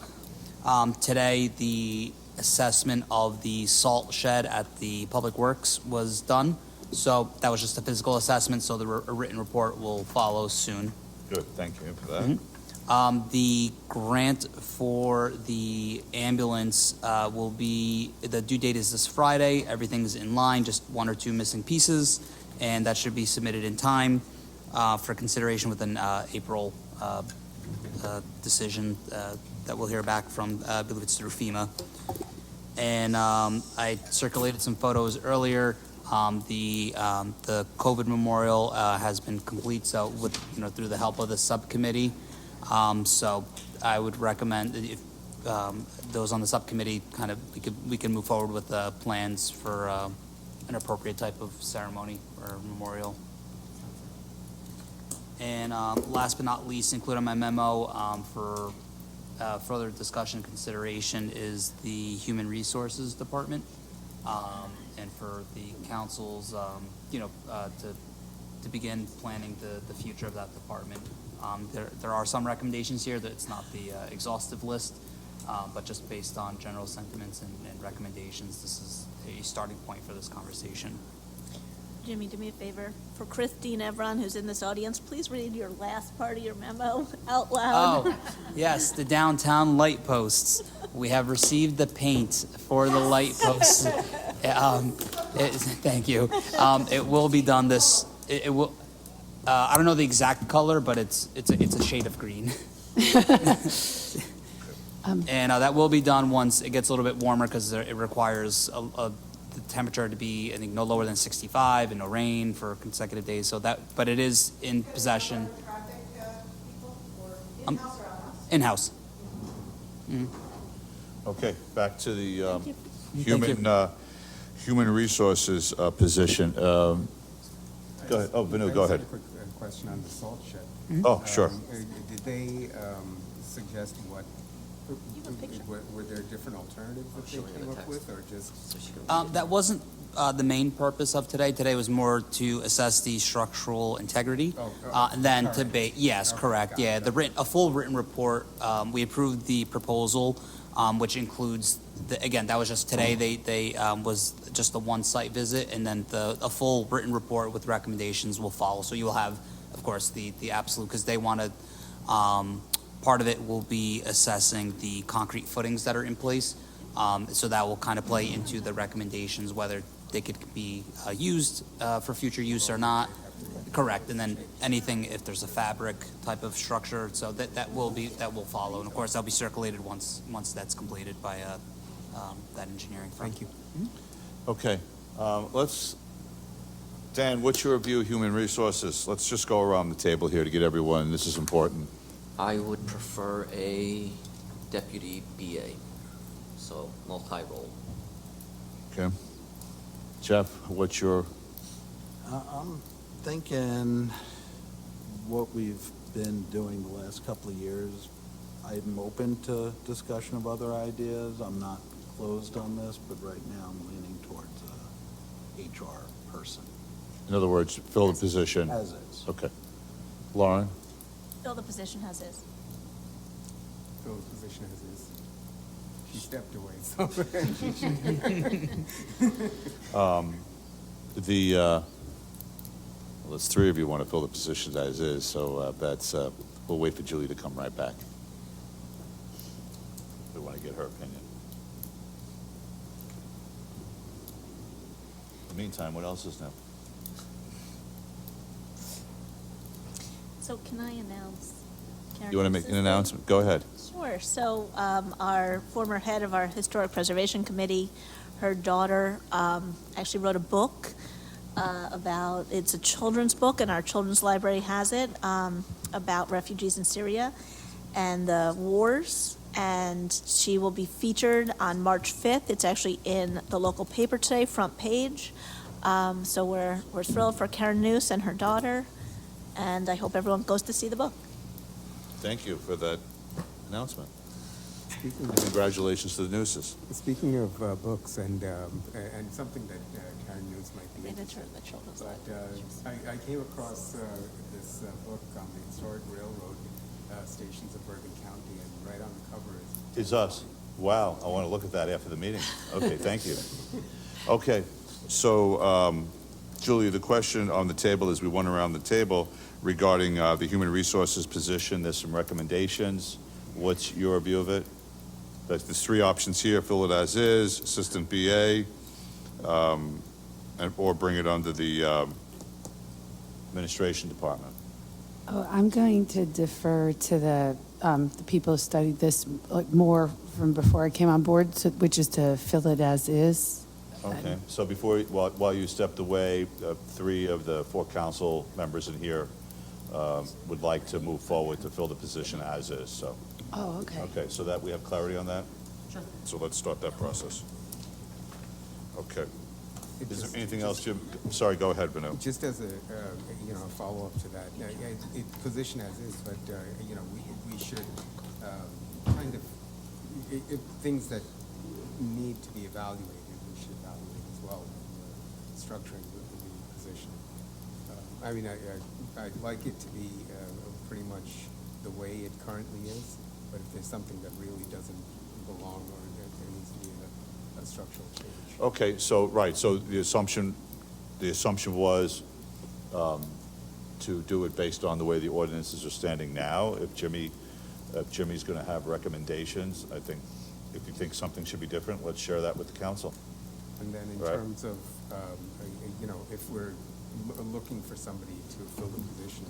Today, the assessment of the salt shed at the Public Works was done. So that was just a physical assessment, so the written report will follow soon. Good, thank you for that. The grant for the ambulance will be, the due date is this Friday. Everything's in line, just 1 or 2 missing pieces, and that should be submitted in time for consideration with an April decision that we'll hear back from, I believe it's through FEMA. And I circulated some photos earlier. The COVID memorial has been complete, so with through the help of the subcommittee. So I would recommend if those on the subcommittee we can move forward with plans for an appropriate type of ceremony or memorial. And last but not least, included in my memo for further discussion and consideration is the Human Resources Department, and for the council's, to begin planning the future of that department. There are some recommendations here that it's not the exhaustive list, but just based on general sentiments and recommendations, this is a starting point for this conversation. Jimmy, do me a favor. For Christine Evron, who's in this audience, please read your last part of your memo out loud. Oh, yes, the downtown light posts. We have received the paint for the light posts. Thank you. It will be done this. It will. I don't know the exact color, but it's a shade of green. And that will be done once it gets a little bit warmer, because it requires the temperature to be, I think, no lower than 65 and no rain for consecutive days. So but it is in possession. In-house. Okay, back to the human resources position. Go ahead. Oh, Vinu, go ahead. Just a quick question on the salt shed. Oh, sure. Did they suggest were there different alternatives that they came up with, or just? That wasn't the main purpose of today. Today was more to assess the structural integrity, and then to yes, correct. Yeah, a full written report. We approved the proposal, which includes Again, that was just today. They was just a one-site visit, and then a full written report with recommendations will follow. So you will have, of course, the absolute, because they want to, part of it will be assessing the concrete footings that are in place. So that will kind of play into the recommendations, whether they could be used for future use or not. Correct, and then anything, if there's a fabric type of structure, so that will follow. And of course, that'll be circulated once that's completed by that engineering firm. Thank you. Okay, Dan, what's your view of human resources? Let's just go around the table here to get everyone, this is important. I would prefer a deputy BA, so multi-role. Okay. Jeff, what's your, I'm thinking what we've been doing the last couple of years. I'm open to discussion of other ideas. I'm not closed on this, but right now I'm leaning towards a HR person. in other words, fill the position? As is. Okay. Lauren? Fill the position as is. Fill the position as is. She stepped away, so. Well, there's three of you want to fill the position as is, so we'll wait for Julie to come right back. We want to get her opinion. In the meantime, what else is new? So can I announce? Karen, You want to make an announcement? Go ahead. Sure. So our former head of our Historic Preservation Committee, her daughter actually wrote a book about, it's a children's book, and our children's library has it, about refugees in Syria and the wars. And she will be featured on March 5th. It's actually in the local paper today, front page. So we're thrilled for Karen Noose and her daughter, and I hope everyone goes to see the book. Thank you for that announcement. Speaking And congratulations to the Nooses. Speaking of books and something that Karen News might be Editor interested of the Children's but I came across this book on the historic railroad stations of Bergen County, and right on the cover Is us. Wow, I want to look at that after the meeting. Okay, thank you. Okay, so Julia, the question on the table is, we went around the table regarding the human resources position. There's some recommendations. What's your view of it? There's three options here: fill it as is, assistant BA, or bring it under the administration department. Oh, I'm going to defer to the people who studied this more from before I came on board, which is to fill it as is. Okay, so while you stepped away, three of the four council members in here would like to move forward to fill the position as is, so. Oh, okay. Okay, so that we have clarity on that? Sure. So let's start that process. Okay. Is there anything else, Jim? Sorry, go ahead, Vanu. just as a follow-up to that, position as is, but we should kind of if things that need to be evaluated, we should evaluate as well when we're structuring the position. I'd like it to be pretty much the way it currently is, but if there's something that really doesn't belong, or there needs to be a structural change. Okay, so, right, so the assumption was to do it based on the way the ordinances are standing now. If Jimmy's going to have recommendations, I think, if you think something should be different, let's share that with the council. And then in Right. terms of, if we're looking for somebody to fill the position,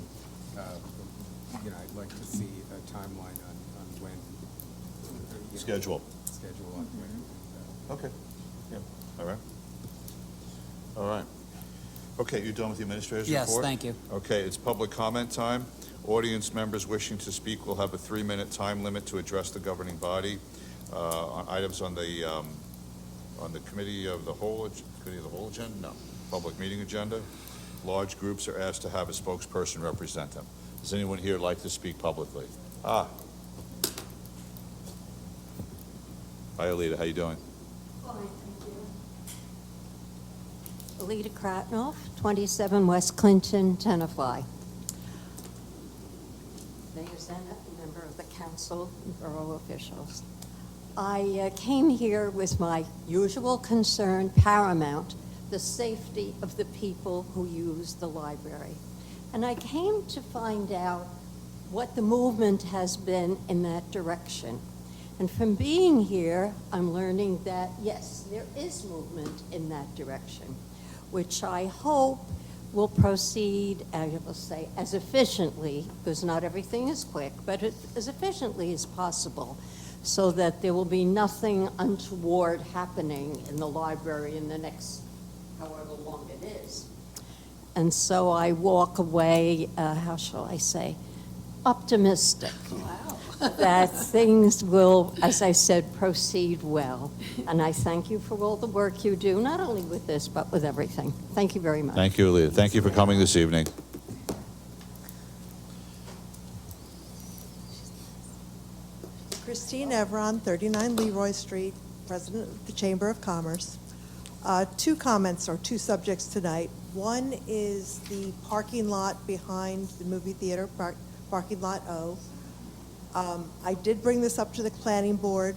I'd like to see a timeline on when. Schedule. Schedule on when. Okay. Yeah, all right. All right. Okay, you done with the administrator's report? Yes, thank you. Okay, it's public comment time. Audience members wishing to speak will have a 3-minute time limit to address the governing body on items on the committee of the whole agenda? No. Public meeting agenda. Large groups are asked to have a spokesperson represent them. Does anyone here like to speak publicly? Hi, Alita, how you doing? Fine, thank you. Alita Kratnoff, 27 West Clinton, Tenafly. Mayor Senate, member of the council, and borough officials. I came here with my usual concern paramount, the safety of the people who use the library. And I came to find out what the movement has been in that direction. And from being here, I'm learning that, yes, there is movement in that direction, which I hope will proceed, I will say, as efficiently, because not everything is quick, but as efficiently as possible, so that there will be nothing untoward happening in the library in the next however long it is. And so I walk away, how shall I say, optimistic. That things will, as I said, proceed well. And I thank you for all the work you do, not only with this, but with everything. Thank you very much. Thank you, Leah. Thank you for coming this evening. Christine Evron, 39 Leroy Street, President of the Chamber of Commerce. Two comments or two subjects tonight. One is the parking lot behind the movie theater, parking lot O. I did bring this up to the planning board.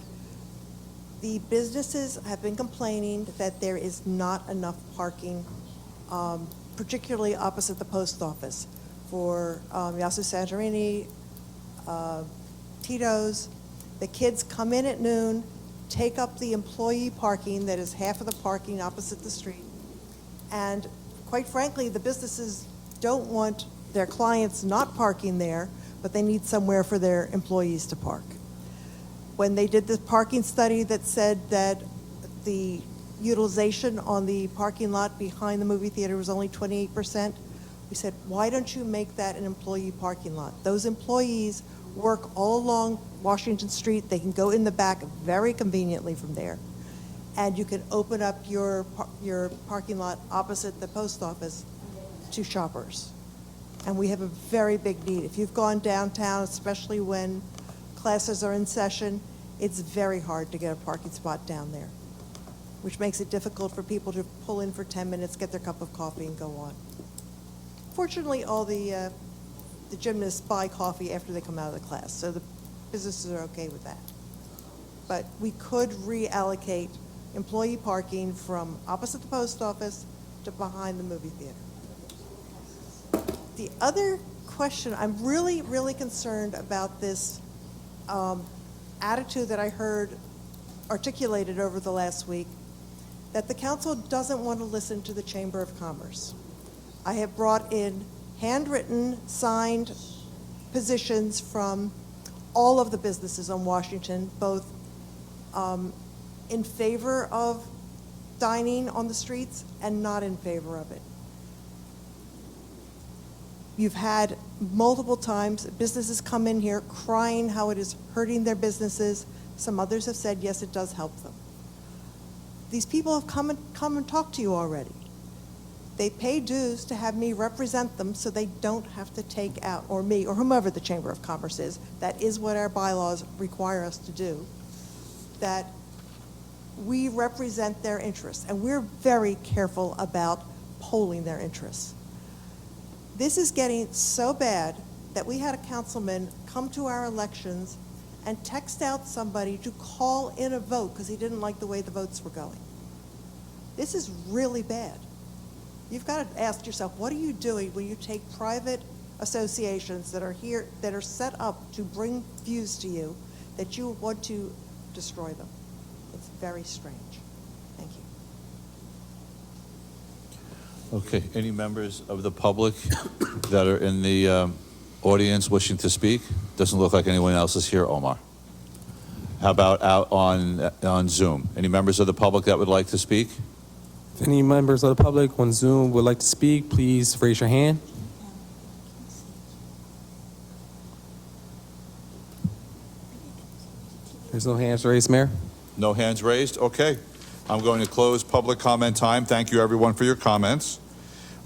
The businesses have been complaining that there is not enough parking, particularly opposite the post office, for Yasu Santorini, Tito's. The kids come in at noon, take up the employee parking that is half of the parking opposite the street. And quite frankly, the businesses don't want their clients not parking there, but they need somewhere for their employees to park. When they did the parking study that said that the utilization on the parking lot behind the movie theater was only 28%, we said, why don't you make that an employee parking lot? Those employees work all along Washington Street. They can go in the back very conveniently from there. And you can open up your parking lot opposite the post office to shoppers. And we have a very big need. If you've gone downtown, especially when classes are in session, it's very hard to get a parking spot down there, which makes it difficult for people to pull in for 10 minutes, get their cup of coffee, and go on. Fortunately, all the gymnasts buy coffee after they come out of the class, so the businesses are okay with that. But we could reallocate employee parking from opposite the post office to behind the movie theater. The other question, I'm really, really concerned about this attitude that I heard articulated over the last week, that the council doesn't want to listen to the Chamber of Commerce. I have brought in handwritten, signed positions from all of the businesses on Washington, both in favor of dining on the streets and not in favor of it. You've had multiple times businesses come in here crying how it is hurting their businesses. Some others have said, yes, it does help them. These people have come and talked to you already. They pay dues to have me represent them so they don't have to take out, or me, or whomever the Chamber of Commerce is. That is what our bylaws require us to do, that we represent their interests. And we're very careful about polling their interests. This is getting so bad that we had a councilman come to our elections and text out somebody to call in a vote because he didn't like the way the votes were going. This is really bad. You've got to ask yourself, what are you doing when you take private associations that are here, that are set up to bring views to you, that you want to destroy them? It's very strange. Thank you. Okay, any members of the public that are in the audience wishing to speak? Doesn't look like anyone else is here, Omar. How about out on Zoom? Any members of the public that would like to speak? If any members of the public on Zoom would like to speak, please raise your hand. There's no hands raised, Mayor. No hands raised? Okay. I'm going to close public comment time. Thank you, everyone, for your comments.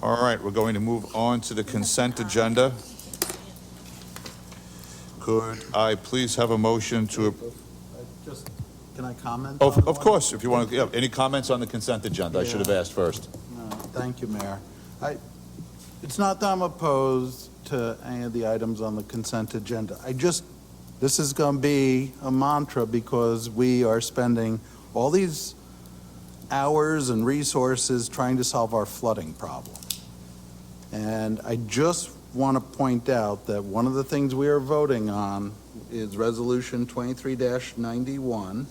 All right, we're going to move on to the consent agenda. Could I please have a motion to... Can I comment? Of course, if you want to... Yeah, any comments on the consent agenda? I should have asked first. No, thank you, Mayor. It's not that I'm opposed to any of the items on the consent agenda. I just This is going to be a mantra because we are spending all these hours and resources trying to solve our flooding problem. And I just want to point out that one of the things we are voting on is Resolution 23-91,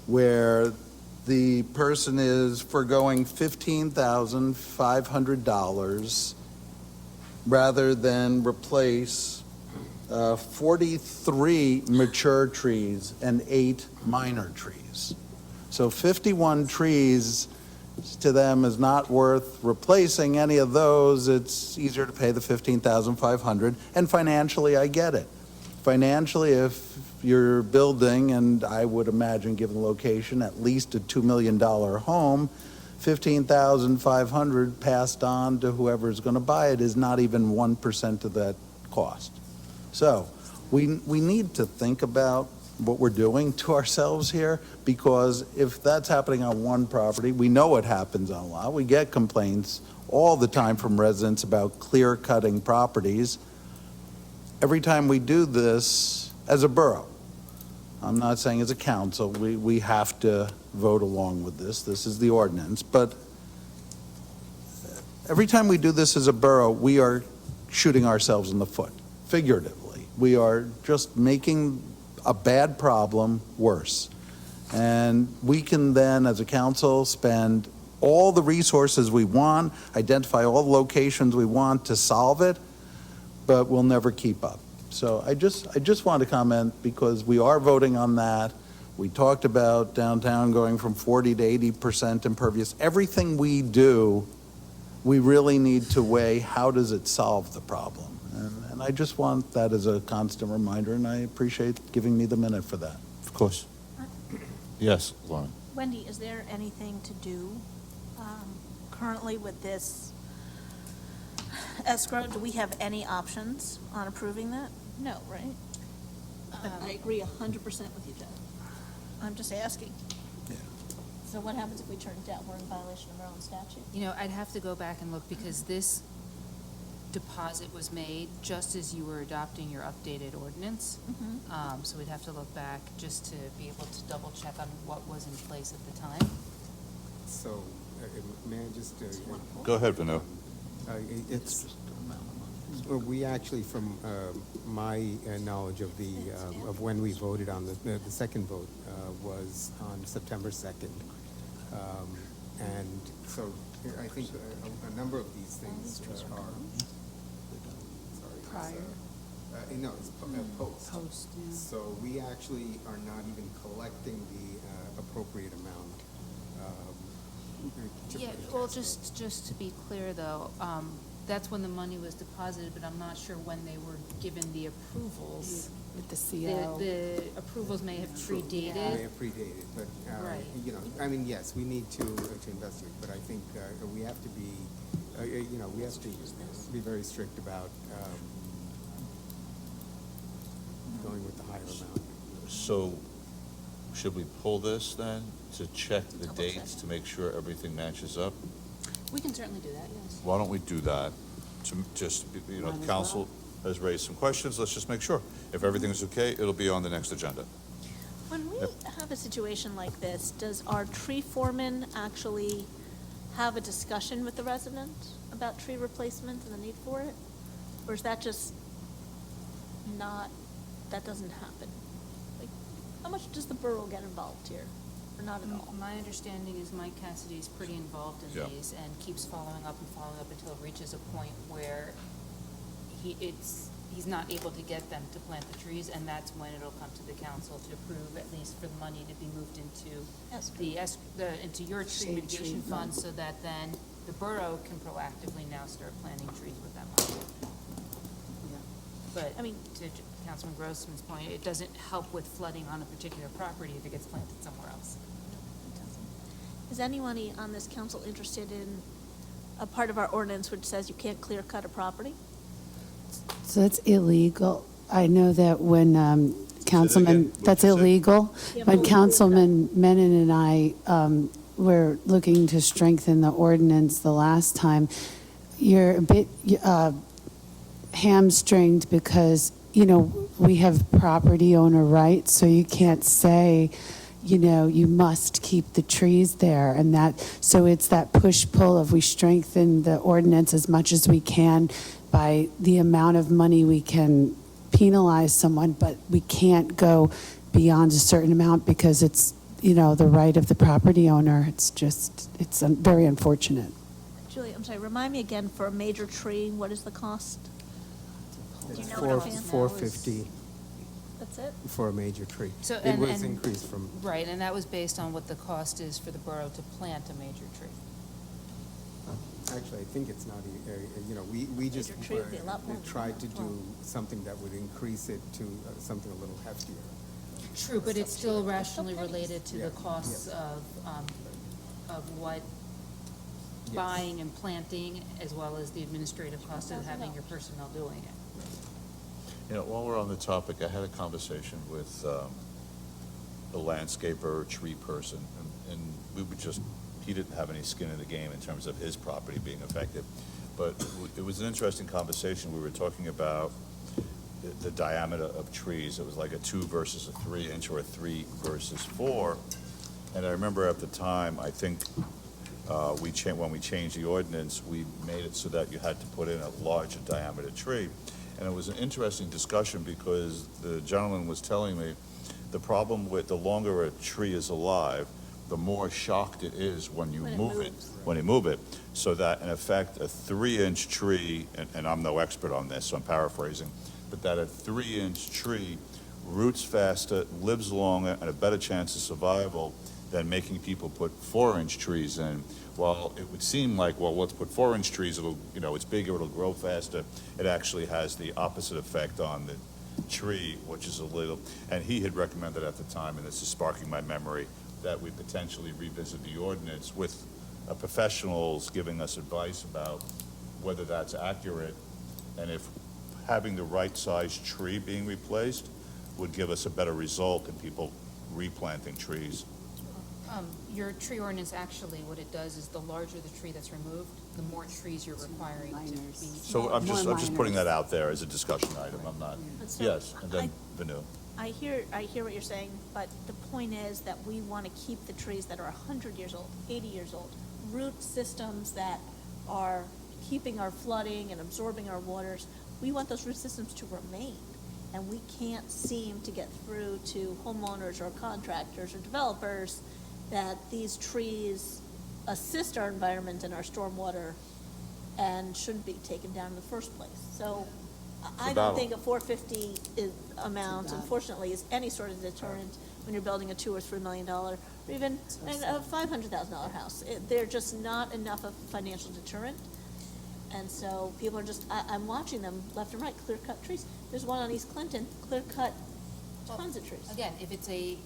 where the person is foregoing $15,500 rather than replace 43 mature trees and 8 minor trees. So 51 trees to them is not worth replacing any of those. It's easier to pay the $15,500, and financially, I get it. Financially, if you're building, and I would imagine, given the location, at least a $2 million home, $15,500 passed on to whoever's going to buy it is not even 1% of that cost. So we need to think about what we're doing to ourselves here, because if that's happening on one property, we know it happens on a lot. We get complaints all the time from residents about clear-cutting properties. Every time we do this as a borough, I'm not saying as a council, we have to vote along with this. This is the ordinance. But every time we do this as a borough, we are shooting ourselves in the foot, figuratively. We are just making a bad problem worse. And we can then, as a council, spend all the resources we want, identify all the locations we want to solve it, but we'll never keep up. So I just want to comment, because we are voting on that. We talked about downtown going from 40 to 80% impervious. Everything we do, we really need to weigh how does it solve the problem. And I just want that as a constant reminder, and I appreciate giving me the minute for that. Of course. Yes, Lauren. Wendy, is there anything to do currently with this escrow? Do we have any options on approving that? No, right? I agree 100% with you, Jeff. I'm just asking. Yeah. So what happens if we turn it down? We're in violation of our own statute? You know, I'd have to go back and look, because this deposit was made just as you were adopting your updated ordinance. So we'd have to look back just to be able to double check on what was in place at the time. So, may I just? Go ahead, Vinu. We actually, from my knowledge of of when we voted on the second vote was on September 2nd. And so I think a number of these things are Prior. No, it's post. Post, yeah. So we actually are not even collecting the appropriate amount. Yeah, well, just to be clear, though, that's when the money was deposited, but I'm not sure when they were given the approvals. With the CO. The approvals may have predated. May have predated, but, Right. you know, I mean, yes, we need to investigate, but I think we have to be, we have to be very strict about going with the higher amount. So should we pull this then to check the dates to make sure everything matches up? We can certainly do that, yes. Why don't we do that? To just, the council has raised some questions. Let's just make sure. If everything's okay, it'll be on the next agenda. When we have a situation like this, does our tree foreman actually have a discussion with the resident about tree replacement and the need for it? Or is that just not, that doesn't happen? Like, how much does the borough get involved here? Or not at all? My understanding is Mike Cassidy is pretty involved in Yeah. these and keeps following up until it reaches a point where he's not able to get them to plant the trees, and that's when it'll come to the council to approve, at least for the money to be moved into into your tree Shade mitigation tree fund, so that then the borough can proactively now start planting trees with that money. But, I mean, to Councilman Grossman's point, it doesn't help with flooding on a particular property if it gets planted somewhere else. Is anybody on this council interested in a part of our ordinance which says you can't clear cut a property? So that's illegal. I know that when Councilman, that's What'd you say? illegal. Yeah, When but- Councilman Menon and I were looking to strengthen the ordinance the last time, you're a bit hamstringed because, we have property owner rights, so you can't say, you know, you must keep the trees there, and that, so it's that push-pull of we strengthen the ordinance as much as we can by the amount of money we can penalize someone, but we can't go beyond a certain amount because it's, you know, the right of the property owner. It's just, it's very unfortunate. Julie, I'm sorry, remind me again, for a major tree, what is the cost? Do you know what offhand? $450 That's it? for a major tree. So, It was increased from, Right, and that was based on what the cost is for the borough to plant a major tree. actually, I think it's not, you know, we just Major tree would be a lot more than tried to that. do something that would increase it to something a little heftier. True, but it's still rationally related to the Yeah, costs of what Yes. buying and planting, as well as the administrative cost of having your personnel doing it. You know, while we're on the topic, I had a conversation with a landscaper, tree person, and we would just, he didn't have any skin in the game in terms of his property being affected. But it was an interesting conversation. We were talking about the diameter of trees. It was like a 2 versus a 3 inch or a 3 versus 4. And I remember at the time, I think when we changed the ordinance, we made it so that you had to put in a larger diameter tree. And it was an interesting discussion because the gentleman was telling me the problem with the longer a tree is alive, the more shocked it is when you move it, when you move it. So that in effect, a 3-inch tree, and I'm no expert on this, so I'm paraphrasing, but that a 3-inch tree roots faster, lives longer, and a better chance of survival than making people put 4-inch trees in. While it would seem like, well, let's put 4-inch trees, it'll, you know, it's bigger, it'll grow faster. It actually has the opposite effect on the tree, which is a little, and he had recommended at the time, and this is sparking my memory, that we potentially revisit the ordinance with professionals giving us advice about whether that's accurate, and if having the right size tree being replaced would give us a better result than people replanting trees. Your tree ordinance, actually, what it does is the larger the tree that's removed, the more trees you're requiring to be. So I'm just putting that out there as a discussion item. I'm not, So yes, and then Vanu. I hear what you're saying, but the point is that we want to keep the trees that are 100 years old, 80 years old, root systems that are keeping our flooding and absorbing our waters. We want those root systems to remain, and we can't seem to get through to homeowners or contractors or developers that these trees assist our environment and our stormwater and shouldn't be taken down in the first place. So I don't think a 450 amount, unfortunately, is any sort of deterrent when you're building a $2 or $3 million, or even a $500,000 house. They're just not enough of a financial deterrent. And so people are just, I'm watching them left and right, clear-cut trees. There's one on East Clinton, clear-cut tons of trees. Again, if it's a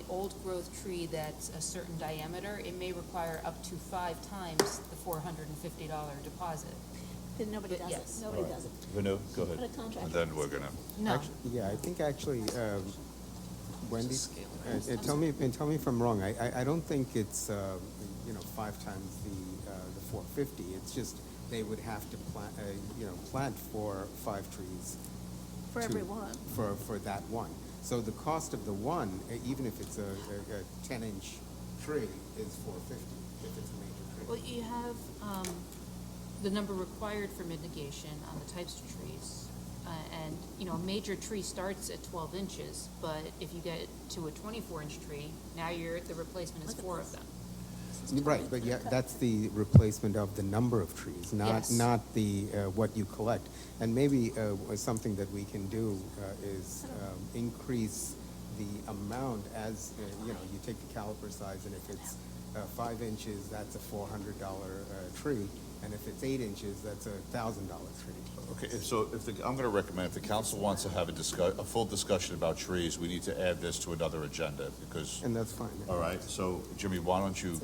old growth tree that's a certain diameter, it may require up to 5 times the $450 deposit. Then nobody does it. Yes. Nobody does it. Vanu, go ahead. Put a contract And then we're gonna. No. Yeah, I think actually, Wendy, tell me if I'm wrong. I don't think it's, 5 times the 450. It's just they would have to plant for 5 trees. For every one. For that one. So the cost of the one, even if it's a 10-inch tree, is $450 if it's a major tree. Well, you have the number required for mitigation on the types of trees. And, a major tree starts at 12 inches, but if you get to a 24-inch tree, now the replacement is 4 of them. Right, but yeah, that's the replacement of the number of trees, Yes. not the what you collect. And maybe something that we can do is increase the amount as you take the caliper size, and if it's 5 inches, that's a $400 tree, and if it's 8 inches, that's a $1,000 tree. Okay, so I'm gonna recommend if the council wants to have a full discussion about trees, we need to add this to another agenda because. And that's fine. All right, so Jimmy, why don't you,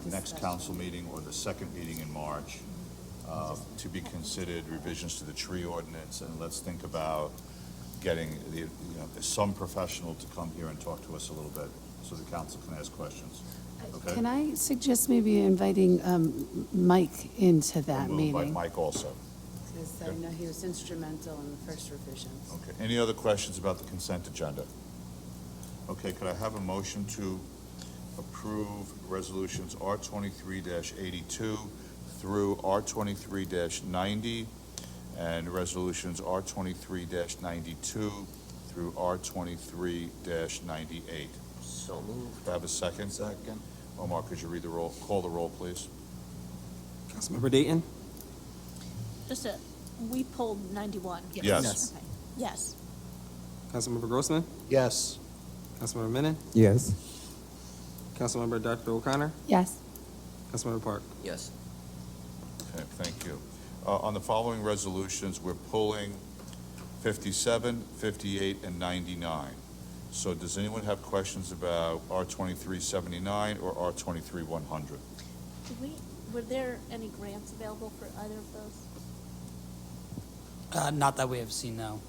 next council meeting or the second meeting in March, to be considered revisions to the tree ordinance, and let's think about getting some professional to come here and talk to us a little bit so the council can ask questions. Okay? Can I suggest maybe inviting Mike into that And we'll meeting? invite Mike also. because I know he was instrumental in the first revisions. Okay, any other questions about the consent agenda? Okay, could I have a motion to approve resolutions R 23-82 through R 23-90 and resolutions R 23-92 through R 23-98? So moved. Do I have a second? Second. Omar, could you read the roll, call the roll, please? Councilmember Dayton? We pulled 91. Yes. Okay. Yes. Councilmember Grossman? Yes. Councilmember Menon? Yes. Councilmember Dr. O'Connor? Yes. Councilmember Park? Yes. Okay, thank you. On the following resolutions, we're pulling 57, 58, and 99. So does anyone have questions about R 2379 or R 23100? Were there any grants available for either of those? Not that we have seen, no.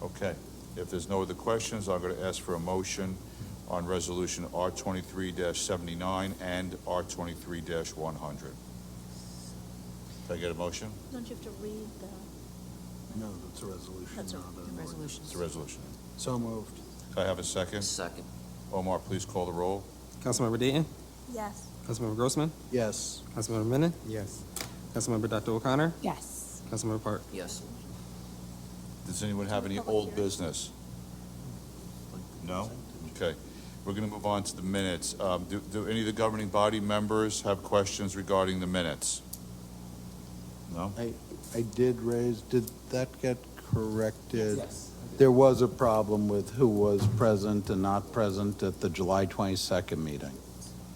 Okay, if there's no other questions, I'm going to ask for a motion on resolution R 23-79 and R 23-100. Can I get a motion? Don't you have to read the? No, that's a resolution. That's a not an ordinance. It's a resolution. So moved. Can I have a second? Second. Omar, please call the roll. Councilmember Dayton? Yes. Councilmember Grossman? Yes. Councilmember Menon? Yes. Councilmember Dr. O'Connor? Yes. Councilmember Park? Yes. Does anyone have any old business? No? Okay. We're going to move on to the minutes. Do any of the governing body members have questions regarding the minutes? No? I did raise, did that get corrected? Yes. There was a problem with who was present and not present at the July 22nd meeting,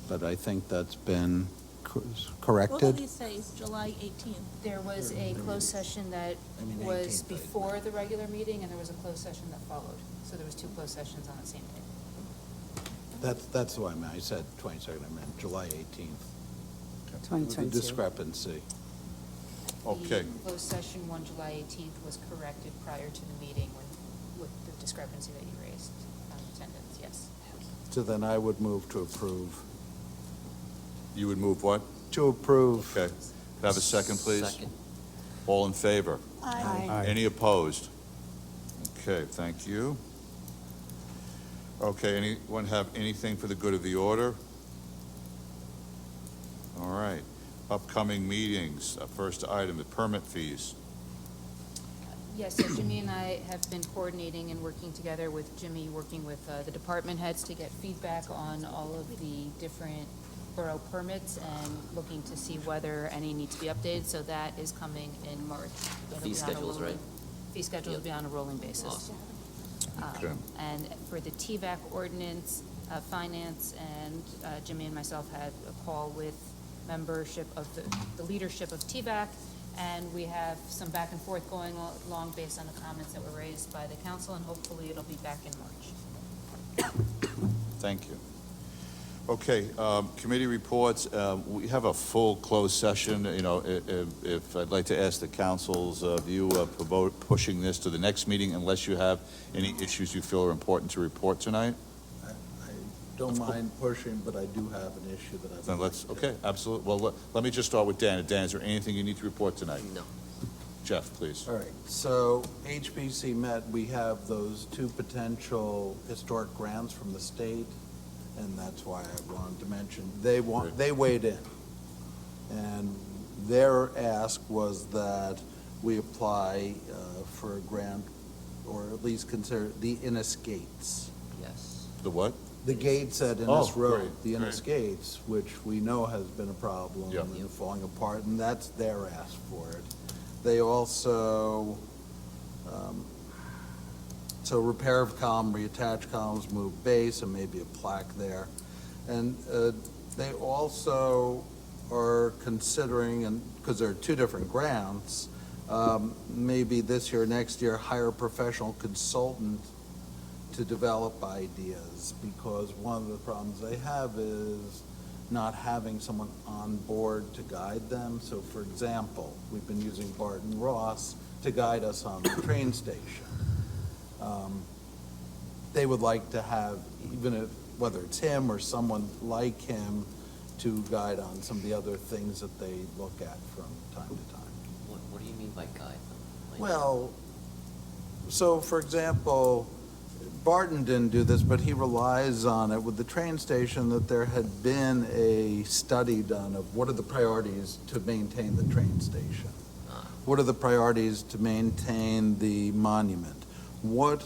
but I think that's been What corrected. did he say? It's July 18th. There was a closed session that was before the regular meeting, and there was a closed session that followed. So there was two closed sessions on the same day. That's what I meant. I said 22nd, I meant July 18th. The 2022. discrepancy. Okay. The closed session one, July 18th, was corrected prior to the meeting with the discrepancy that you raised on attendance, yes. So then I would move to approve. You would move what? To approve. Okay. Can I have a second, please? Second. All in favor? Aye. Any opposed? Okay, thank you. Okay, anyone have anything for the good of the order? All right. Upcoming meetings. First item, the permit fees. Yes, so Jimmy and I have been coordinating and working together with Jimmy, working with the department heads to get feedback on all of the different borough permits and looking to see whether any need to be updated. So that is coming in March. The It'll fee be on a schedules, rolling- right? Fee schedule will be on a rolling basis. Awesome. Okay. And for the TVAC ordinance, finance and Jimmy and myself had a call with membership of the leadership of TVAC, and we have some back and forth going along based on the comments that were raised by the council, and hopefully it'll be back in March. Thank you. Okay, committee reports. We have a full closed session. You know, if I'd like to ask the council's view of pushing this to the next meeting, unless you have any issues you feel are important to report tonight. I don't mind pushing, but I do have an issue that I've. Then let's, okay, absolutely. Well, let me just start with Dan. Dan, is there anything you need to report tonight? No. Jeff, please. All right, so HPC met, we have those two potential historic grants from the state, and that's why I wanted to mention, they weighed in. And their ask was that we apply for a grant, or at least consider the Innis Gates. Yes. The what? The gates at Innis Oh, Road, great, the Innis great. Gates, which we know has been a problem Yep. and falling apart, and that's their ask for it. They also, so repair of column, reattach columns, move base, and maybe a plaque there. And they also are considering, and because there are two different grants, maybe this year, next year, hire a professional consultant to develop ideas, because one of the problems they have is not having someone on board to guide them. So for example, we've been using Barton Ross to guide us on the train station. They would like to have, even if, whether it's him or someone like him, to guide on some of the other things that they look at from time to time. What do you mean by guide? Like- Well, so for example, Barton didn't do this, but he relies on it with the train station, that there had been a study done of what are the priorities to maintain the train station? What are the priorities to maintain the monument? What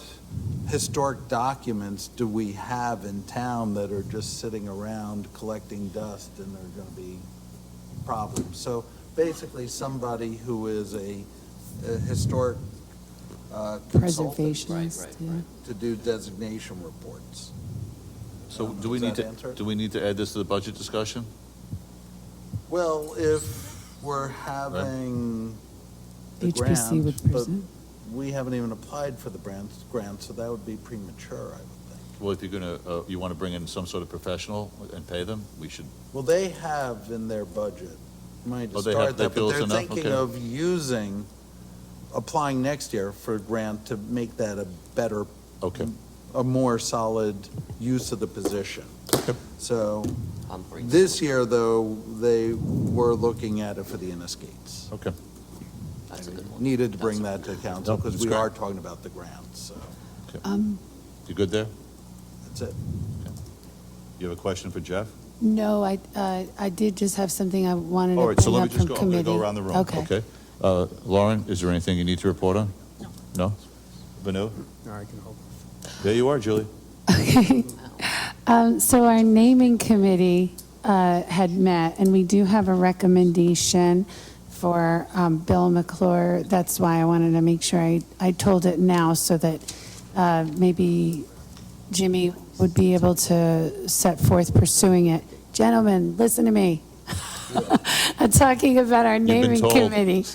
historic documents do we have in town that are just sitting around collecting dust and are going to be problems? So basically, somebody who is a historic consultant Preservationist, yeah. to do designation reports. So do we need Does that answer to, it? do we need to add this to the budget discussion? Well, if we're having the HPC would grant, but present. we haven't even applied for the grant, so that would be premature, I would think. Well, if you're gonna, you want to bring in some sort of professional and pay them, we should, Well, they have in their budget, money to Oh, they start have- they that, feel but it's they're enough? thinking Okay. of applying next year for a grant to make that a better, a more solid use of the position. So I'm brainstorming. this year, though, they were looking at it for the Innis Gates. Okay. That's a good one. Needed to bring that to council Nope, because that's we great. are talking about the grants, so You good there? that's it. You have a question for Jeff? No, I did just have something I wanted All to right, so bring let me up just from go, I'm gonna committee. go around the room. Okay. Lauren, is there anything you need to report on? No? Vanu? No, I can hope. There you are, Julie. Okay. So our naming committee had met, and we do have a recommendation for Bill McClure. That's why I wanted to make sure I told it now so that maybe Jimmy would be able to set forth pursuing it. Gentlemen, listen to me. I'm talking about our naming told. committee.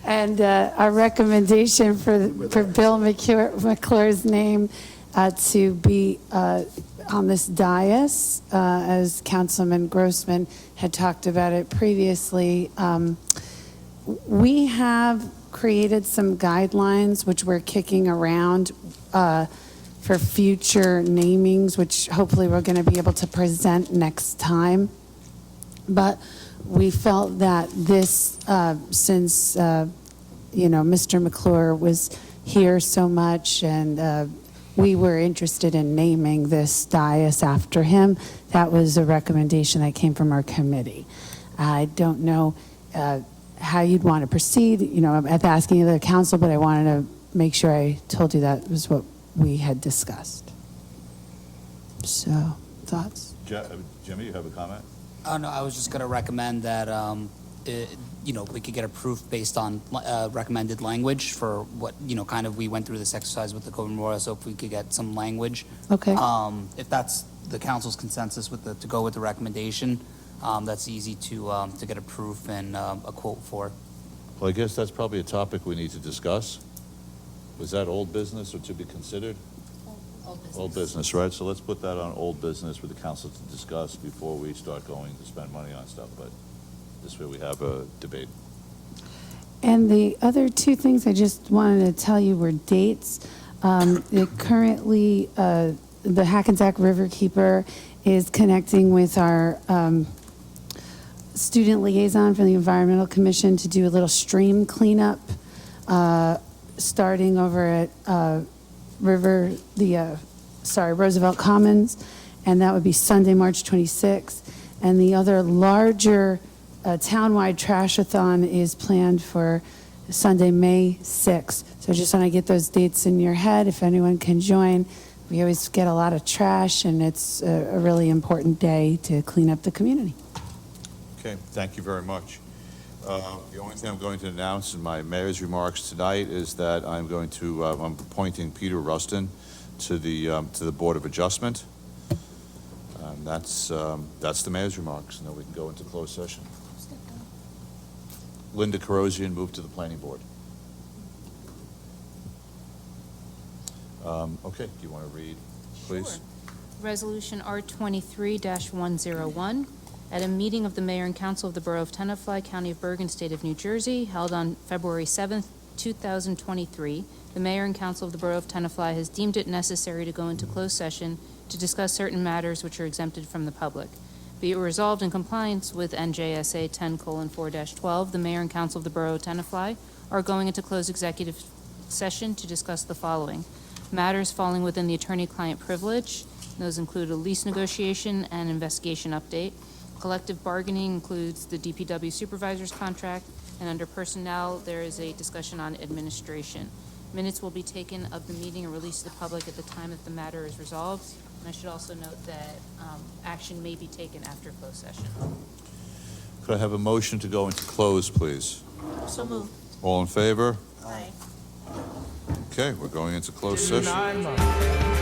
And our recommendation for Bill McClure's name to be on this dais, as Councilman Grossman had talked about it previously. We have created some guidelines which we're kicking around for future namings, which hopefully we're going to be able to present next time. But we felt that this, since, Mr. McClure was here so much and we were interested in naming this dais after him, that was a recommendation that came from our committee. I don't know how you'd want to proceed, I'm asking the council, but I wanted to make sure I told you that was what we had discussed. So, thoughts? Jimmy, you have a comment? Oh, no, I was just going to recommend that, we could get approved based on recommended language for what, kind of we went through this exercise with the COVID memorial, so if we could get some language. Okay. If that's the council's consensus to go with the recommendation, that's easy to get approved and a quote for. Well, I guess that's probably a topic we need to discuss. Was that old business or to be considered? Old business, right? So let's put that on old business for the council to discuss before we start going to spend money on stuff, but this way we have a debate. And the other two things I just wanted to tell you were dates. Currently, the Hackensack Riverkeeper is connecting with our student liaison from the Environmental Commission to do a little stream cleanup, starting over at Roosevelt Commons, and that would be Sunday, March 26th. And the other larger townwide trash-a-thon is planned for Sunday, May 6th. So I just want to get those dates in your head if anyone can join. We always get a lot of trash, and it's a really important day to clean up the community. Okay, thank you very much. The only thing I'm going to announce in my mayor's remarks tonight is that I'm appointing Peter Rustin to the Board of Adjustment. That's the mayor's remarks, and then we can go into closed session. Linda Corrosian moved to the planning board. Okay, do you want to read, please? Resolution R23-101. At a meeting of the Mayor and Council of the Borough of Tenafly, County of Bergen, State of New Jersey, held on February 7th, 2023, the Mayor and Council of the Borough of Tenafly has deemed it necessary to go into closed session to discuss certain matters which are exempted from the public. Be it resolved in compliance with NJSA 10:4-12, the mayor and council of the borough of Tenafly are going into closed executive session to discuss the following: matters falling within the attorney-client privilege. Those include a lease negotiation and investigation update. Collective bargaining includes the DPW supervisor's contract, and under personnel, there is a discussion on administration. Minutes will be taken of the meeting and released to the public at the time that the matter is resolved. And I should also note that action may be taken after closed session. Could I have a motion to go into close, please? So moved. All in favor? Aye. Okay, we're going into closed session. Deny my-